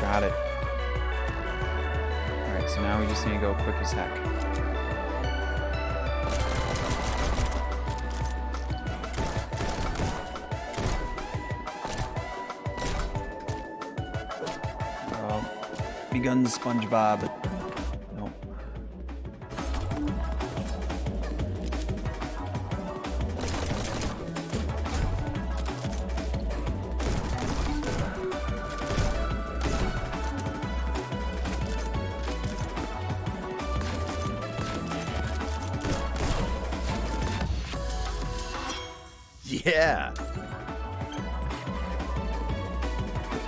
Got it. Alright, so now we just need to go quick as heck. Begun SpongeBob. Nope. Yeah.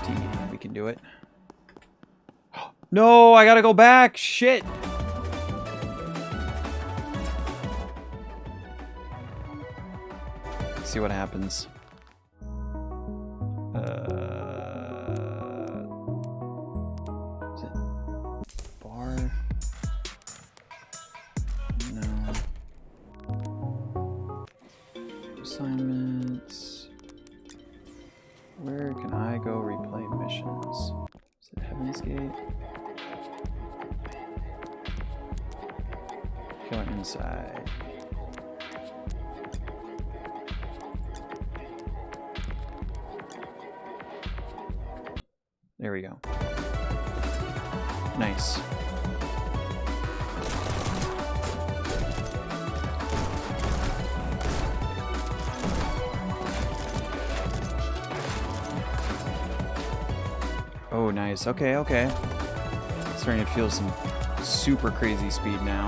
15. We can do it. No, I gotta go back. Shit. Let's see what happens. Is it bar? No. Assignments. Where can I go replay missions? Is it Heaven's Gate? Go inside. There we go. Nice. Oh, nice. Okay, okay. Starting to feel some super crazy speed now.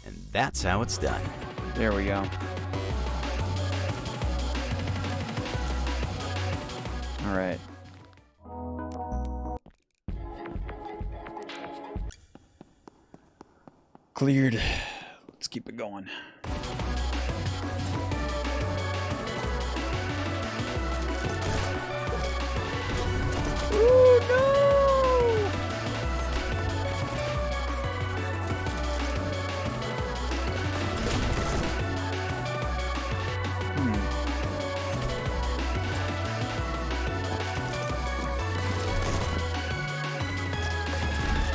And that's how it's done. There we go. All right. Cleared. Let's keep it going. Ooh, no!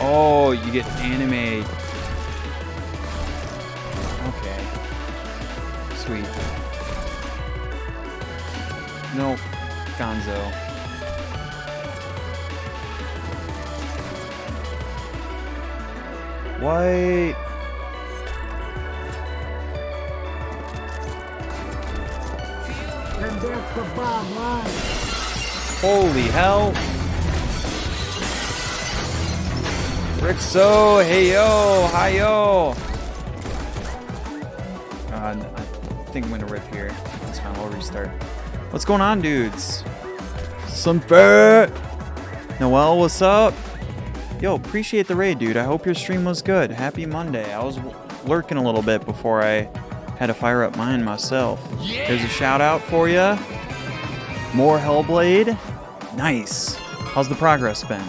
Oh, you get anime. Okay. Sweet. Nope. Gonzo. Wait. And that's the bottom line. Holy hell. Rixo, hey yo, hi yo. I think I'm gonna rip here. That's fine, we'll restart. What's going on, dudes? Sunfat! Noel, what's up? Yo, appreciate the raid, dude. I hope your stream was good. Happy Monday. I was lurking a little bit before I had to fire up mine myself. Yeah. There's a shout out for you. More Hellblade. Nice. How's the progress been?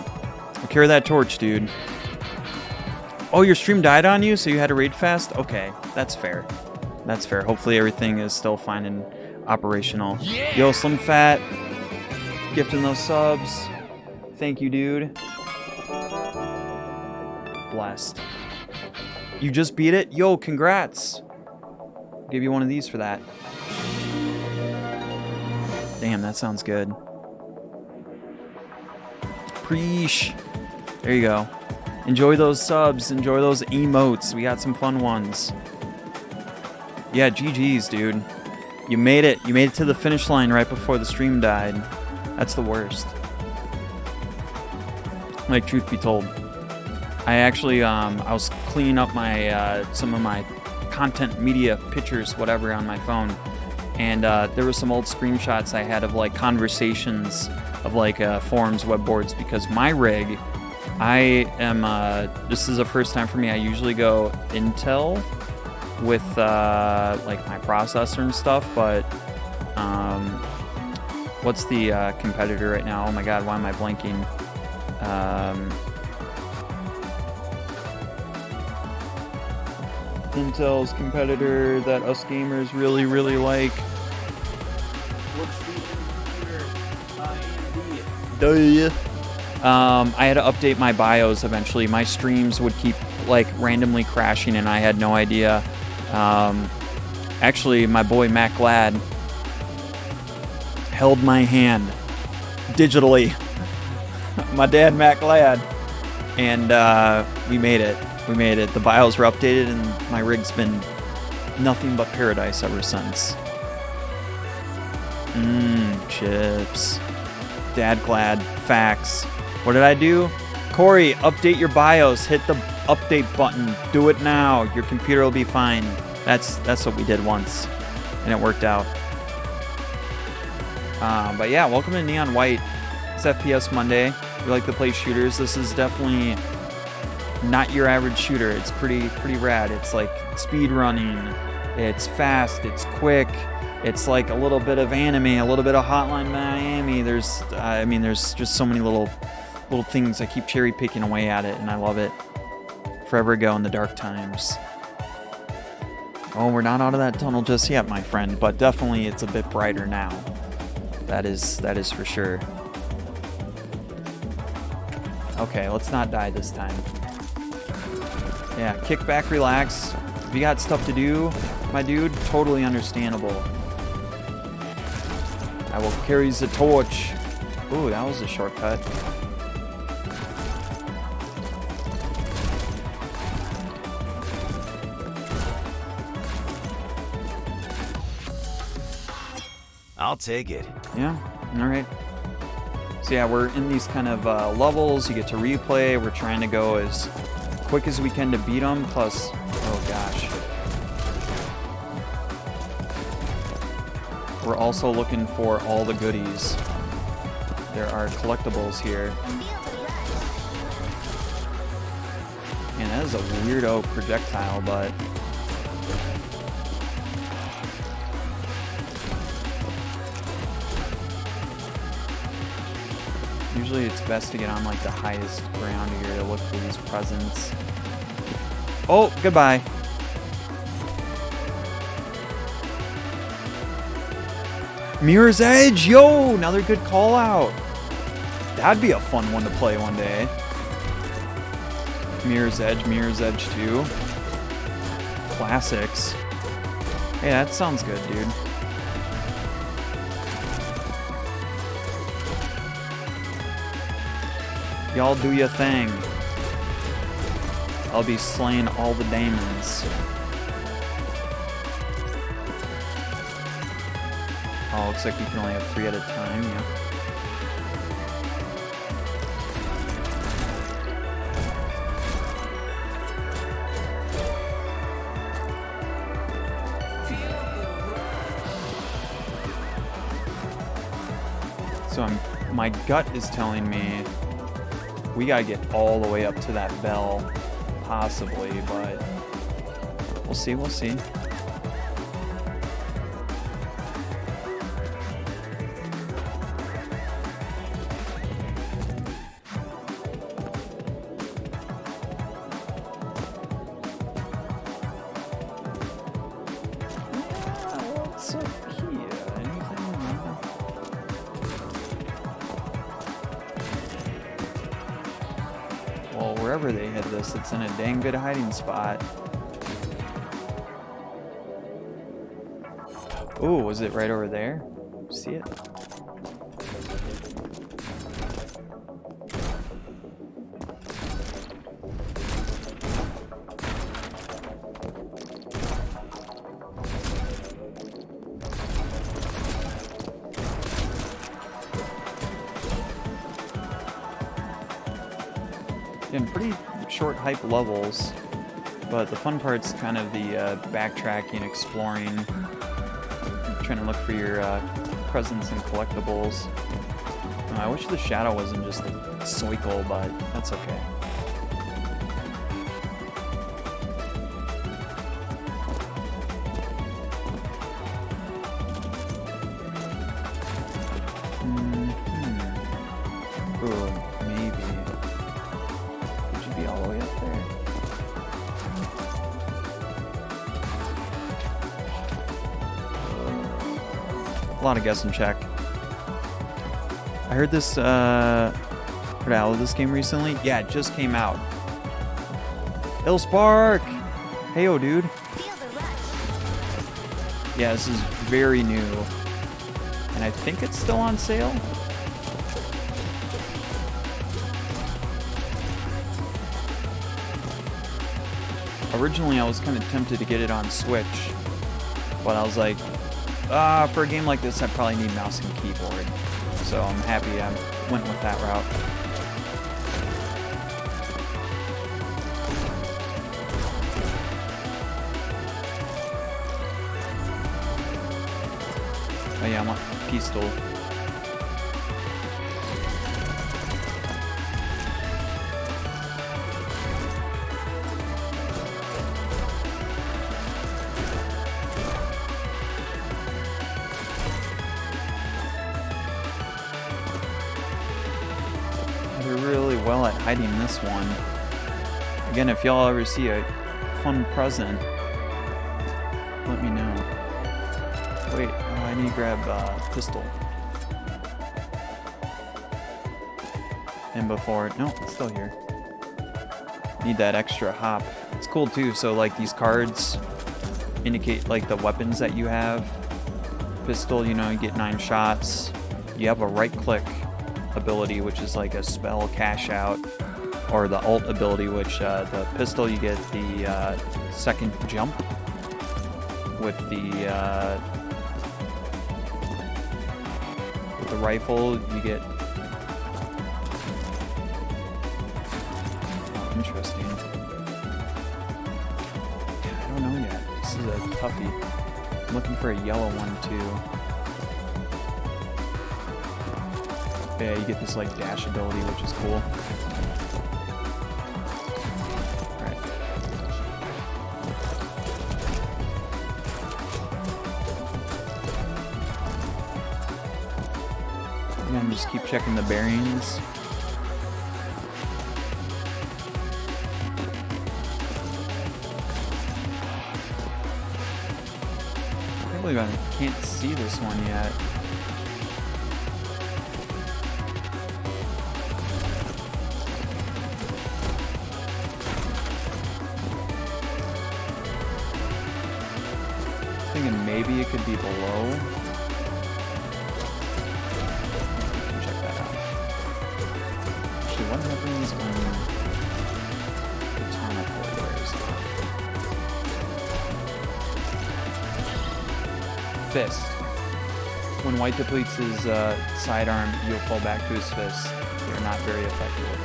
I'll carry that torch, dude. Oh, your stream died on you, so you had to raid fast? Okay, that's fair. That's fair. Hopefully everything is still fine and operational. Yeah. Yo, Slim Fat, gifting those subs. Thank you, dude. Blessed. You just beat it? Yo, congrats. I'll give you one of these for that. Damn, that sounds good. Preesh. There you go. Enjoy those subs. Enjoy those emotes. We got some fun ones. Yeah, GG's, dude. You made it. You made it to the finish line right before the stream died. That's the worst. Like, truth be told. I actually, I was cleaning up my, some of my content media pictures, whatever, on my phone. And there were some old screenshots I had of, like, conversations of, like, forums, web boards, because my rig... I am, this is the first time for me. I usually go Intel with, like, my processor and stuff, but, what's the, competitor right now? Oh my god, why am I blanking? Intel's competitor that us gamers really, really like. What's the Duh. I had to update my BIOS eventually. My streams would keep, like, randomly crashing, and I had no idea. Actually, my boy Matt Glad held my hand digitally. My dad, Matt Glad. And we made it. We made it. The BIOS were updated, and my rig's been nothing but paradise ever since. Chips. Dad Glad. Facts. What did I do? Corey, update your BIOS. Hit the update button. Do it now. Your computer will be fine. That's what we did once, and it worked out. But yeah, welcome to Neon White. It's FPS Monday. We like to play shooters. This is definitely not your average shooter. It's pretty rad. It's like speed running. It's fast. It's quick. It's like a little bit of anime, a little bit of Hotline Miami. There's just so many little things. I keep cherry picking away at it, and I love it. Forever ago in the dark times. Oh, we're not out of that tunnel just yet, my friend, but definitely it's a bit brighter now. That is for sure. Okay, let's not die this time. Yeah, kick back, relax. If you got stuff to do, my dude, totally understandable. I will carry the torch. Ooh, that was a shortcut. I'll take it. Yeah, alright. So yeah, we're in these kind of levels. You get to replay. We're trying to go as quick as we can to beat them. Plus, oh gosh. We're also looking for all the goodies. There are collectibles here. And that is a weirdo projectile, but... usually it's best to get on like the highest ground here to look for these presents. Oh, goodbye. Mirror's Edge! Yo! Another good call out. That'd be a fun one to play one day. Mirror's Edge 2. Classics. Hey, that sounds good, dude. Y'all do your thing. I'll be slaying all the demons. Oh, looks like we can only have 3 at a time, yeah. So my gut is telling me we gotta get all the way up to that bell, possibly, but we'll see, we'll see. What's up here? Anything? Well, wherever they hid this, it's in a dang good hiding spot. Ooh, was it right over there? See it? Again, pretty short hype levels, but the fun part's kind of the backtracking, exploring, trying to look for your presents and collectibles. I wish the shadow wasn't just a cycle, but that's okay. Ooh, maybe. Could you be all the way up there? A lot of guess and check. I heard this, heard out of this game recently. Yeah, it just came out. Ill Spark! Heyo, dude. Yeah, this is very new. And I think it's still on sale. Originally, I was kind of tempted to get it on Switch, but I was like, for a game like this, I probably need mouse and keyboard. So I'm happy I went with that route. Oh yeah, I want pistol. Well at hiding this one. Again, if y'all ever see a fun present, let me know. Wait, I need to grab pistol. And before, no, it's still here. Need that extra hop. It's cool too, so like these cards indicate like the weapons that you have. Pistol, you know, you get 9 shots. You have a right click ability, which is like a spell cash out, or the alt ability, which the pistol you get the second jump with the With the rifle, you get... Oh, interesting. I don't know yet. This is a toughie. I'm looking for a yellow one, too. Yeah, you get this, like, dash ability, which is cool. Alright. Again, just keep checking the bearings. I can't believe I can't see this one yet. Thinking maybe it could be below. Check that out. Actually, what happens when katana cord wears off? Fist. When White depletes his sidearm, you'll fall back to his fist. They're not very effective.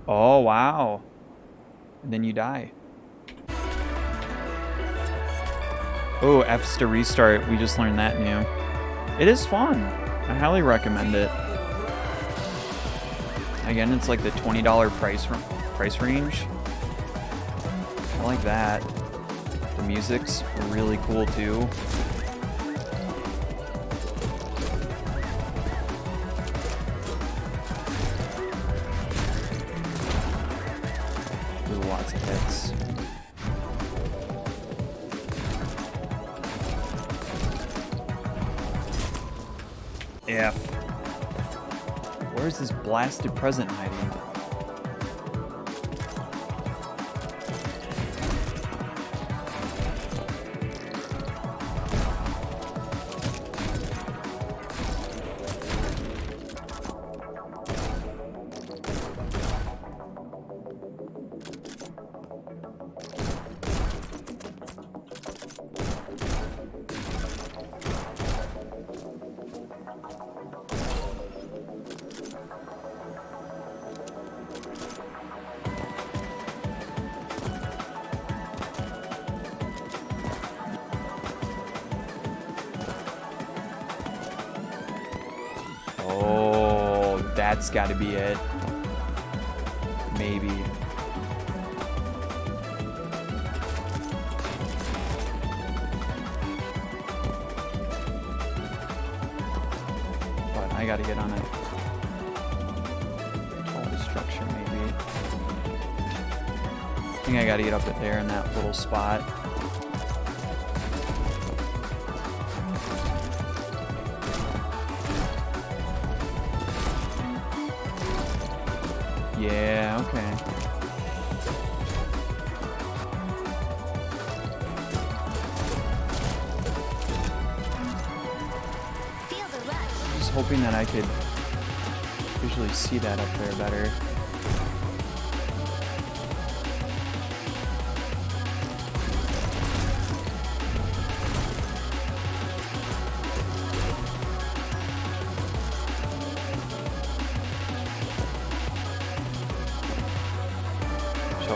Oh, wow. And then you die. Oh, F's to restart. We just learned that new. It is fun. I highly recommend it. Again, it's like the $20 price range. I like that. The music's really cool too. Lots of hits. F. Where's this blasted present hiding? Oh, that's got to be it. Maybe. But I got to get on a taller structure, maybe. I think I got to get up there in that little spot. Yeah, okay. I'm just hoping that I could visually see that up there better.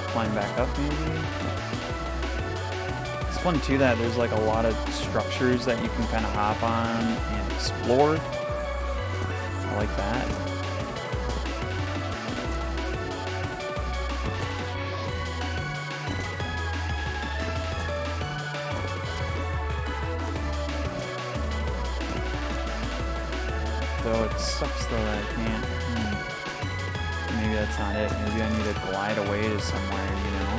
Climb back up, maybe. It's fun too that there's like a lot of structures that you can kind of hop on and explore. I like that. Though it sucks though that I can't. Maybe that's not it. Maybe I need to glide away to somewhere, you know?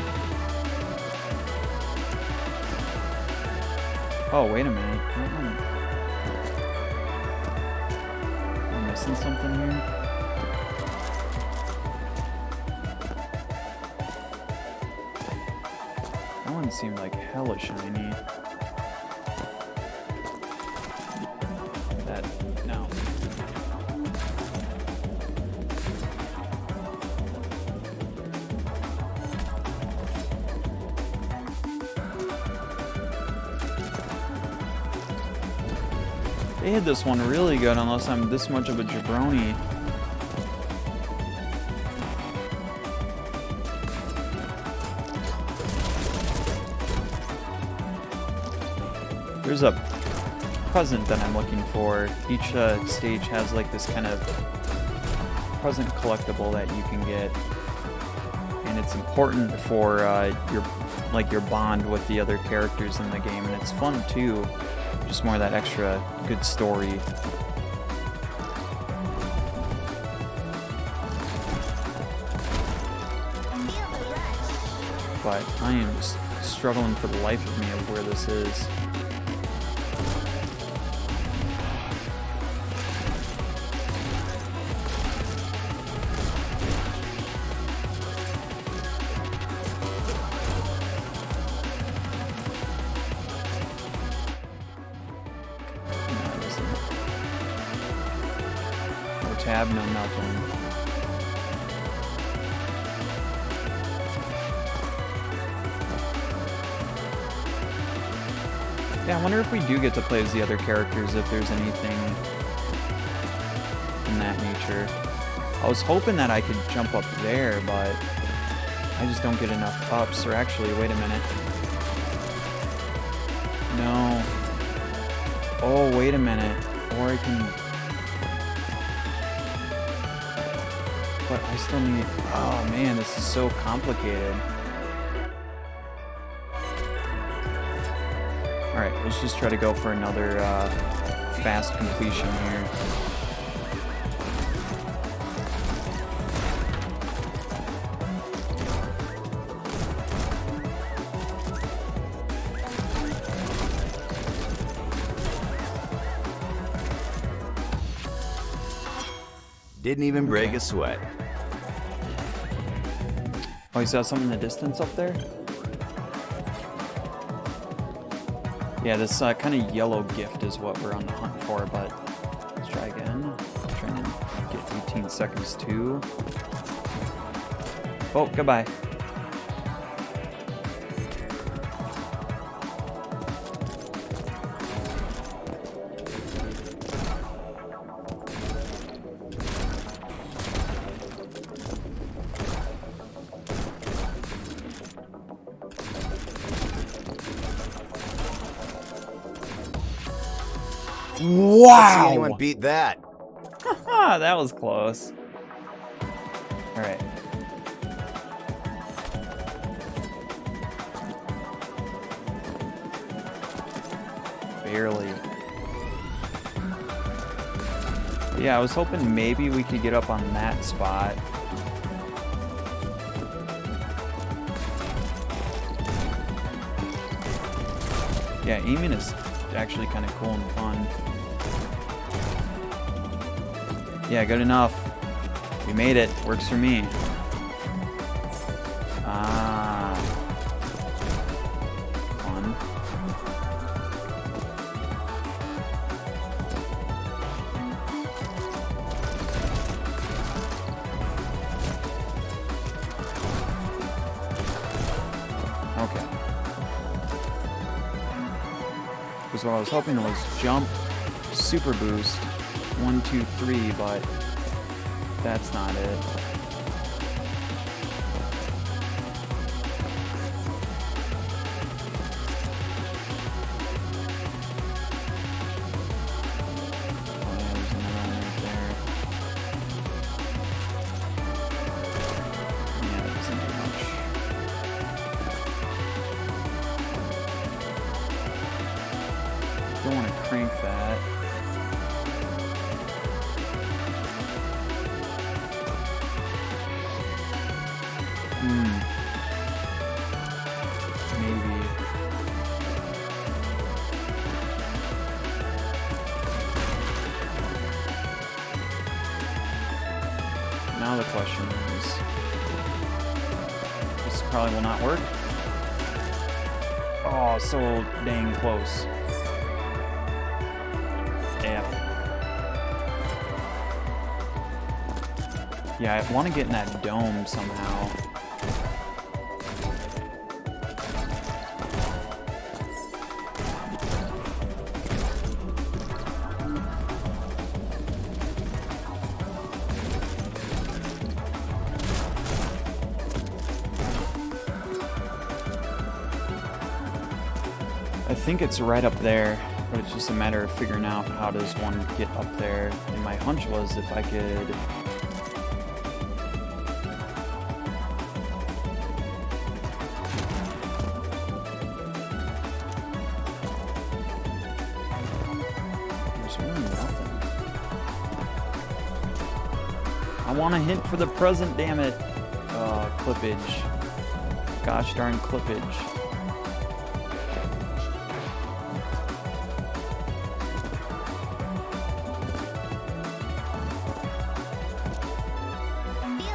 Oh, wait a minute. Am I missing something here? That one seemed like hella shiny. That, no. They hid this one really good unless I'm this much of a jabroni. There's a present that I'm looking for. Each stage has like this kind of present collectible that you can get, and it's important for your bond with the other characters in the game, and it's fun too. Just more of that extra good story. But I am just struggling for the life of me of where this is. Tab, no nothing. Yeah, I wonder if we do get to play as the other characters, if there's anything in that nature. I was hoping that I could jump up there, but I just don't get enough ups. Or actually, wait a minute. No. Oh, wait a minute. Or I can... But I still need... Oh man, this is so complicated. Alright, let's just try to go for another fast completion here. Didn't even break a sweat. Oh, you saw something in the distance up there? Yeah, this kind of yellow gift is what we're on the hunt for, but let's try again. Trying to get 18 seconds too. Oh, goodbye. Wow! Let's see anyone beat that. That was close. All right. Barely. Yeah, I was hoping maybe we could get up on that spot. Yeah, aiming is actually kind of cool and fun. Yeah, good enough. We made it. Works for me. Ah. Fun. Okay. Because what I was hoping was jump, super boost, 1, 2, 3, but that's not it. Oh yeah, there's another one right there. Yeah, that doesn't do much. Don't want to crank that. Maybe. Now the question is, this probably will not work. Oh, so dang close. F. Yeah, I want to get in that dome somehow. I think it's right up there, but it's just a matter of figuring out how does one get up there. And my hunch was if I could... There's really nothing. I want a hint for the present, damn it. Clippage. Gosh darn clippage.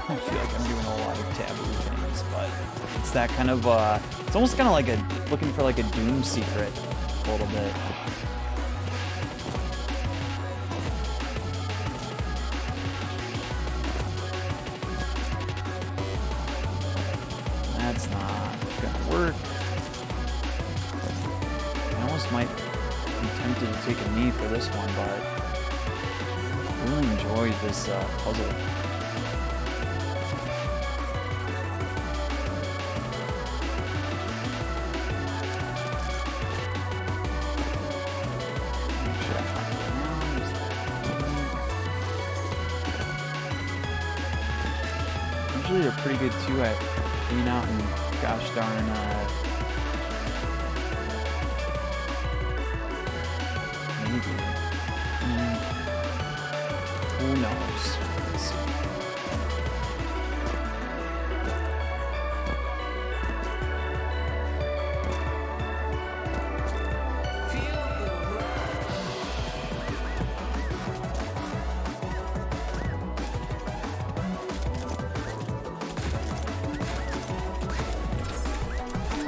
I feel like I'm doing a lot of taboo things, but it's that kind of, it's almost kind of like looking for like a Doom secret a little bit. That's not gonna work. I almost might be tempted to take a knee for this one, but I really enjoyed this puzzle. Usually they're pretty good too at being out in gosh darn maybe. Who knows? Let's see.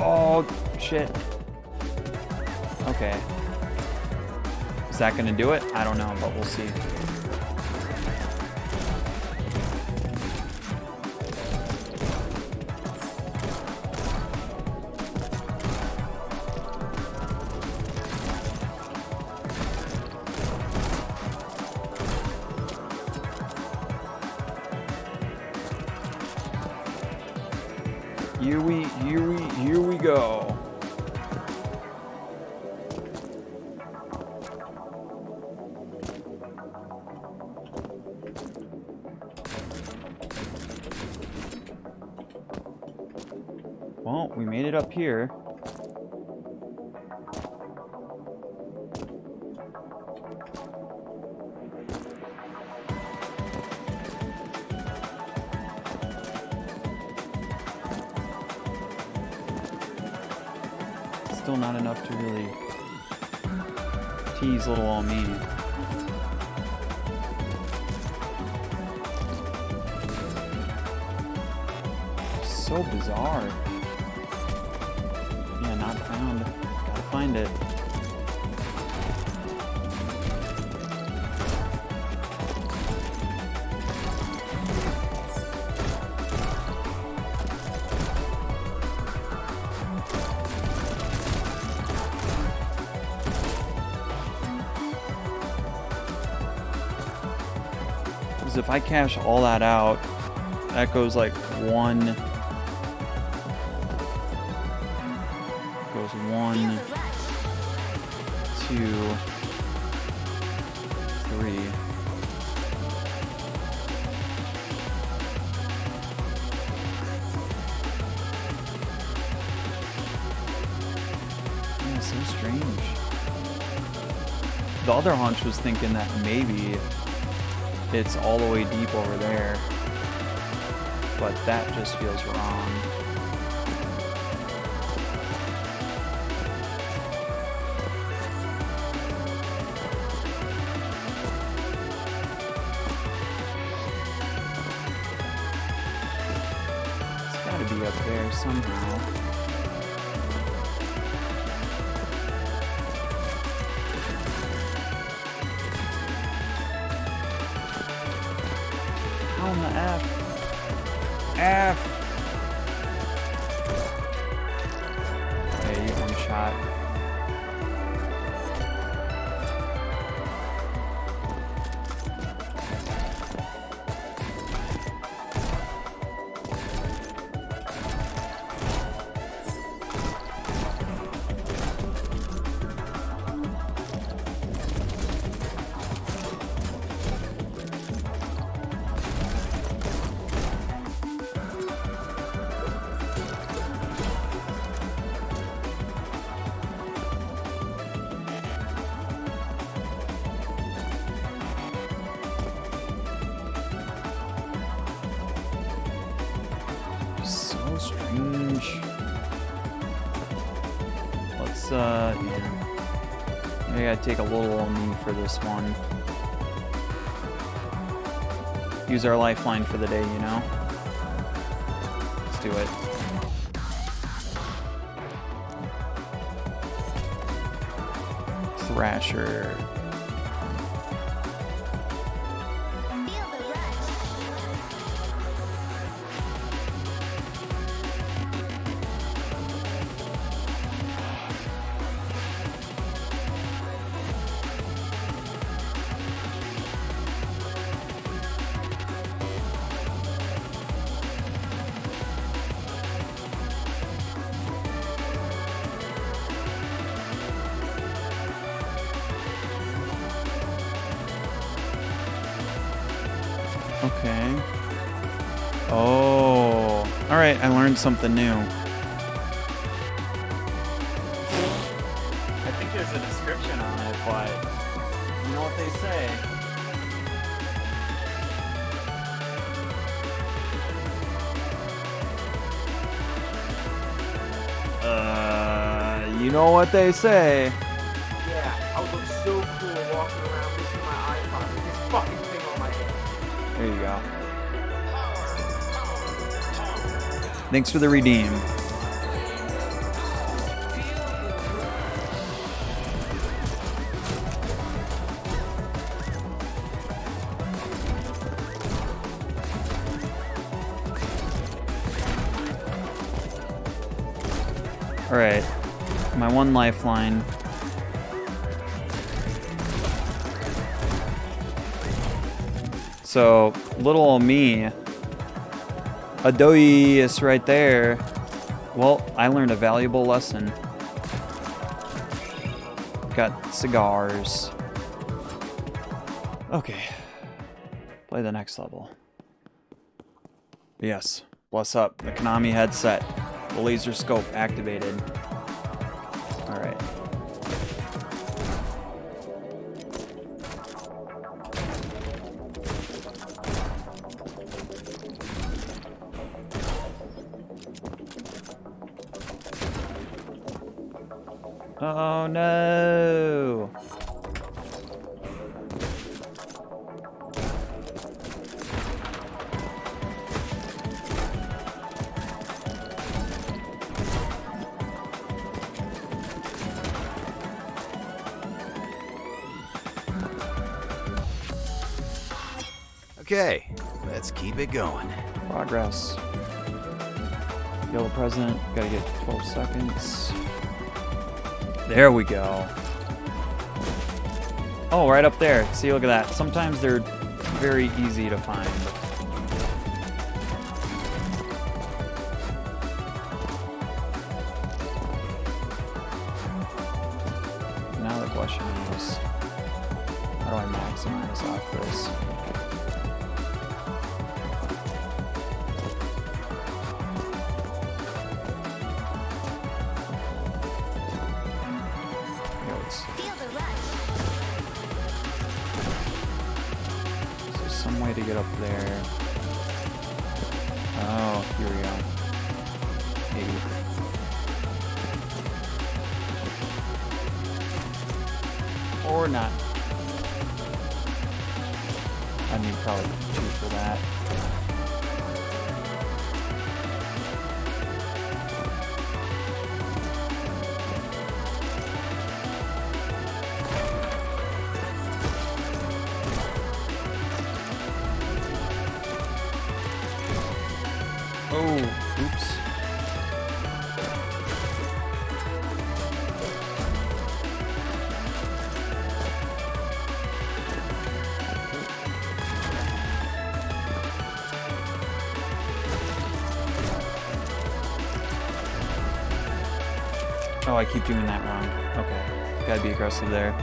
Oh, shit. Okay. Is that gonna do it? I don't know, but we'll see. Here we go. Well, we made it up here. Still not enough to really tease little old me. So bizarre. Yeah, not found. Gotta find it. Because if I cash all that out, that goes like 1, 2, 3. Yeah, so strange. The other hunch was thinking that maybe it's all the way deep over there, but that just feels wrong. It's gotta be up there somehow. How in the F? F! Okay, you get one shot. let's, yeah. I gotta take a little on me for this one. Use our lifeline for the day, you know? Let's do it. Thrasher. Okay. Oh. Alright, I learned something new. I think there's a description on it, but you know what they say. You know what they say. Yeah, I would look so cool walking around missing my iPod with this fucking thing on my head. There you go. Thanks for the redeem. Alright, my one lifeline. So, little old me, Adois right there. Well, I learned a valuable lesson. Got cigars. Okay, play the next level. Yes, bless up, the Konami headset. The laser scope activated. Alright. Oh no! Okay, let's keep it going. Progress. Yellow present. Gotta get 12 seconds. There we go. Oh, right up there. See, look at that. Sometimes they're very easy to find. Now the question is, how do I maximize off this? Some way to get up there. Oh, here we go. Maybe. Or not. I need probably 2 for that. Oh, oops. Oh, I keep doing that wrong. Okay. Gotta be aggressive there.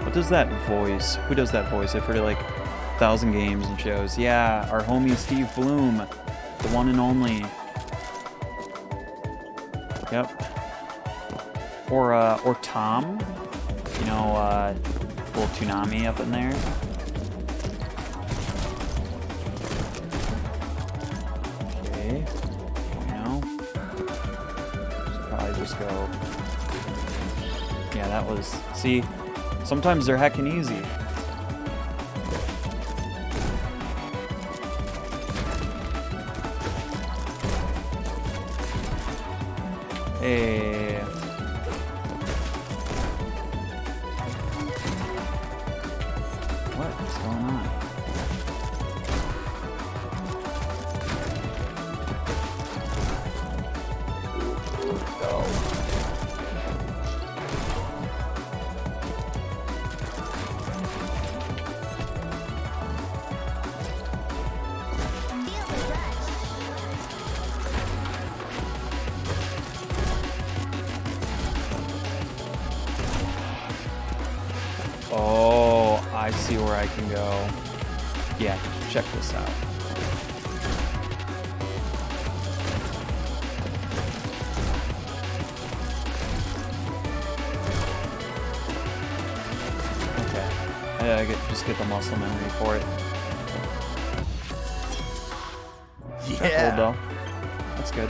What does that voice? Who does that voice? I've heard it like 1,000 games and shows. Yeah, our homie Steve Bloom. The one and only. Yep. Or Tom. You know, little Toonami up in there. Okay. You know. Should probably just go Yeah, that was... See, sometimes they're heckin' easy. Hey. What is going on? Oh, I see where I can go. Yeah, check this out. Okay, I just get the muscle memory for it. Yeah. Cool though. That's good.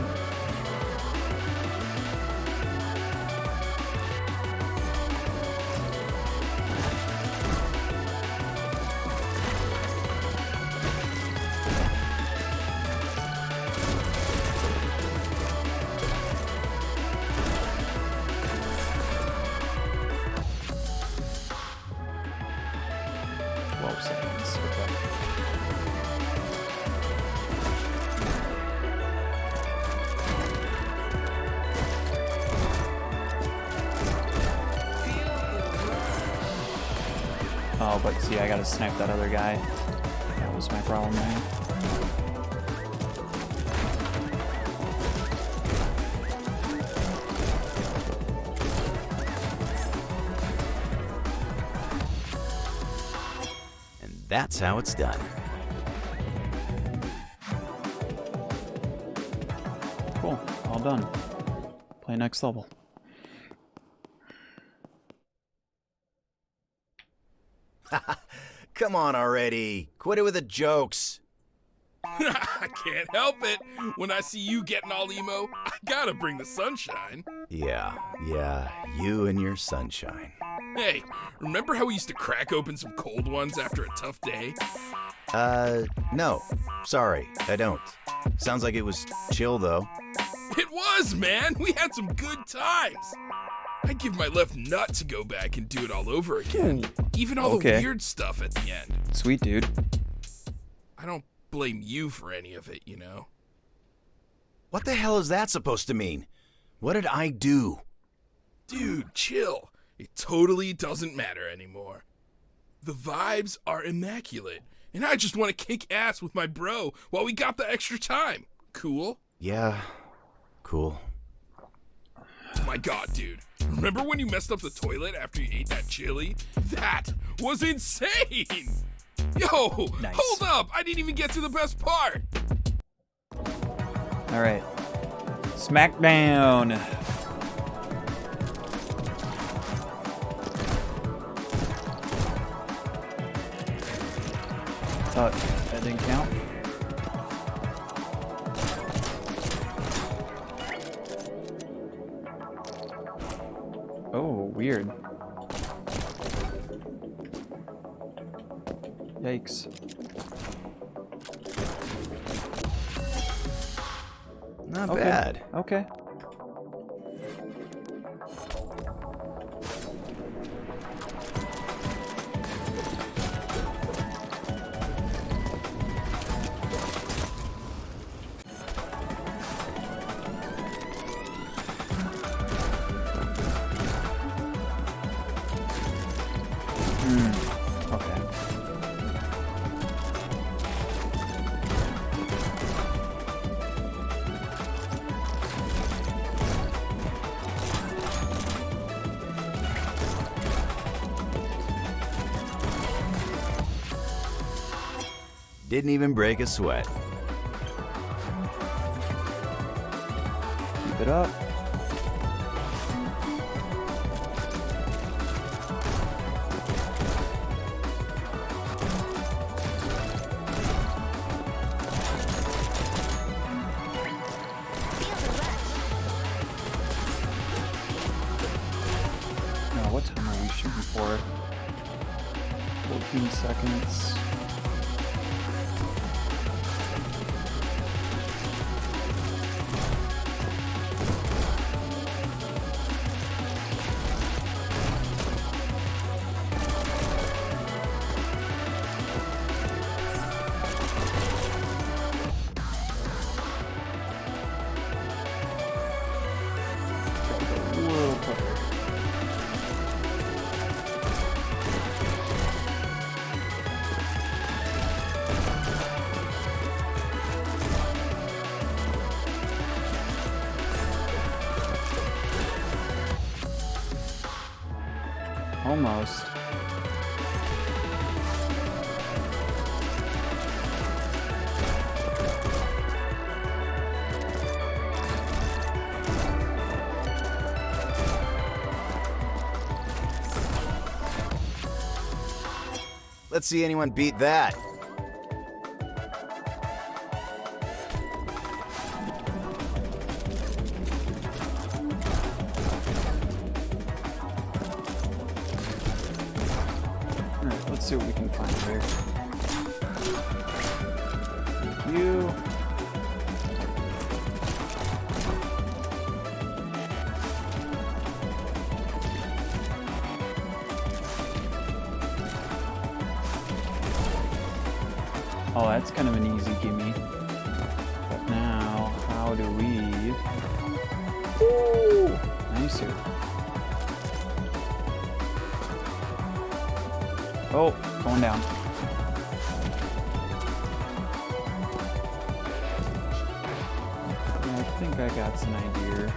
Seconds. Okay. Oh, but see, I gotta snipe that other guy. That was my problem there. That's how it's done. Cool. All done. Play next level. Come on already. Quit it with the jokes. I can't help it. When I see you getting all emo, I gotta bring the sunshine. Yeah, you and your sunshine. Hey, remember how we used to crack open some cold ones after a tough day? No. Sorry, I don't. Sounds like it was chill, though. It was, man! We had some good times! I'd give my left nut to go back and do it all over again. Even all the weird stuff at the end. Sweet, dude. I don't blame you for any of it, you know? What the hell is that supposed to mean? What did I do? Dude, chill. It totally doesn't matter anymore. The vibes are immaculate, and I just want to kick ass with my bro while we got the extra time. Cool? Yeah, cool. My god, dude. Remember when you messed up the toilet after you ate that chili? That was insane! Yo, nice. Hold up! I didn't even get to the best part! Alright. Smackdown! Oh, that didn't count. Oh, weird. Yikes. Not bad. Okay. Didn't even break a sweat. Keep it up. time are we shooting for? 14 seconds. Almost. Let's see anyone beat that. Alright, let's see what we can find here. Thank you. Oh, that's kind of an easy gimme. But now, how do we... Woo! Nicer. Oh, going down. Yeah, I think I got an idea.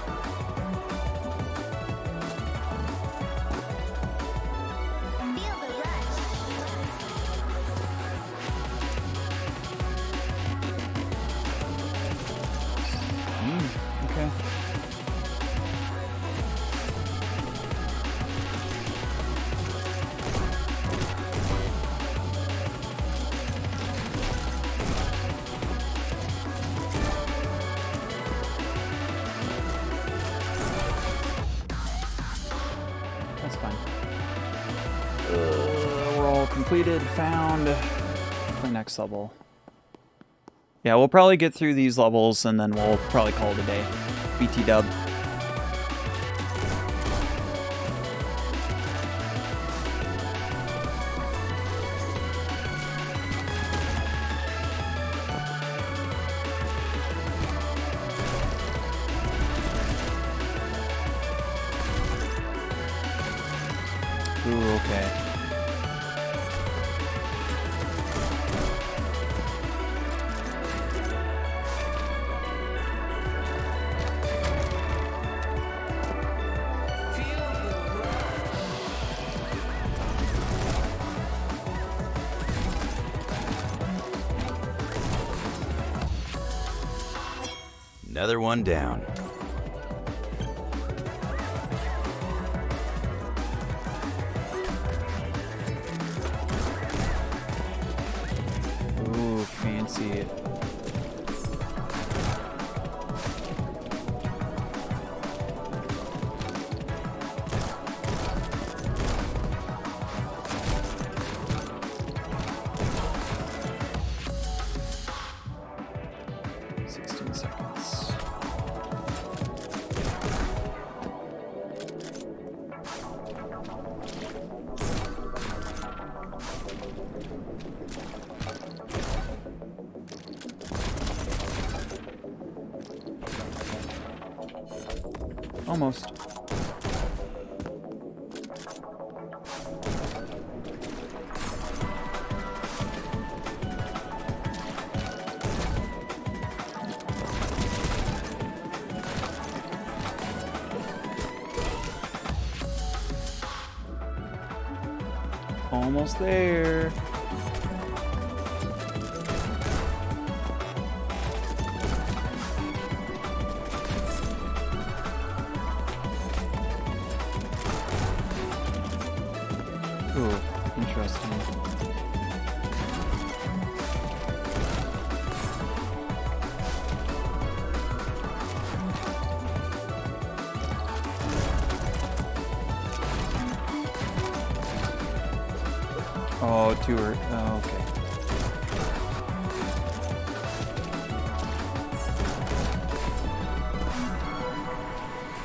Okay. That's fine. We're all completed, found. The next level. Yeah, we'll probably get through these levels and then we'll probably call it a day. BT dub. Ooh, okay. Another one down. Ooh, fancy. Almost. Almost there. Ooh, interesting. Oh, oh, okay.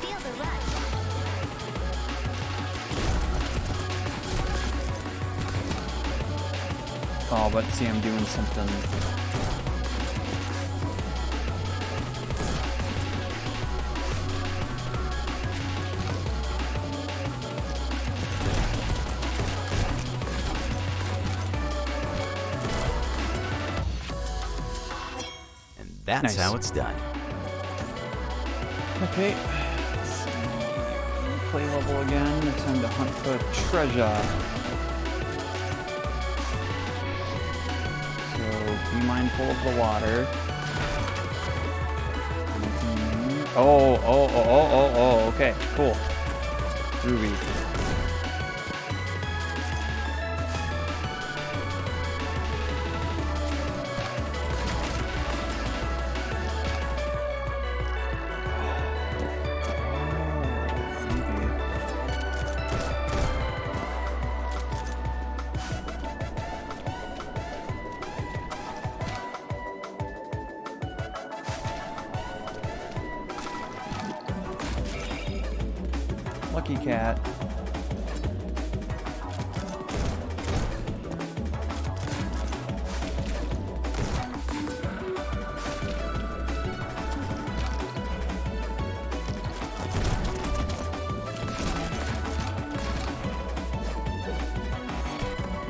Feel the rush. Oh, but see, I'm doing something. That's Nice. how it's done. Okay. Let's see. Play level again. Time to hunt for treasure. So be mindful of the water. Oh, okay, cool. Ruby. Lucky cat.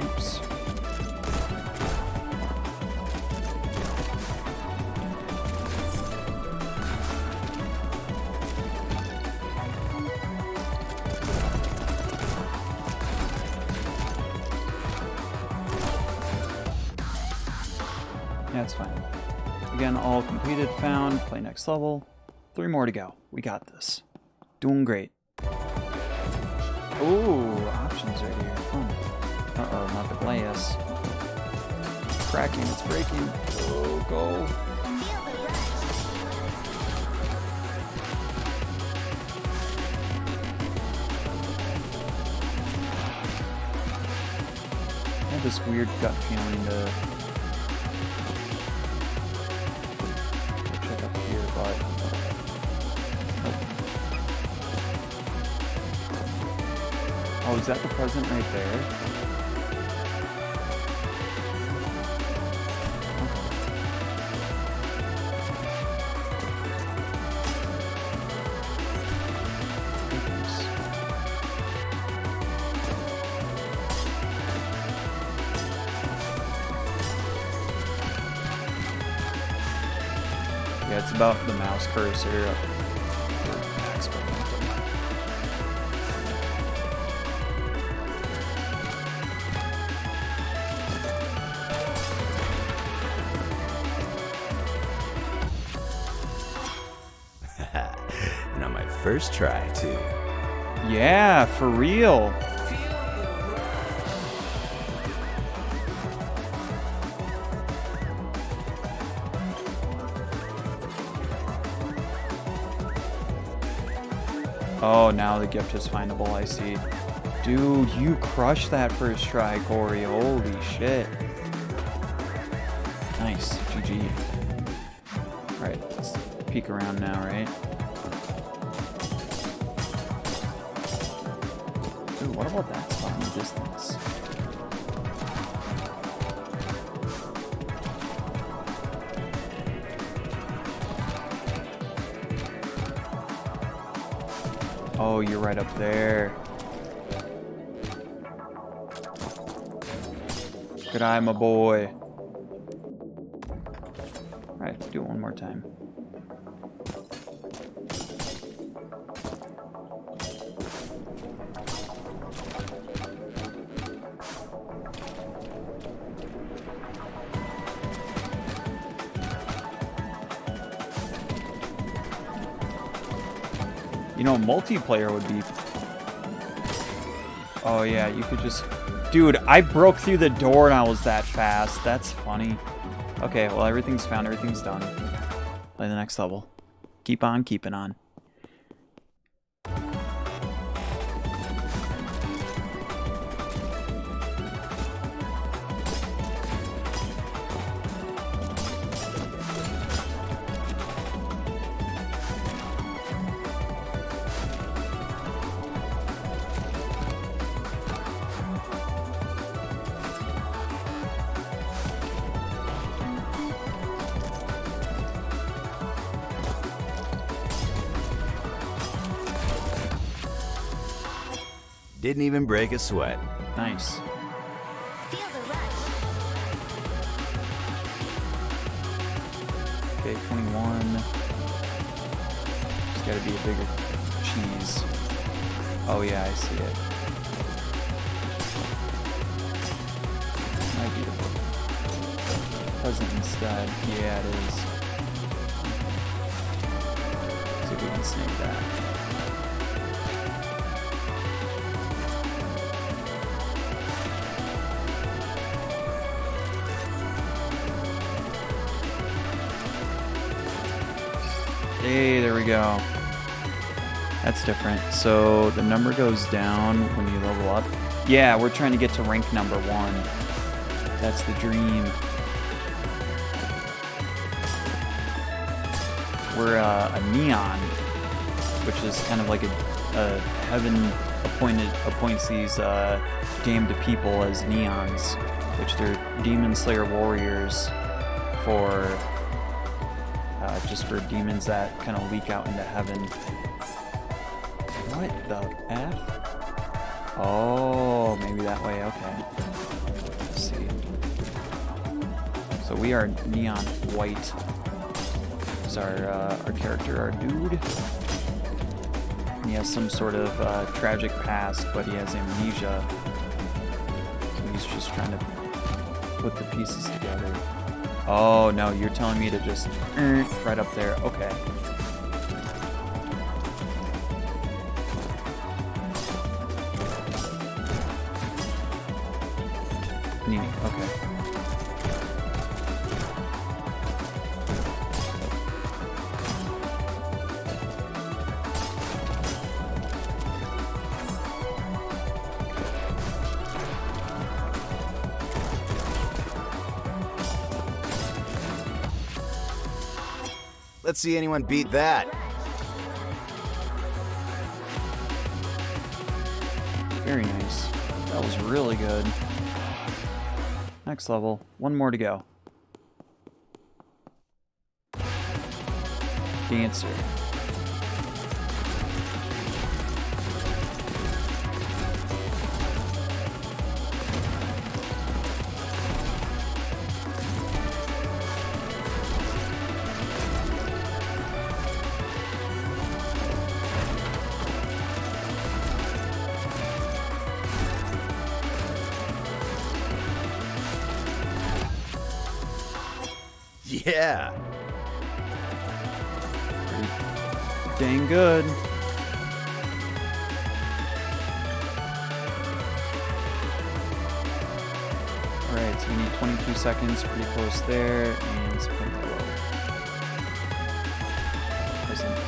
Oops. That's fine. Again, all completed, found, play next level. 3 more to go. We got this. Doing great. Ooh, options are here. Fun. Uh-oh, not the glass. It's cracking, it's breaking. Oh, go. I have this weird gut feeling to check up here, but nope. Oh, is that the present right there? Yeah, it's about the mouse cursor up. And on my first try, too. Yeah, for real. Oh, now the gift is findable, I see. Dude, you crushed that first try, Corey. Holy shit. Nice. GG. Alright, let's peek around now, right? Ooh, what about that spot in the distance? Oh, you're right up there. Good eye, my boy. Alright, do it one more time. You know, multiplayer would be... Oh yeah, you could just... Dude, I broke through the door and I was that fast. That's funny. Okay, well, everything's found, everything's done. Play the next level. Keep on keeping on. Didn't even break a sweat. Nice. Okay, 21. It's gotta be a bigger cheese. Oh yeah, I see it. Might be the present instead. Yeah, it is. See if we can snake that. Hey, there we go. That's different. So the number goes down when you level up. Yeah, we're trying to get to rank number 1. That's the dream. We're a neon, which is kind of like a heaven appoints these damned people as neons, which they're demon slayer warriors for just for demons that kind of leak out into heaven. What the F? Oh, maybe that way. Okay. Let's see. So we are neon white. Is our character, our dude. He has some sort of tragic past, but he has amnesia. So he's just trying to put the pieces together. Oh no, you're telling me to just right up there. Okay. Neat. Okay. Let's see anyone beat that. Very nice. That was really good. Next level. One more to go. Dancer. Yeah. Pretty dang good. Alright, so we need 22 seconds, pretty close there, and spin low. Present.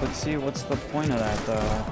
Let's see, what's the point of that, though?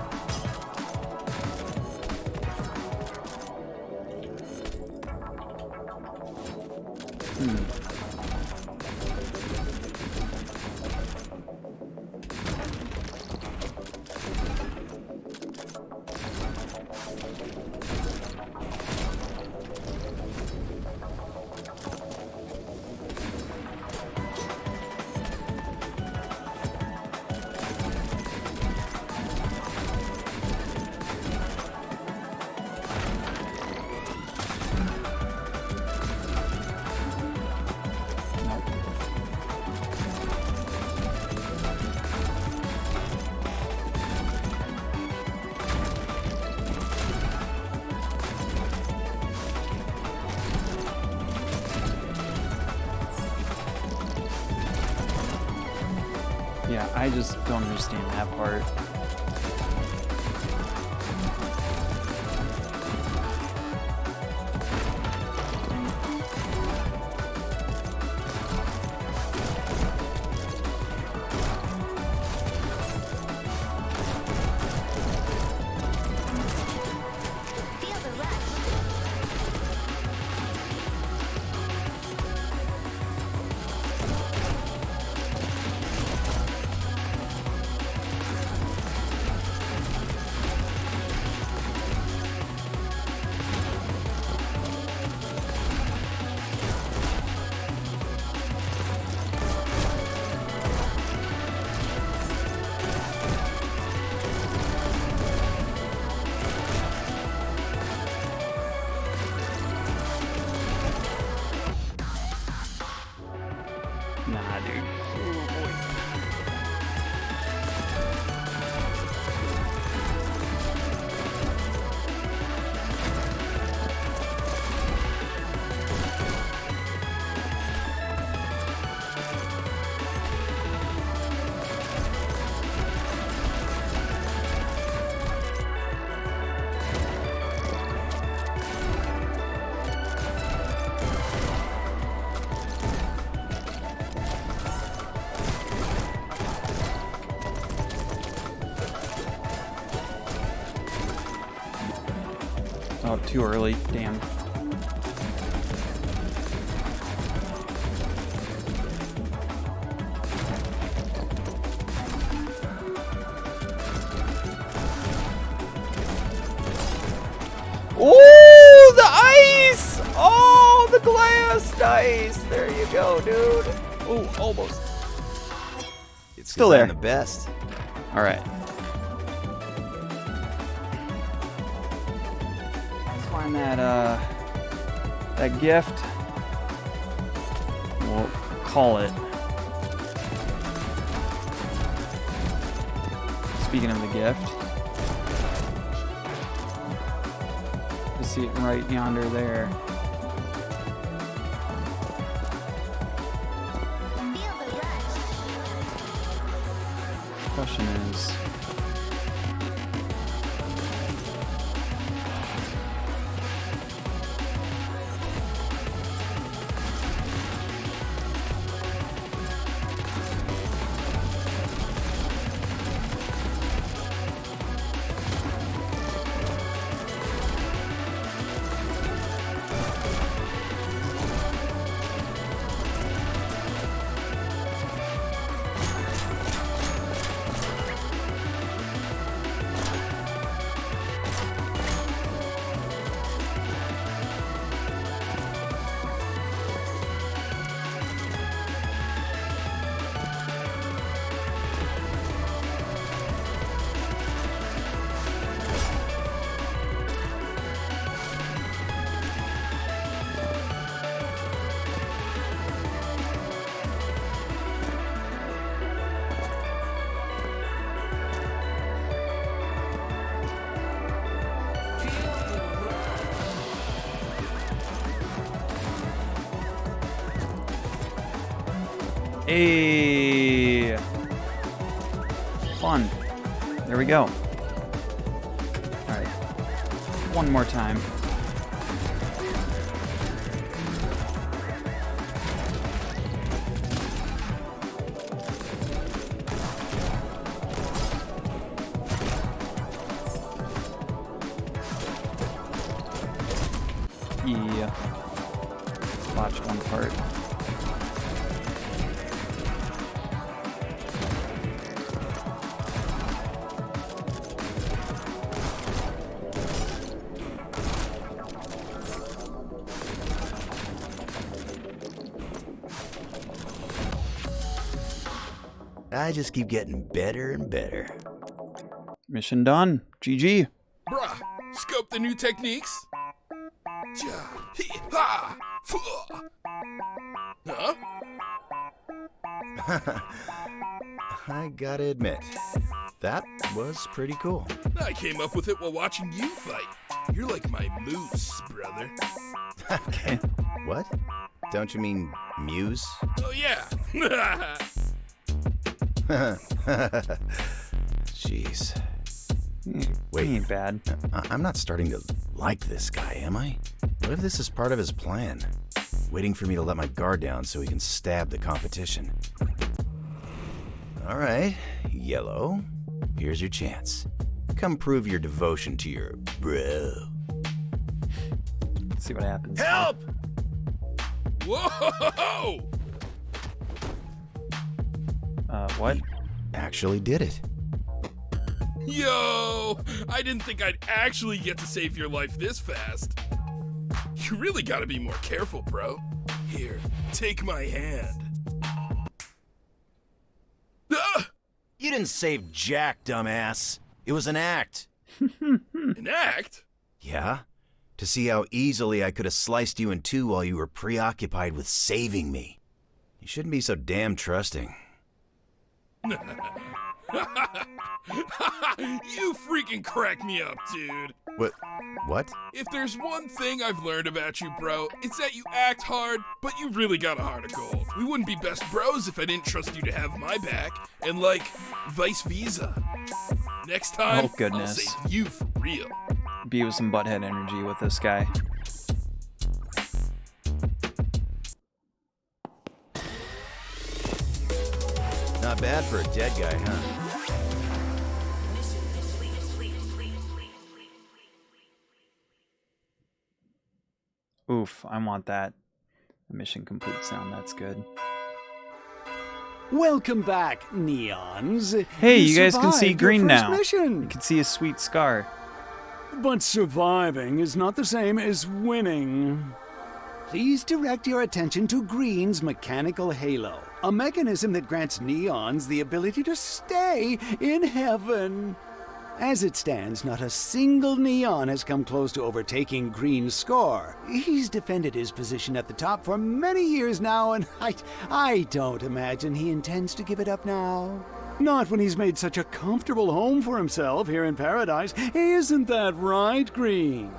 I just don't understand that part. Nah, dude. Oh, boy. Oh, too early. Damn. Oh, the ice! Oh, the glass ice! There you go, dude. Oh, almost. It's Still 'cause there. I'm the best. All right. Let's find that gift. We'll call it. Speaking of the gift, I see it right yonder there. Question is, hey, fun. There we go. All right, one more time. Yeah. Watch one part. I just keep getting better and better. Mission done. GG. Bruh, scope the new techniques? Ja, hee, ha, fuh. Huh? I gotta admit, that was pretty cool. I came up with it while watching you fight. You're like my moose, brother. Okay. What? Don't you mean Muse? Oh, yeah. Jeez. Wait. He ain't bad. I'm not starting to like this guy, am I? What if this is part of his plan? Waiting for me to let my guard down so he can stab the competition. Alright, Yellow. Here's your chance. Come prove your devotion to your bro. Let's see what happens. Help! Whoa! What? He actually did it. Yo! I didn't think I'd actually get to save your life this fast. You really gotta be more careful, bro. Here, take my hand. Ah! You didn't save Jack, dumbass. It was an act. An act? Yeah? To see how easily I could have sliced you in two while you were preoccupied with saving me. You shouldn't be so damn trusting. You freaking crack me up, dude. What? If there's one thing I've learned about you, bro, it's that you act hard, but you really got a heart of gold. We wouldn't be best bros if I didn't trust you to have my back, and like, vice versa. Next time, Oh, goodness. I'll save you for real. Beavis and Butthead energy with this guy. Not bad for a dead guy, huh? Oof, I want that. The mission complete sound, that's good. Welcome back, Neons. Hey, you guys can see survived your green first now. mission. You can see a sweet scar. But surviving is not the same as winning. Please direct your attention to Green's mechanical halo, a mechanism that grants Neons the ability to stay in heaven. As it stands, not a single Neon has come close to overtaking Green's score. He's defended his position at the top for many years now, and I don't imagine he intends to give it up now. Not when he's made such a comfortable home for himself here in paradise. Isn't that right, Green?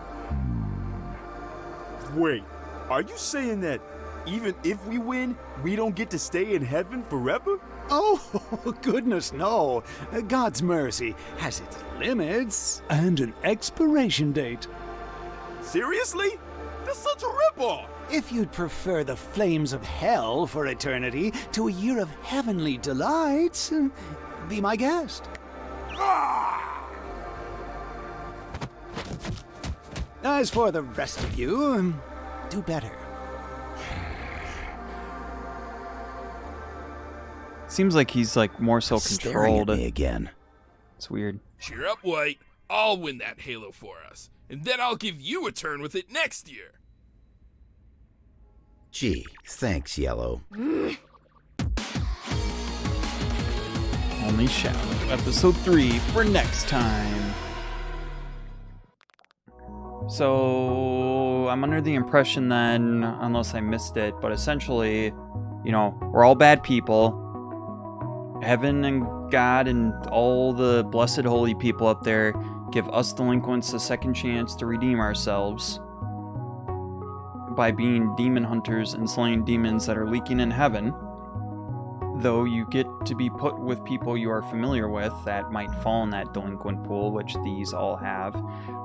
Wait, are you saying that even if we win, we don't get to stay in heaven forever? Oh, goodness, no. God's mercy has its limits and an expiration date. Seriously? That's such a ripoff! If you'd prefer the flames of hell for eternity to a year of heavenly delights, be my guest. As for the rest of you, do better. Seems like he's like more so Staring controlled. at me again. It's weird. Cheer up, White. I'll win that Halo for us, and then I'll give you a turn with it next year. Gee, thanks, Yellow. Only Shadow. Episode 3 for next time. So, I'm under the impression then, unless I missed it, but essentially, you know, we're all bad people. Heaven and God and all the blessed holy people up there give us delinquents a second chance to redeem ourselves by being demon hunters and slaying demons that are leaking in heaven. Though you get to be put with people you are familiar with that might fall in that delinquent pool, which these all have.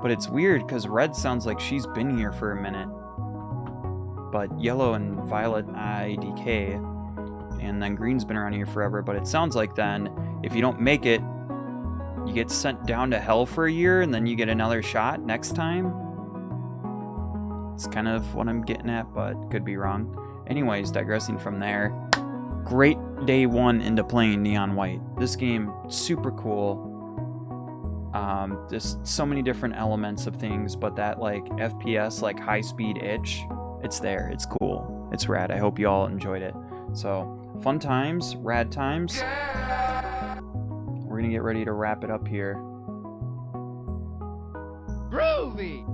But it's weird because Red sounds like she's been here for a minute. But Yellow and Violet IDK. And then Green's been around here forever, but it sounds like then, if you don't make it, you get sent down to hell for a year, and then you get another shot next time? It's kind of what I'm getting at, but could be wrong. Anyways, digressing from there, great day one into playing Neon White. This game, super cool. Just so many different elements of things, but that like FPS, like high-speed itch, it's there, it's cool, it's rad. I hope you all enjoyed it. So, fun times, rad times. We're gonna get ready to wrap it up here. Groovy!